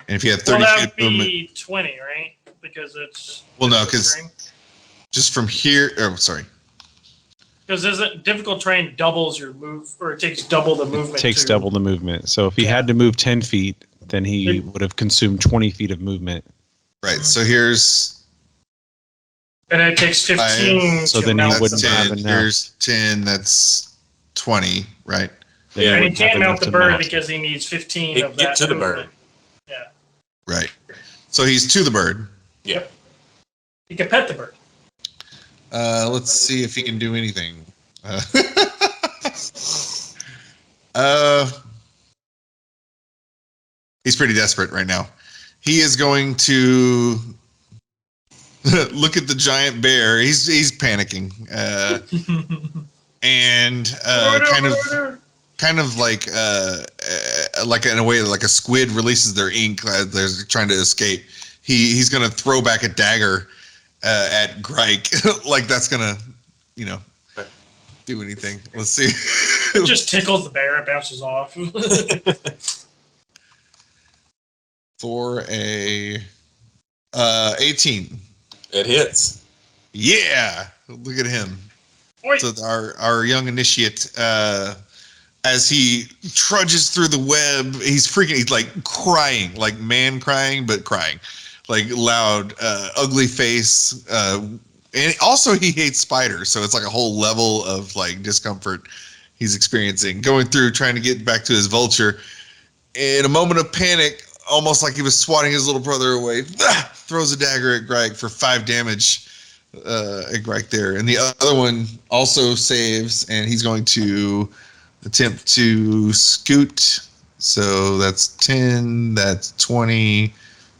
and if you had 30 that feet would of movement, be 20, right? Because it's well, no, because just from here. Oh, sorry. Because isn't difficult terrain doubles your move, or it takes double the movement. It takes double the movement. So if he had to move 10 feet, then he would have consumed 20 feet of movement. Right. So here's. And it takes 15. So then he That's wouldn't 10. have enough. Here's 10. That's 20. Right. Then Yeah, And he wouldn't have can't mount enough the to bird mount. because he needs 15 He of get that. to the movement. bird. Yeah. Right. So he's to the bird. Yep. He can pet the bird. Let's see if he can do anything. He's pretty desperate right now. He is going to look at the giant bear. He's panicking, and kind of like in a way like a squid releases their ink as they're trying to escape. He's going to throw back a dagger at Gryke, like that's gonna, do anything. Let's see. It just tickles the bear. It bounces off. For a 18. It hits. Yeah, look at him. Oi. So our young initiate, as he trudges through the web, he's like crying, like man crying, but crying, like loud, ugly face. And also he hates spiders, so it's like a whole level of like discomfort he's experiencing, going through trying to get back to his vulture. In a moment of panic, almost like he was swatting his little brother away, throws a dagger at Gryke for 5 damage at Gryke there. And the other one also saves, and he's going to attempt to scoot So that's 10, that's 20,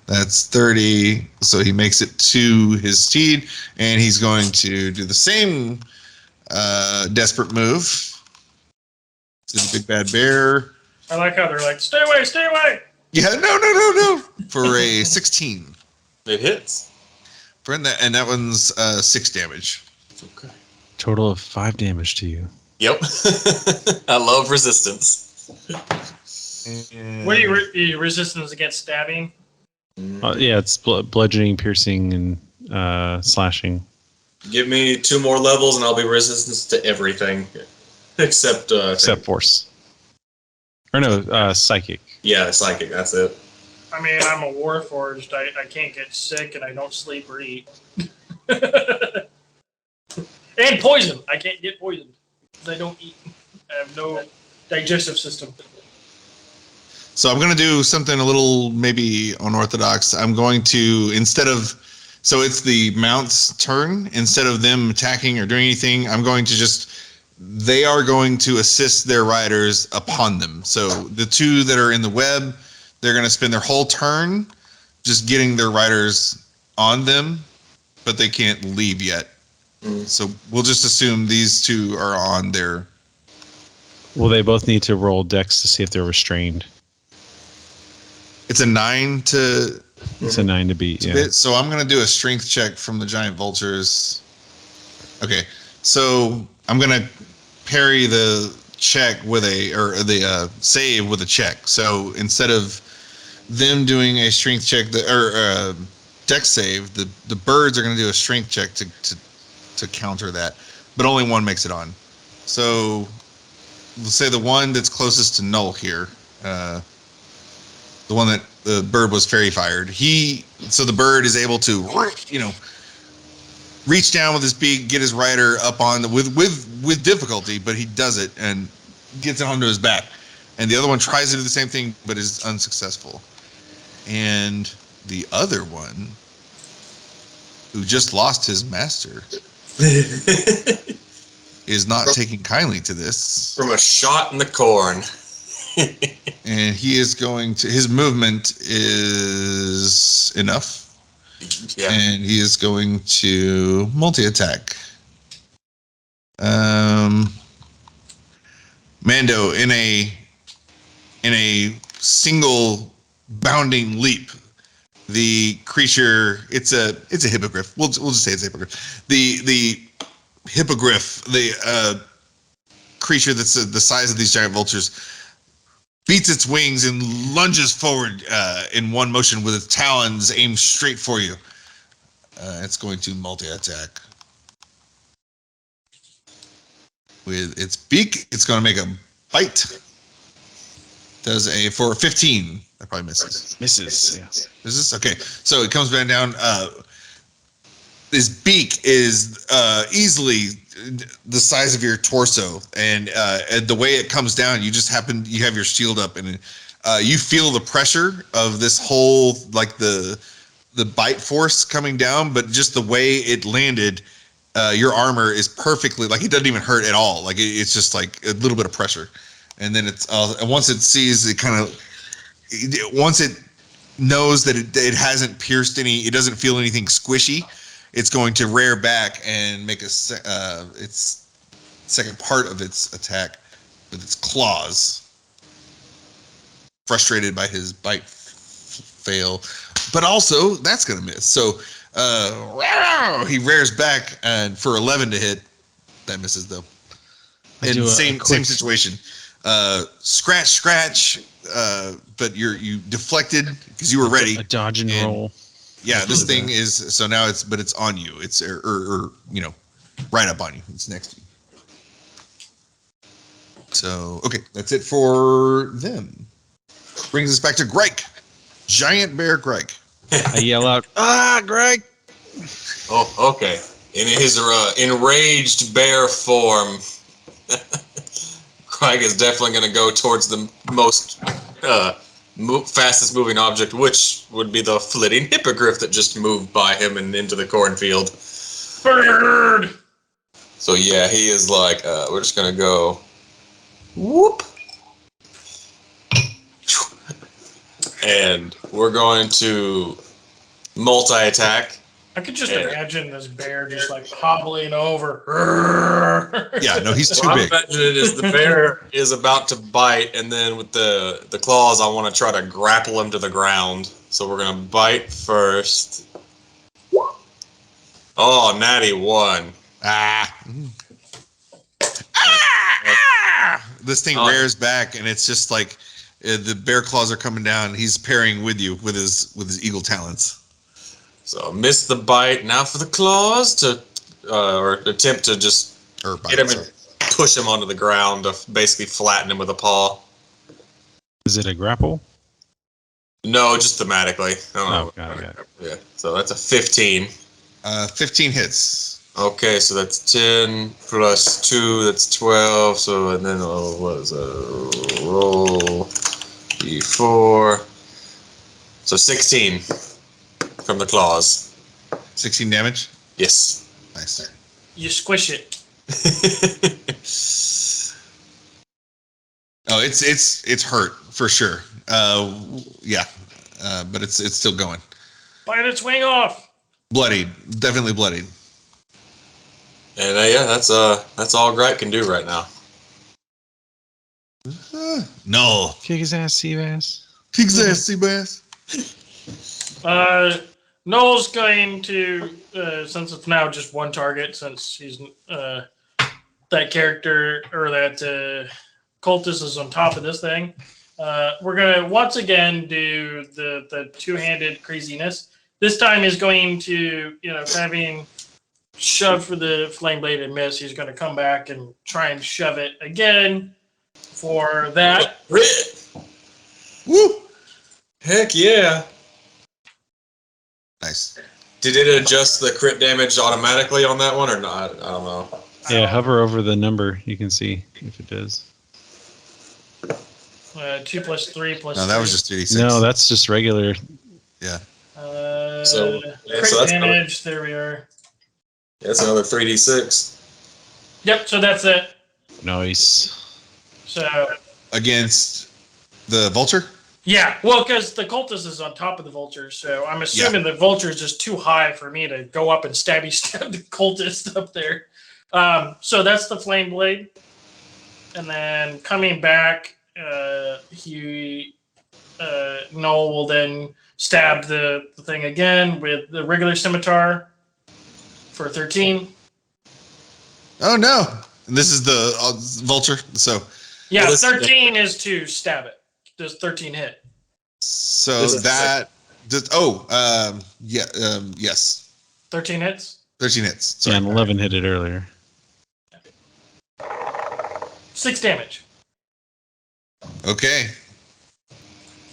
that's 30. So he makes it to his steed, and he's going to do the same desperate move to the big bad bear. I like how they're like, stay away, stay away. Yeah, no. For a 16. It hits. And that one's 6 damage. Okay. Total of 5 damage to you. Yep. I love resistance. And What are you resistance against stabbing? Yeah, it's bludgeoning, piercing, and slashing. Give me 2 more levels, and I'll be resistant to everything, except Force. Or no, psychic. Yeah, psychic. That's it. I mean, I'm a warforged. I can't get sick, and I don't sleep or eat. And poison. I can't get poisoned because I don't eat. I have no digestive system. so I'm going to do something a little maybe unorthodox. I'm going to, so it's the mount's turn. Instead of them attacking or doing anything, I'm going to they are going to assist their riders upon them. So the 2 that are in the web, they're going to spend their whole turn just getting their riders on them, but they can't leave yet. So we'll just assume these 2 are on their... Well, they both need to roll dex to see if they're restrained. It's a 9 to... It's a 9 to beat, yeah. Bit, so I'm going to do a strength check from the giant vultures. Okay, so I'm going to parry the check with the save with a check. So instead of them doing a strength check or dex save, the birds are going to do a strength check to counter that, but only one makes it on. So we'll say the one that's closest to Null here, the one that the bird was fairy fired. So the bird is able to, reach down with his beak, get his rider up on with difficulty, but he does it and gets it onto his back. And the other one tries to do the same thing, but is unsuccessful. And the other one, who just lost his master, is not taking kindly to this. From a shot in the corn. And he is going to... His movement is enough. Yeah. And he is going to multi-attack. Mando, in a single bounding leap, the creature... It's a hippogriff. We'll just say it's a hippogriff. The hippogriff, the creature that's the size of these giant vultures, beats its wings and lunges forward in one motion with its talons aimed straight for you. It's going to multi-attack. With its beak, it's going to make a bite. Does for 15. That probably misses. Misses, yeah. Is this? Okay, so it comes back down. His beak is easily the size of your torso, and the way it comes down, you have your shield up, and you feel the pressure of this whole, like the bite force coming down, but just the way it landed, your armor is perfectly, like, it doesn't even hurt at all. Like it's just like a little bit of pressure, and then it's once it sees it, once it knows that it hasn't pierced it doesn't feel anything squishy. It's going to rear back and make its second part of its attack with its claws. Frustrated by his bite fail, but also that's going to miss. So he rears back, and for 11 to hit, that misses though. And same situation. Scratch, but you deflected because you were ready. A dodge and roll. Yeah, this thing is, so now it's on you. It's right up on you. It's next to you. So, okay, that's it for them. Brings us back to Gryke. Giant bear Gryke. I yell out, Gryke! Oh, okay. In his enraged bear form, Gryke is definitely going to go towards the most fastest moving object, which would be the flitting hippogriff that just moved by him and into the cornfield. Bird! So yeah, he is like, we're just going to go whoop. And we're going to multi-attack. I could just Yeah. imagine this bear just like hobbling over. Yeah, no, he's too What I'm big. imagining is the bear is about to bite, and then with the claws, I want to try to grapple him to the ground. So we're gonna bite first. Oh, natty 1. Ah. Ah! This thing Oh. rears back, and it's just like the bear claws are coming down. He's parrying with you with his eagle talons. So miss the bite. Now for the claws to, or attempt to just Or hit him sorry. and push him onto the ground to basically flatten him with a paw. Is it a grapple? No, just thematically. I don't Oh, know. got it. Yeah. So that's a 15. 15 hits. Okay, so that's 10 plus 2, that's 12. So, and then, what is a roll? D4. So 16 from the claws. 16 damage. Yes. Nice. You squish it. Oh, it's hurt for sure. Yeah, but it's still going. Bite its wing off. Bloodied, definitely bloodied. And yeah, that's all Gryke can do right now. Null. Kick his ass, Seabass. Kick his ass, Seabass. Null's going to, since it's now just one target, since he's that character or that cultist is on top of this thing. We're gonna once again do the two-handed craziness. This time he's going to, having shoved for the flame blade and miss, he's going to come back and try and shove it again for that. Woo! Heck yeah. Nice. Did it adjust the crit damage automatically on that one or not? I don't know. Yeah, hover over the number. You can see if it does. 2 plus 3 plus. No, that was just 3d6. No, that's just regular. Yeah. So, crit that's damage. There we are. That's another 3d6. Yep. So that's it. Nice. So Against the vulture. yeah, well, because the cultist is on top of the vulture, so I'm assuming the vulture is just too high for me to go up and stab the cultist up there. So that's the flame blade, and then coming back, Null will then stab the thing again with the regular scimitar for 13. Oh no! And this is the vulture. So Yeah, Well, this- 13 is to stab it. Does 13 hit? so This is that does. Yes. 13 hits. 13 hits. Yeah, Sorry. and 11 hit it earlier. 6 damage. Okay.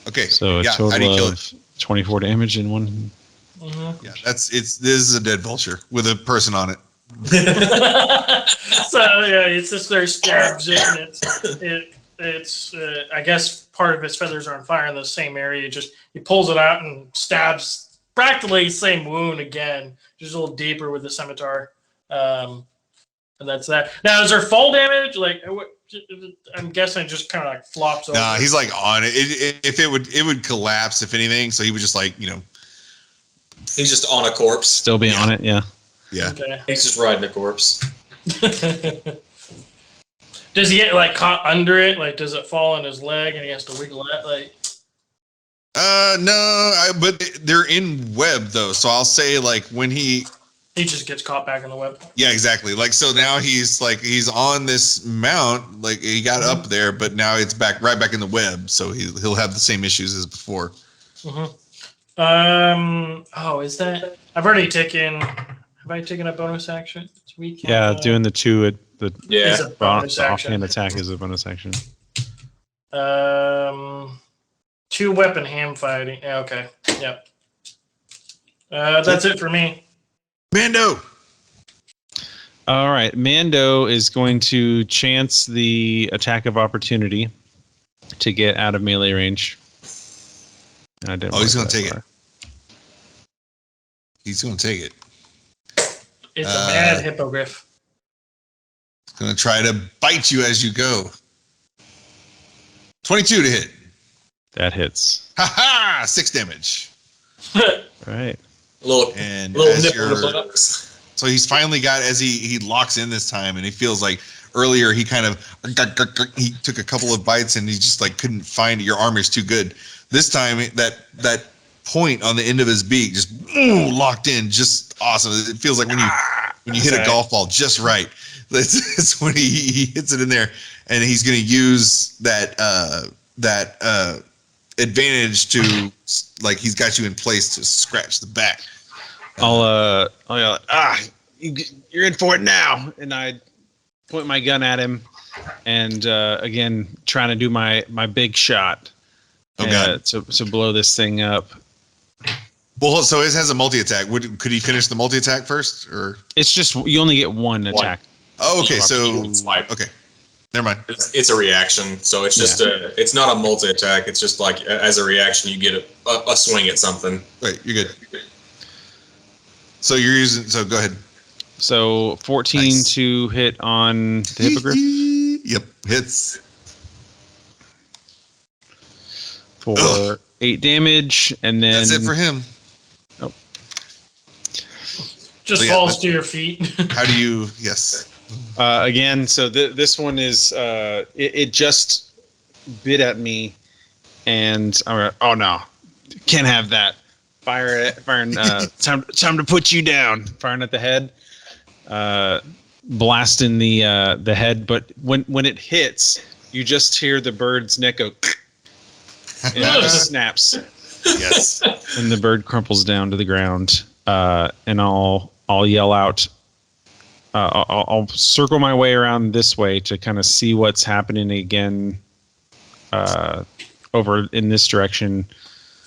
Okay. So a yeah. How do you total kill of it? 24 damage in one. Mm-hmm. Yeah. This is a dead vulture with a person on it. So yeah, it's just there stabs it, and it's I guess part of its feathers are on fire in the same area. He pulls it out and stabs practically the same wound again, just a little deeper with the scimitar. And that's that. Now, is there fall damage? Like, I'm guessing it just kind of like flops over. Nah, he's like on it. If it would collapse if anything. So he would just like He's just on a corpse. Still be on it, yeah. yeah. Okay. He's just riding a corpse. Does he get like caught under it? Like, does it fall on his leg and he has to wiggle it? Like, No, but they're in web though. So I'll say like when he just gets caught back in the web. yeah, exactly. Like so now he's on this mount, like he got up there, but now it's right back in the web. So he'll have the same issues as before. Mm-hmm. Oh, is that? Have I taken a bonus action this week? Yeah, doing the two at the Is a bonus action. offhand attack is a bonus action. 2 weapon hand fighting. Yeah, okay. Yep. That's it for me. Mando. All right, Mando is going to chance the attack of opportunity to get out of melee range. I didn't He's mark gonna that take far. it. He's gonna take it. It's a mad hippogriff. He's gonna try to bite you as you go. 22 to hit. That hits. Ha ha! 6 damage. All right. A little And little as nip on the you're- buttocks. So he's finally got, as he locks in this time, and he feels like earlier he kind of he took a couple of bites and he just like couldn't find it. Your armor's too good. This time that point on the end of his beak just locked in, just awesome. It feels like when you hit a golf ball just right. That's when he hits it in there, and he's going to use that advantage to, like, he's got you in place to scratch the back. I'll yell, you're in for it now, and I point my gun at him, and again trying to do my big shot. Oh god! To blow this thing up. Well, so it has a multi-attack. Could he finish the multi-attack first, or? It's just you only get one attack. Oh, okay. So Swipe. okay, never mind. It's a reaction, so it's just it's not a multi-attack. It's just like as a reaction, you get a swing at something. Right, you're good. So you're using. So go ahead. So 14 Nice. to hit on the hippogriff Yep, hits. for Ugh. 8 damage, and then That's it for him. Just So, yeah, falls but- to your feet. How do you? Yes. again. So this one is it just bit at me, and oh no, can't have that. Firing. Time to put you down. Firing at the head. Blasting the head, but when it hits, you just hear the bird's neck go, and it just snaps, Yes. and the bird crumples down to the ground. And I'll yell out. I'll circle my way around this way to kind of see what's happening again. Over in this direction.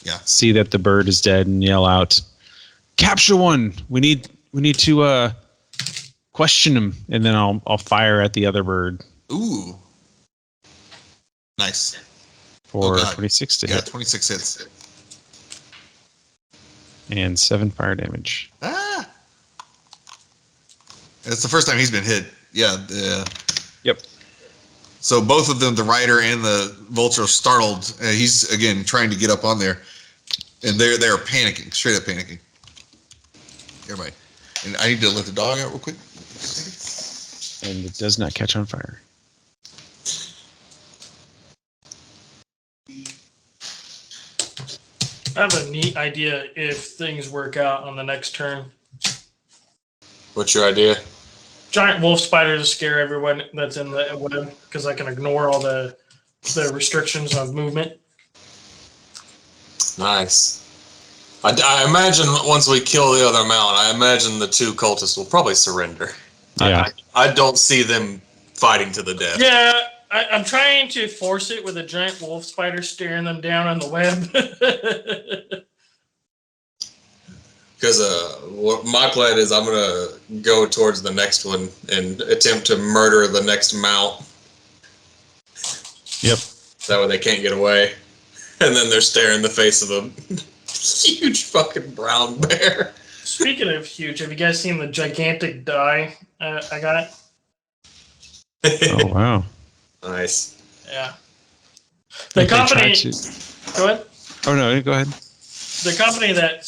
Yeah. See that the bird is dead and yell out, "Capture one! We need to question him," and then I'll fire at the other bird Ooh. Nice. for God. 26 to Yeah, hit 26 hits. and 7 fire damage. Ah. It's the first time he's been hit. Yeah. Yep. So both of them, the rider and the vulture, are startled. He's again trying to get up on there, and they're panicking, straight up panicking. Everybody, and I need to let the dog out real quick. And it does not catch on fire. I have a neat idea if things work out on the next turn. What's your idea? Giant wolf spider to scare everyone that's in the web, because I can ignore all the restrictions of movement. Nice. I imagine once we kill the other mount, I imagine the two cultists will probably surrender. Yeah. I don't see them fighting to the death. Yeah, I'm trying to force it with a giant wolf spider staring them down on the web. Because what my plan is, I'm gonna go towards the next one and attempt to murder the next mount. Yep. That way they can't get away. And then they're staring in the face of a huge fucking brown bear. Speaking of huge, have you guys seen the gigantic die I got? Oh wow. Nice. Yeah. The The company. Go ahead. Oh no, go ahead. The company that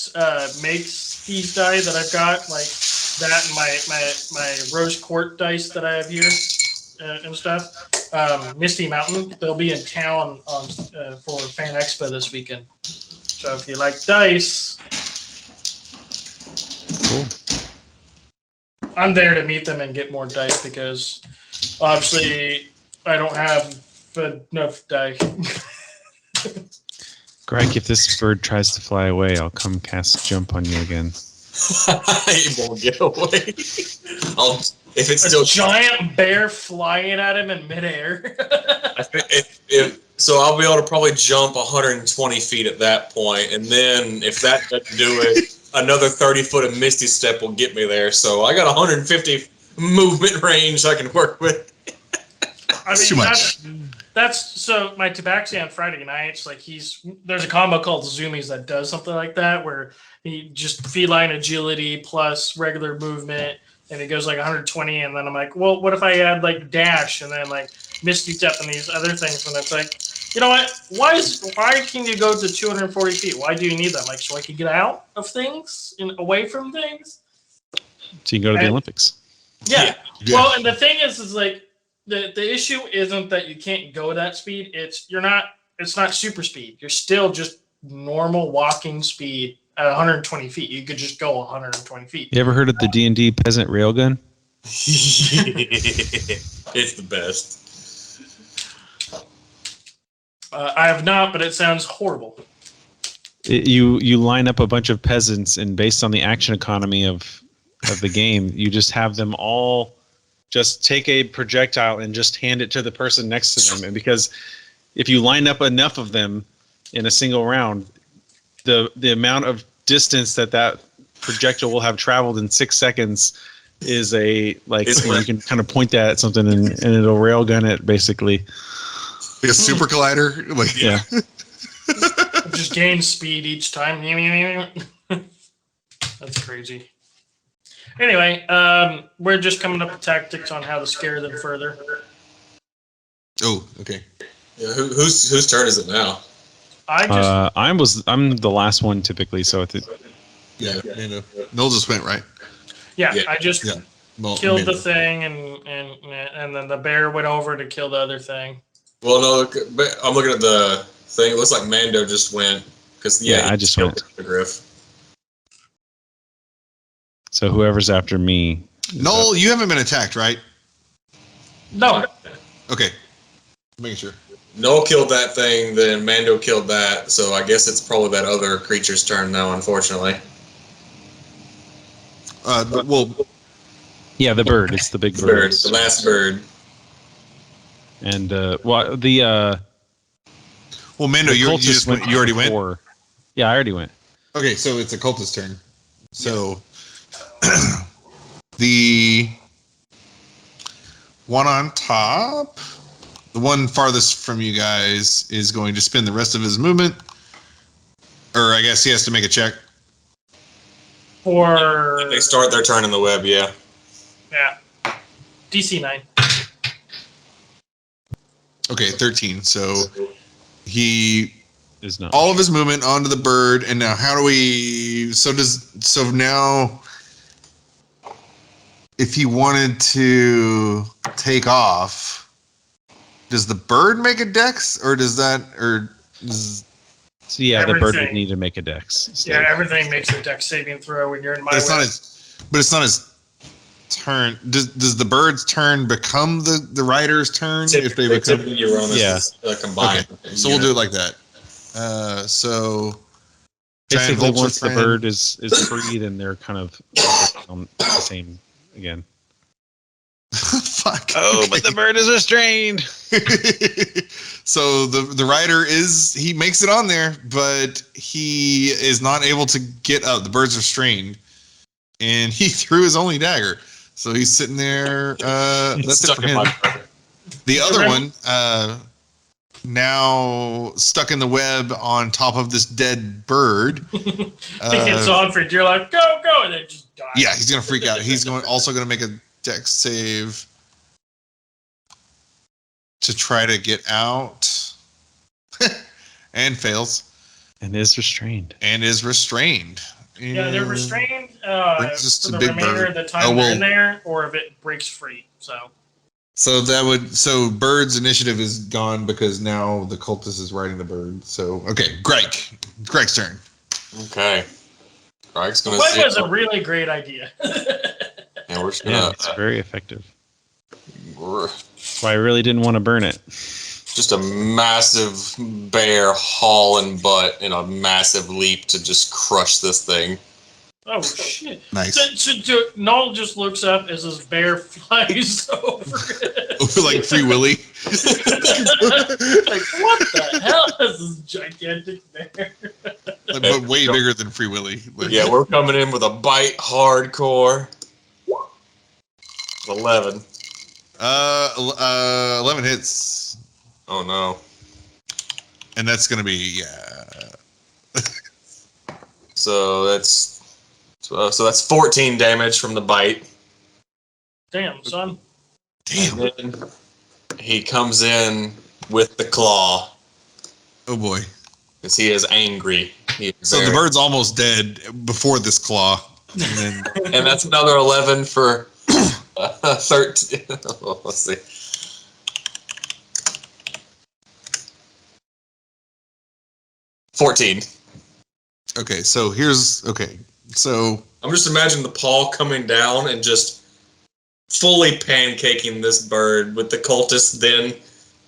makes these die that I've got, like that and my rose quartz dice that I have here and stuff, Misty Mountain, they'll be in town on for Fan Expo this weekend. So if you like dice, Cool. I'm there to meet them and get more dice because obviously I don't have enough die. Gryke, if this bird tries to fly away, I'll come cast jump on you again. He won't get away. If it's A still giant bear flying at him in midair. So I'll be able to probably jump 120 feet at that point, and then if that doesn't do it, another 30 foot of Misty Step will get me there. So I got 150 movement range I can work with. I mean, Too much. That's so my Tabaxi on Friday nights. Like there's a combo called Zoomies that does something like that where he just feline agility plus regular movement, and it goes like 120. And then I'm like, well, what if I add like dash and then like Misty Step and these other things? And it's like, You know what? Why can you go to 240 feet? Why do you need that? Like, so I can get out of things and away from things? So you can go to the And- Olympics. Yeah. Yeah. Well, and the thing is like the issue isn't that you can't go that speed. It's not super speed. You're still just normal walking speed at 120 feet. You could just go 120 feet. You ever heard of the D&D peasant railgun? It's the best. I have not, but it sounds horrible. You line up a bunch of peasants, and based on the action economy of the game, you just have them all just take a projectile and just hand it to the person next to them. And because if you line up enough of them in a single round, the amount of distance that projectile will have traveled in 6 seconds is you can kind of point that at something and it'll railgun it basically. Like a super collider. Like Yeah. It just gains speed each time. That's crazy. Anyway, we're just coming up with tactics on how to scare them further. Oh, okay. Yeah, whose turn is it now? I'm the last one typically, so Yeah, Mando. Null just went right. Yeah, Yeah. I just Yeah. Well, killed Mando. the thing, and then the bear went over to kill the other thing. Well, no, but I'm looking at the thing. It looks like Mando just went because I just killed went. the Griff. So whoever's after me. Null, you haven't been attacked, right? No, Okay. Making sure. Null killed that thing, then Mando killed that. So I guess it's probably that other creature's turn now. Unfortunately. Well, Yeah, the bird. It's the big bird. Bird, the last bird. And Mando, the you cultist just went. You already went. before. Yeah, I already went. Okay, so it's a cultist turn. So the one on top, the one farthest from you guys, is going to spend the rest of his movement, or I guess he has to make a check. for They start their turn in the web. Yeah. DC 9. Okay, 13. So he Is not. all of his movement onto the bird, and now how do we? So now, if he wanted to take off, does the bird make a dex, or does that, So yeah, the bird would Everything. need to make a dex. Yeah, everything makes a dex saving throw when you're in my But it's not way. his turn. Does the bird's turn become the rider's turn if they become? Typically you run this Yeah. combined. Okay, so we'll do it like that. So giant Basically, vulture once the friend. bird is free, then they're kind of on the same again. Fuck. Oh, but the bird is restrained. So the rider he makes it on there, but he is not able to get up. The bird's restrained, and he threw his only dagger. So he's sitting there. That's it Stuck for in him. my brother. The other one, now stuck in the web on top of this dead bird. Think it's on for you're like, go, and then just die. Yeah, he's gonna freak out. He's also gonna make a dex save to try to get out, and fails, And is restrained. and is restrained. Yeah, they're restrained Brings us for to the big remainder bird. of the time Oh, they're well. in there, or if it breaks free. So Bird's initiative is gone because now the cultist is riding the bird. So okay, Gryke's turn. Okay. Gryke's gonna What see. was a really great idea. And we're just Yeah, gonna. it's very effective. We're That's why I really didn't want to burn it. just a massive bear hauling butt in a massive leap to just crush this thing. Oh shit! Nice. So Null just looks up as this bear flies over. Over like Free Willy. Like, what the hell is this gigantic bear? But way bigger than Free Willy. Like, Yeah, we're coming in with a bite hardcore. 11. 11 hits, Oh no. and that's gonna be So that's 14 damage from the bite. Damn, son. damn. And then he comes in with the claw Oh boy. Because he is angry. He is So the bird's almost dead before this claw. And then and that's another 11 for 13. Let's see. $14. okay, so so I'm just imagining the paw coming down and just fully pancaking this bird with the cultist then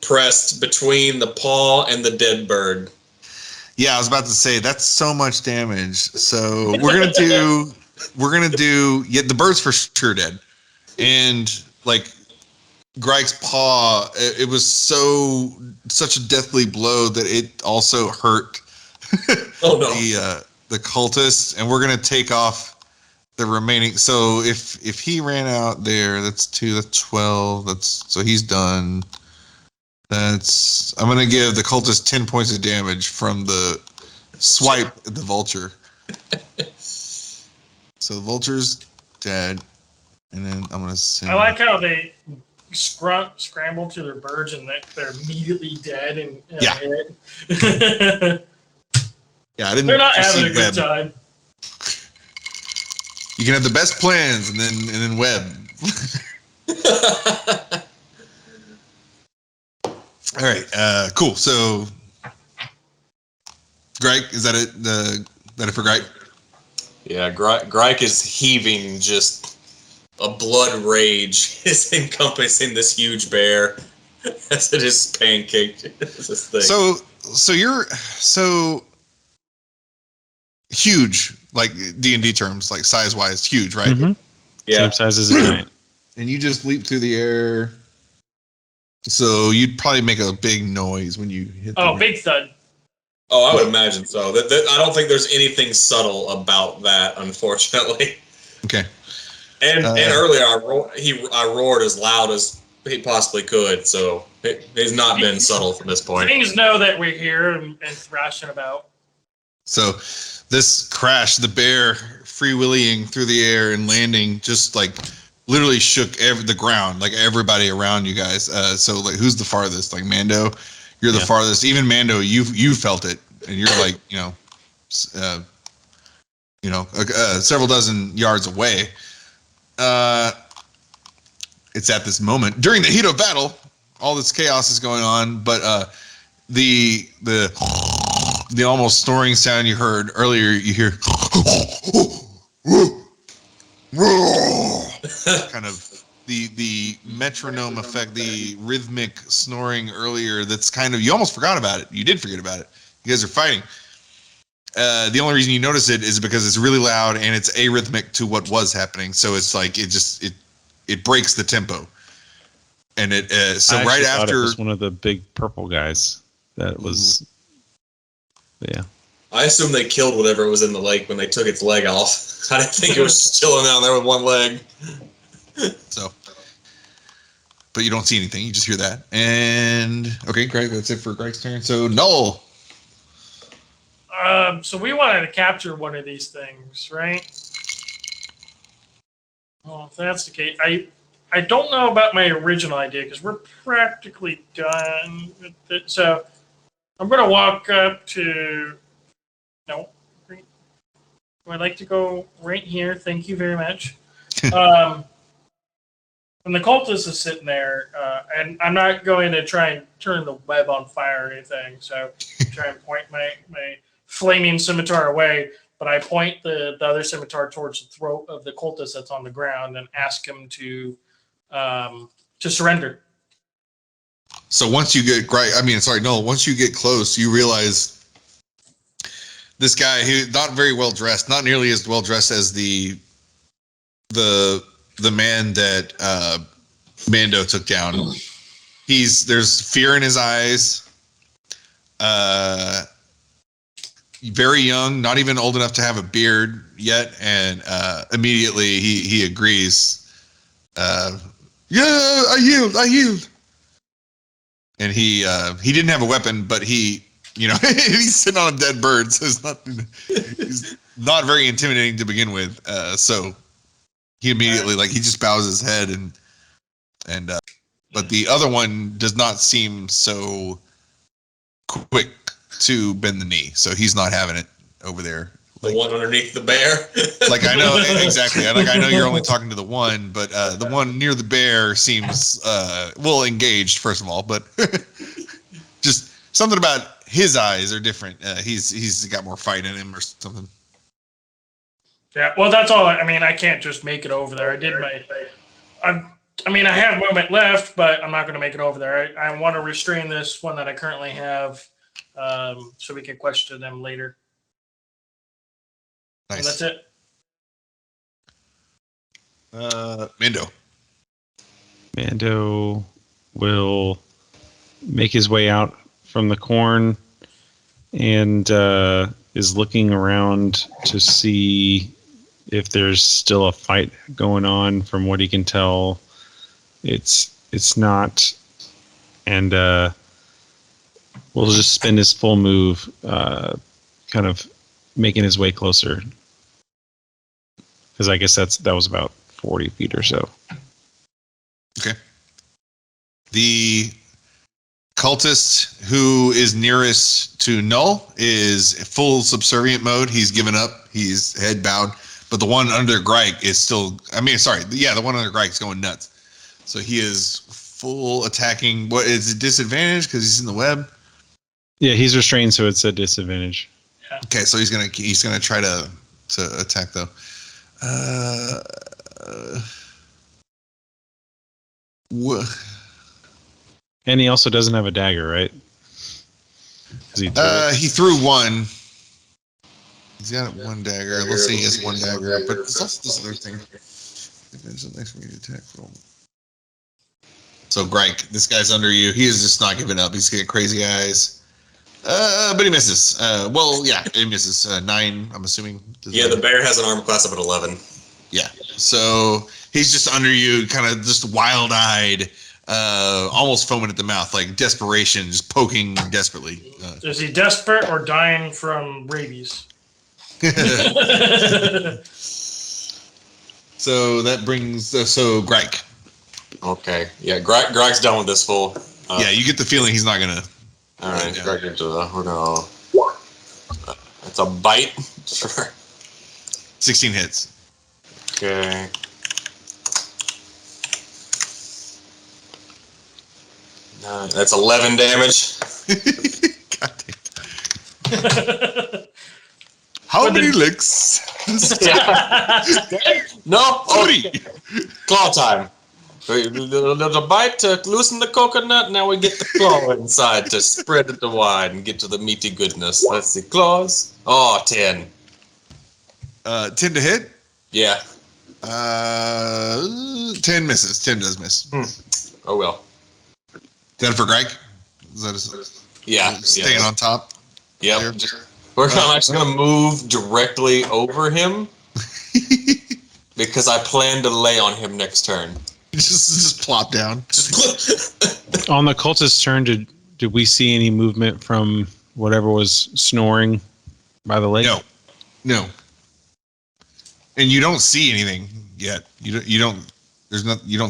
pressed between the paw and the dead bird. yeah, I was about to say that's so much damage. So we're gonna do the bird's for sure dead. And like Gryke's paw, it was such a deathly blow that it also hurt Oh no. the cultist, and we're gonna take off the remaining. So if he ran out there, that's 2, that's 12. So he's done. I'm gonna give the cultist 10 points of damage from the swipe at the vulture. So the vulture's dead, and then I'm gonna send. I like how they scramble to their birds and they're immediately dead and Yeah. hit. Yeah, I didn't. They're not having a foresee good web. time. You can have the best plans, and then web. All right, cool. So, Gryke, is that it? That it for Gryke? Yeah, Gryke is heaving, just a blood rage is encompassing this huge bear as it is pancaked. This thing. So you're huge, like D&D terms, like size wise, huge, right? Mm-hmm. Yeah. Same size as a giant. And you just leap through the air. So you'd probably make a big noise when you hit. Oh, big thud. Oh, I would imagine so. I don't think there's anything subtle about that, unfortunately. Okay. And earlier I roared as loud as he possibly could, so he's not been subtle from this point. Things know that we're here and thrashing about. So this crash, the bear freewheeling through the air and landing, just like literally shook the ground, like everybody around you guys. So like, who's the farthest? Like Mando, you're the farthest. Even Mando, you felt it, and you're like several dozen yards away. It's at this moment during the heat of battle. All this chaos is going on, but the almost snoring sound you heard earlier, you hear kind of the metronome effect, the rhythmic snoring earlier. That's kind of, you almost forgot about it. You did forget about it. You guys are fighting. The only reason you notice it is because it's really loud and it's arrhythmic to what was happening. So it's like it breaks the tempo. And it I right thought after it was one of the big purple guys that was. Yeah. I assume they killed whatever was in the lake when they took its leg off. I didn't think it was just chilling down there with one leg. So, but you don't see anything. You just hear that. And okay, great. That's it for Greg's turn. So Null. So we wanted to capture one of these things, right? Well, if that's the case, I don't know about my original idea because we're practically done with it. So I'm going to walk up to. No, I'd like to go right here. Thank you very much. And the cultist is sitting there, and I'm not going to try and turn the web on fire or anything. So try and point my flaming scimitar away, but I point the other scimitar towards the throat of the cultist that's on the ground and ask him to surrender. So once you get Null, once you get close, you realize this guy, he not very well dressed, not nearly as well dressed as the man that Mando took down. There's fear in his eyes. Very young, not even old enough to have a beard yet, and immediately he agrees. Yeah, I yield. And he didn't have a weapon, but he's sitting on a dead bird, so he's not very intimidating to begin with. So he immediately he just bows his head and but the other one does not seem so quick. to bend the knee, so he's not having it over there. The one underneath the bear. Like I know exactly. Like I know you're only talking to the one, but the one near the bear seems well engaged. First of all, but just something about his eyes are different. He's got more fight in him or something. Yeah, well, that's all. I mean, I can't just make it over there. I did my. I mean, I have movement left, but I'm not going to make it over there. I want to restrain this one that I currently have, so we can question them later. Nice. And that's it. Mando. Mando will make his way out from the corn and is looking around to see if there's still a fight going on. From what he can tell, it's not, and will just spend his full move kind of making his way closer, because I guess that was about 40 feet or so. Okay. The cultist who is nearest to Null is full subservient mode. He's given up. He's head bowed. But the one under Gryke is still... I mean, sorry. Yeah, the one under Gryke is going nuts. So he is full attacking. What is it, disadvantage because he's in the web? Yeah, he's restrained, so it's a disadvantage. Okay, so he's gonna try to attack though. And he also doesn't have a dagger, right? He threw one. He's got one dagger. Let's say he has one dagger, but there's also this other thing. Depends on the next one you attack roll. So Gryke, this guy's under you. He is just not giving up. He's getting crazy eyes. But he misses. Well, yeah, he misses. 9, I'm assuming. Yeah, the bear has an armor class of an 11. Yeah. So he's just under you, kind of just wild-eyed, almost foaming at the mouth, like desperation, just poking desperately. Is he desperate or dying from rabies? So that brings so Gryke. Okay. Yeah, Greg's done with this fool. Yeah, you get the feeling he's not gonna. All right, Greg, we're gonna. It's a bite. Sure. 16 hits. Okay. That's 11 damage. God damn. How many licks? No. Okay. Claw time. There's a bite to loosen the coconut. Now we get the claw inside to spread it wide and get to the meaty goodness. Let's see. Claws. Oh, 10. 10 to hit? Yeah. 10 misses. 10 does miss. Oh, well. 10 for Gryke? Is that his, Yeah. staying on top? Yep. There? I'm actually going to move directly over him because I plan to lay on him next turn. Just plop down. On the cultist's turn, did we see any movement from whatever was snoring by the lake? No. And you don't see anything yet. You don't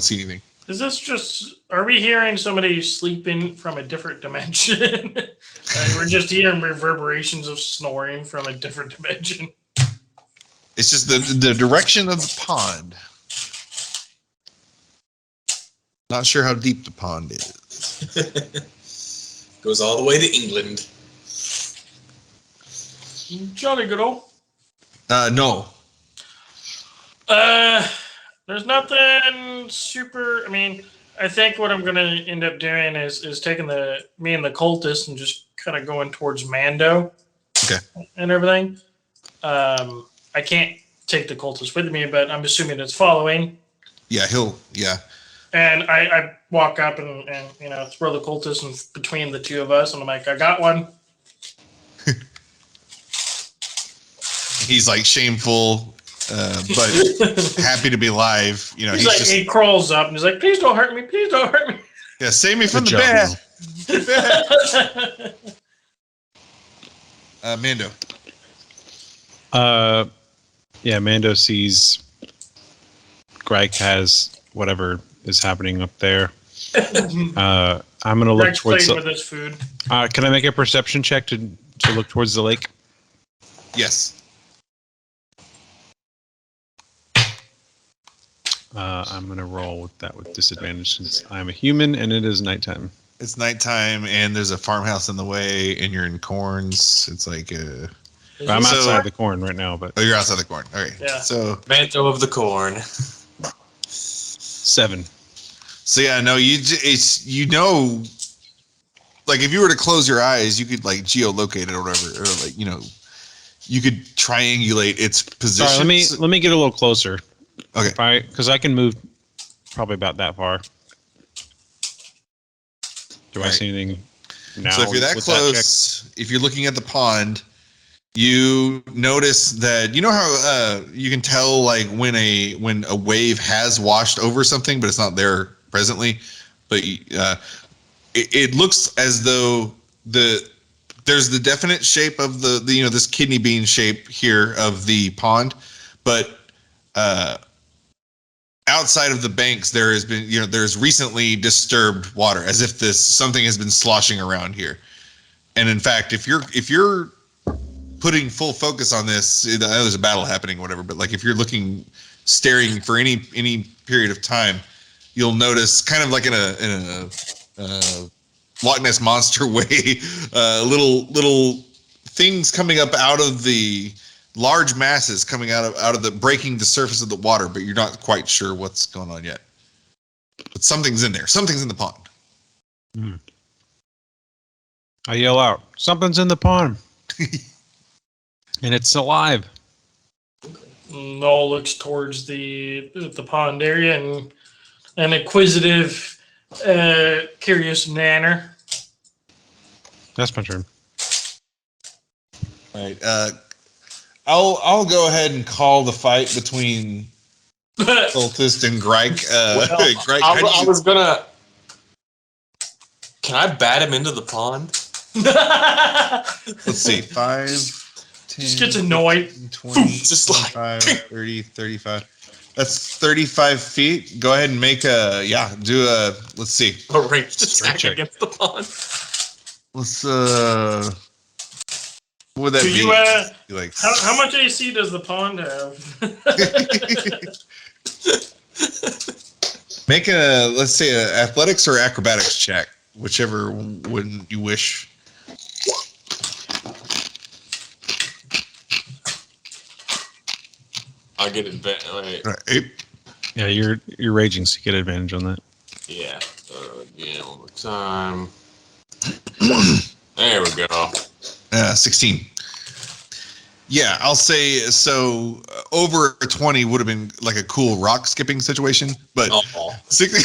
see anything. Is this just? Are we hearing somebody sleeping from a different dimension? We're just hearing reverberations of snoring from a different dimension. It's just the direction of the pond. Not sure how deep the pond is. Goes all the way to England. Jolly good old. No. There's nothing super. I mean, I think what I'm gonna end up doing is taking me and the cultist and just kind of going towards Mando. Okay. And everything. I can't take the cultist with me, but I'm assuming it's following. Yeah, yeah. And I walk up and throw the cultist in between the two of us, and I'm like, I got one. He's like shameful, but happy to be alive. You know, he's like, he crawls up and he's like, please don't hurt me, please don't hurt me. Yeah, save me from the bear. Mando. Yeah, Mando sees Gryke has whatever is happening up there. I'm gonna look Greg's towards. played with his food. Can I make a perception check to look towards the lake? Yes. I'm gonna roll with that with disadvantage since I'm a human and it is nighttime. It's nighttime and there's a farmhouse in the way and you're in corns. It's like But I'm So- outside the corn right now, but oh, you're outside the corn. All right. Yeah. So Manto of the corn. 7. yeah, no, you know, like if you were to close your eyes, you could like geolocate it or whatever, or like you could triangulate its position. Sorry, let me get a little closer. Okay. Because I can move probably about that far. Do I Right. see anything now? So if you're that with close, if you're looking at the pond, you notice that you know how you can tell like when a wave has washed over something, but it's not there presently. But it looks as though there's the definite shape of the this kidney bean shape here of the pond, but outside of the banks there has been there's recently disturbed water, as if something has been sloshing around here. And in fact, if you're putting full focus on this, I know there's a battle happening or whatever, but like if you're staring for any period of time, you'll notice kind of like in a Loch Ness monster way, little things coming up out of the large masses coming out of the breaking the surface of the water, but you're not quite sure what's going on yet. But something's in there. Something's in the pond. I yell out, "Something's in the pond!" And it's alive. Null looks towards the pond area in an inquisitive, curious manner. That's my turn. All right. I'll go ahead and call the fight between Cultist and Gryke. Gryke, I was gonna. Can I bat him into the pond? let's see, 5, 10, Just gets annoyed. 20, Just like- 25, 30, 35. That's 35 feet. Go ahead and make let's see. A ranged attack check. against the pond. Let's what would that Do be? you, Like how much AC does the pond have? make let's say a athletics or acrobatics check, whichever one you wish. I'll get it back. Wait. All right. Yeah, you're raging, so you get advantage on that. Yeah. Again, one more time. There we go. 16. Yeah, I'll say so. Over a 20 would have been like a cool rock skipping situation, but Oh. 60.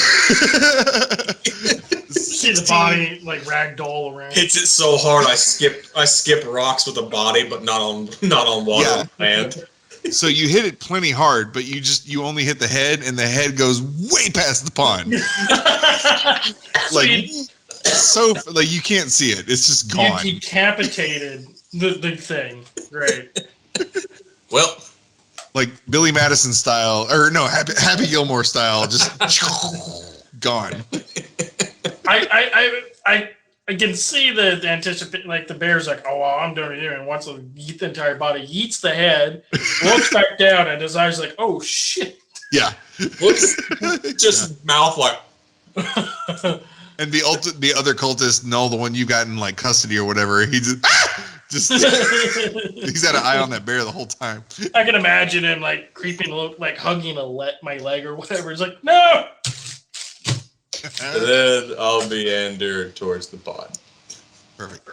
See the body like ragdoll around. Hits it so hard I skip rocks with a body, but not on water Yeah. and land. So you hit it plenty hard, but you only hit the head, and the head goes way past the pond. Like you can't see it. It's just gone. You decapitated the thing. Great. Well, Like Billy Madison style, or no, Happy Gilmore style, just gone. I can see the anticipate, like the bear's like, oh, well, I'm doing it here, and once the entire body yeets the head, looks back down, and his eyes like, oh shit. Yeah. Looks just mouth like And the other cultist, Null, the one you got in like custody or whatever, he just he's had an eye on that bear the whole time. I can imagine him like creeping, like hugging my leg or whatever. He's like, no. and then I'll be endeared towards the pond. Perfect.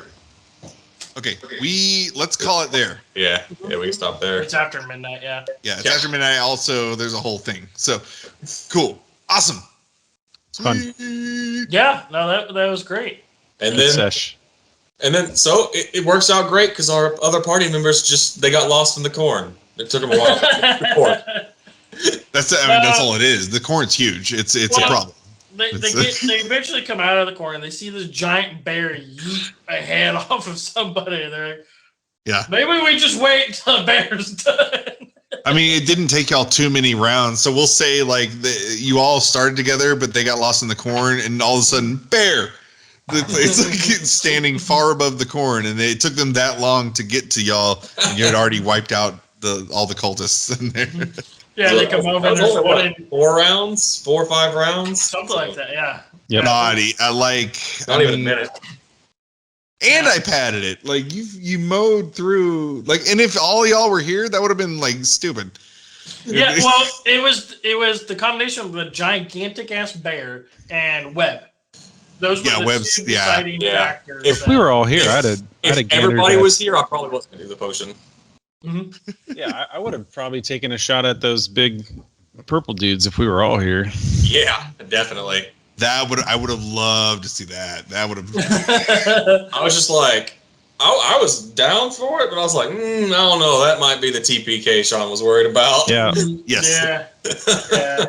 Okay, let's call it there. Yeah, we can stop there. It's after midnight, yeah. Yeah, it's Yeah. after midnight. Also, there's a whole thing. So, cool, awesome. It's fun. Yeah, no, that was great. And Good then sesh. so it works out great because our other party members they got lost in the corn. It took them a while to get the corn. That's all it is. The corn's huge. It's a Well, problem. They eventually come out of the corner and they see this giant bear yeet a head off of somebody. And they're like, Yeah. maybe we just wait until the bear's done. I mean, it didn't take y'all too many rounds, so we'll say like you all started together, but they got lost in the corn, and all of a sudden, bear, It's like standing far above the corn, and it took them that long to get to y'all, and you had already wiped out all the cultists in there. Yeah, they come over and there's the one in 4 or 5 rounds? something like that. Yeah. Yep. Naughty. Not even a minute. And I padded it. Like you mowed through. Like, and if all y'all were here, that would have been like stupid. Yeah, well, it was the combination of a gigantic ass bear and Webb. Those were the Webb's- two deciding factors. If we were all here, I'd have If everybody was here, I probably wasn't going to do the potion. Yeah, I would have probably taken a shot at those big purple dudes if we were all here. Yeah, definitely. I would have loved to see that. That would have. I was just like, I was down for it, but I was like, I don't know. That might be the TPK Sean was worried about. Yeah. Yes. Yeah.